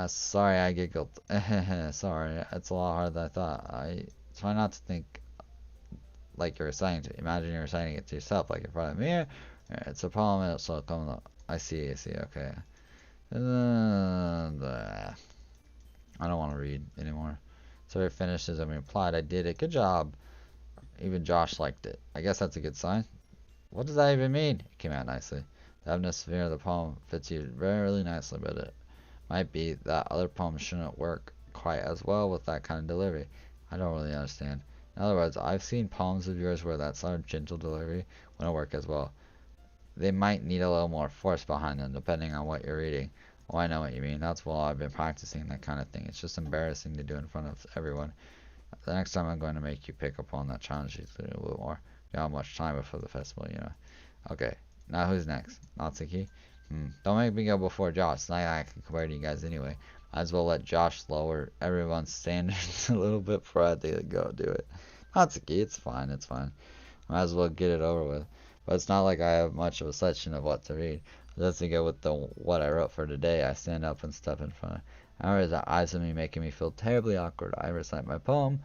Sorry I giggled. Sorry, it's a lot harder than I thought. I try not to think like you're reciting to. Imagine you're reciting it to yourself, like in front of a mirror. It's a poem, and it'll come up. I see, okay. I don't want to read anymore. So it finishes, and we replied, I did it. Good job. Even Josh liked it. I guess that's a good sign. What does that even mean? It came out nicely. The atmosphere of the poem fits you really nicely, but it might be that other poems shouldn't work quite as well with that kind of delivery. I don't really understand. In other words, I've seen poems of yours where that sort of gentle delivery wouldn't work as well. They might need a little more force behind them, depending on what you're reading. Oh, I know what you mean. That's why I've been practicing that kind of thing. It's just embarrassing to do in front of everyone. The next time I'm going to make you pick up on that challenge you to do a little more. You don't have much time before the festival, you know. Okay, now who's next? Natsuki? Don't make me go before Josh. It's not like I can compare to you guys anyway. Might as well let Josh lower everyone's standards a little bit before I go do it. Natsuki, it's fine, it's fine. Might as well get it over with. But it's not like I have much of a selection of what to read. Just to go with the what I wrote for today, I stand up and step in front. However, the eyes of me making me feel terribly awkward. I recite my poem.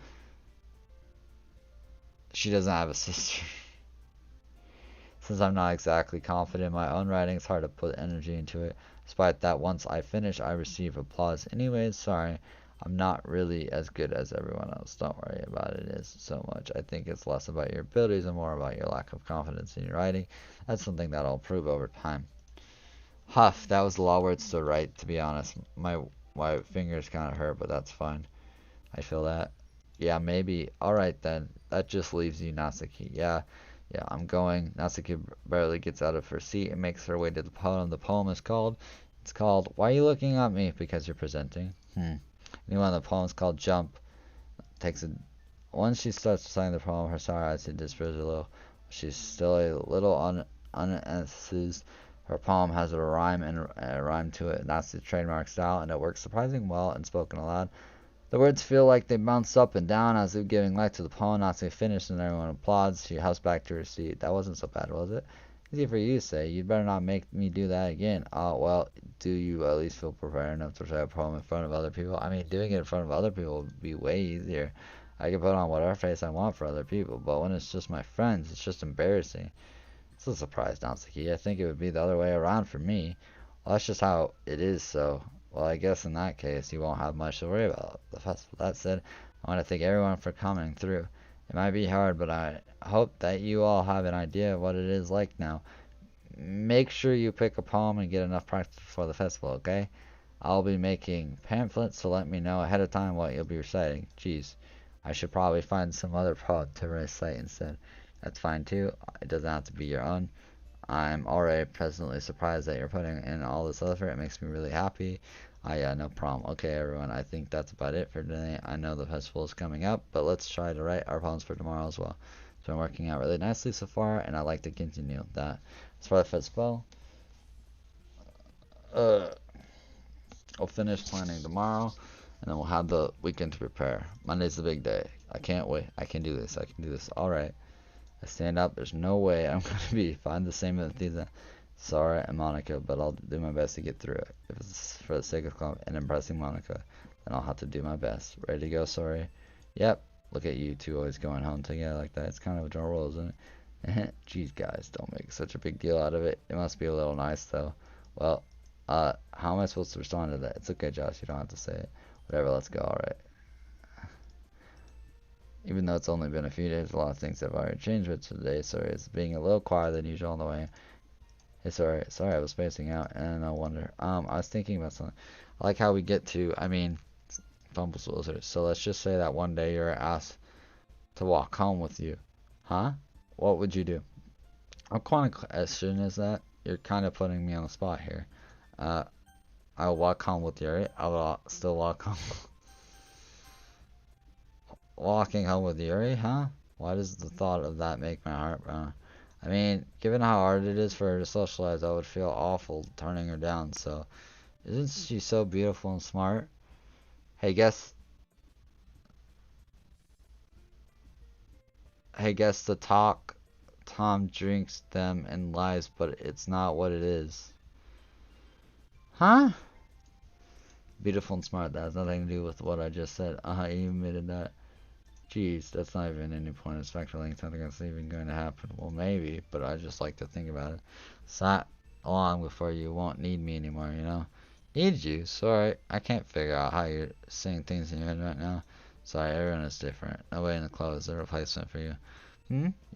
She doesn't have a sister. Since I'm not exactly confident in my own writing, it's hard to put energy into it. Despite that, once I finish, I receive applause anyways. Sorry, I'm not really as good as everyone else. Don't worry about it so much. I think it's less about your abilities and more about your lack of confidence in your writing. That's something that I'll improve over time. Huff, that was a lot of words to write, to be honest. My fingers kind of hurt, but that's fine. I feel that. Yeah, maybe. Alright then. That just leaves you, Natsuki. Yeah, I'm going. Natsuki barely gets out of her seat and makes her way to the poem. The poem is called. It's called. Why are you looking at me? Because you're presenting. Anyone, the poem is called Jump. Takes a. Once she starts reciting the poem, her sorry eyes disappears a little. She's still a little unenthused. Her poem has a rhyme to it. That's the trademark style, and it works surprisingly well and spoken aloud. The words feel like they bounce up and down as if giving life to the poem. Natsuki finished, and everyone applauds. She hops back to her seat. That wasn't so bad, was it? Easy for you to say. You'd better not make me do that again. Oh, well, do you at least feel prepared enough to recite a poem in front of other people? I mean, doing it in front of other people would be way easier. I can put on whatever face I want for other people, but when it's just my friends, it's just embarrassing. It's a surprise, Natsuki. I think it would be the other way around for me. Well, that's just how it is, so. Well, I guess in that case, you won't have much to worry about the festival. That said, I want to thank everyone for coming through. It might be hard, but I hope that you all have an idea of what it is like now. Make sure you pick a poem and get enough practice for the festival, okay? I'll be making pamphlets, so let me know ahead of time what you'll be reciting. Jeez, I should probably find some other poem to recite instead. That's fine too. It doesn't have to be your own. I'm already presently surprised that you're putting in all this effort. It makes me really happy. Yeah, no problem. Okay, everyone, I think that's about it for today. I know the festival is coming up, but let's try to write our poems for tomorrow as well. It's been working out really nicely so far, and I'd like to continue that. As for the festival, uh, I'll finish planning tomorrow, and then we'll have the weekend to prepare. Monday's the big day. I can't wait. I can do this. I can do this. All right. I stand up. There's no way I'm going to find the same enthusiasm. Sorry, and Monica, but I'll do my best to get through it. If it's for the sake of and impressing Monica, then I'll have to do my best. Ready to go, sorry? Yep. Look at you two always going home together like that. It's kind of adorable, isn't it? Jeez, guys, don't make such a big deal out of it. It must be a little nice, though. Well, how am I supposed to respond to that? It's okay, Josh. You don't have to say it. Whatever, let's go. All right. Even though it's only been a few days, a lot of things have already changed with today. Sorry, it's being a little quieter than usual on the way. Hey, sorry, I was spacing out, and no wonder. I was thinking about something. I like how we get to, fumbles losers. So let's just say that one day you're asked to walk home with you. Huh? What would you do? What kind of question is that? You're kind of putting me on the spot here. Uh, I'll walk home with Yuri. I'll still walk home. Walking home with Yuri, huh? Why does the thought of that make my heart burn? I mean, given how hard it is for her to socialize, I would feel awful turning her down, so isn't she so beautiful and smart? Hey, guess the talk Tom drinks them and lies, but it's not what it is. Huh? Beautiful and smart, that has nothing to do with what I just said. You admitted that. Geez, that's not even any point of speculating something that's even going to happen. Well, maybe, but I just like to think about it. It's not long before you won't need me anymore, you know? Need you? Sorry, I can't figure out how you're saying things in your head right now. Sorry, everyone is different. Nobody in the club is a replacement for you.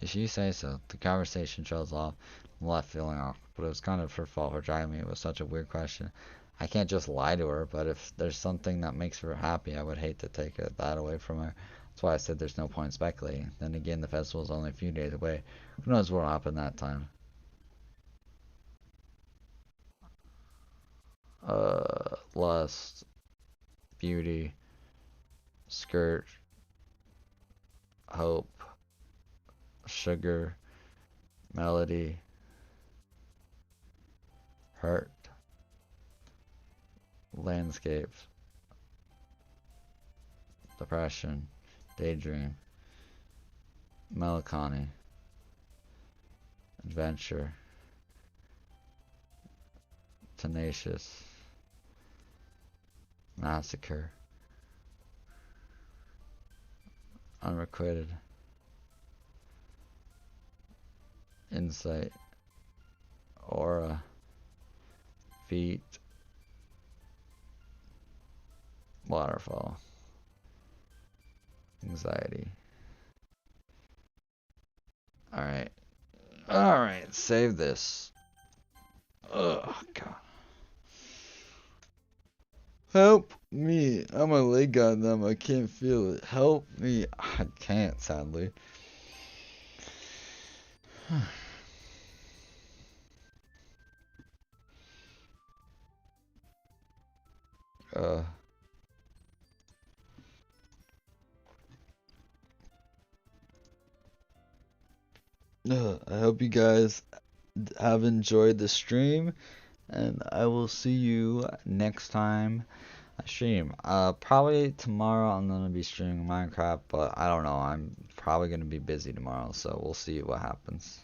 If you say so. The conversation trails off. I'm left feeling awkward, but it was kind of her fault for driving me. It was such a weird question. I can't just lie to her, but if there's something that makes her happy, I would hate to take that away from her. That's why I said there's no point in speculating. Then again, the festival is only a few days away. Who knows what will happen that time? Lust, beauty, skirt, hope, sugar, melody, hurt, landscape, depression, daydream, melancholy, adventure, tenacious, massacre, unrequited, insight, aura, feet, waterfall, anxiety. Alright. Alright, save this. Oh, God. Help me. I'm a leg on them. I can't feel it. Help me. I can't, sadly. uh. I hope you guys have enjoyed the stream, and I will see you next time I stream. Probably tomorrow I'm gonna be streaming Minecraft, but I don't know. I'm probably gonna be busy tomorrow, so we'll see what happens.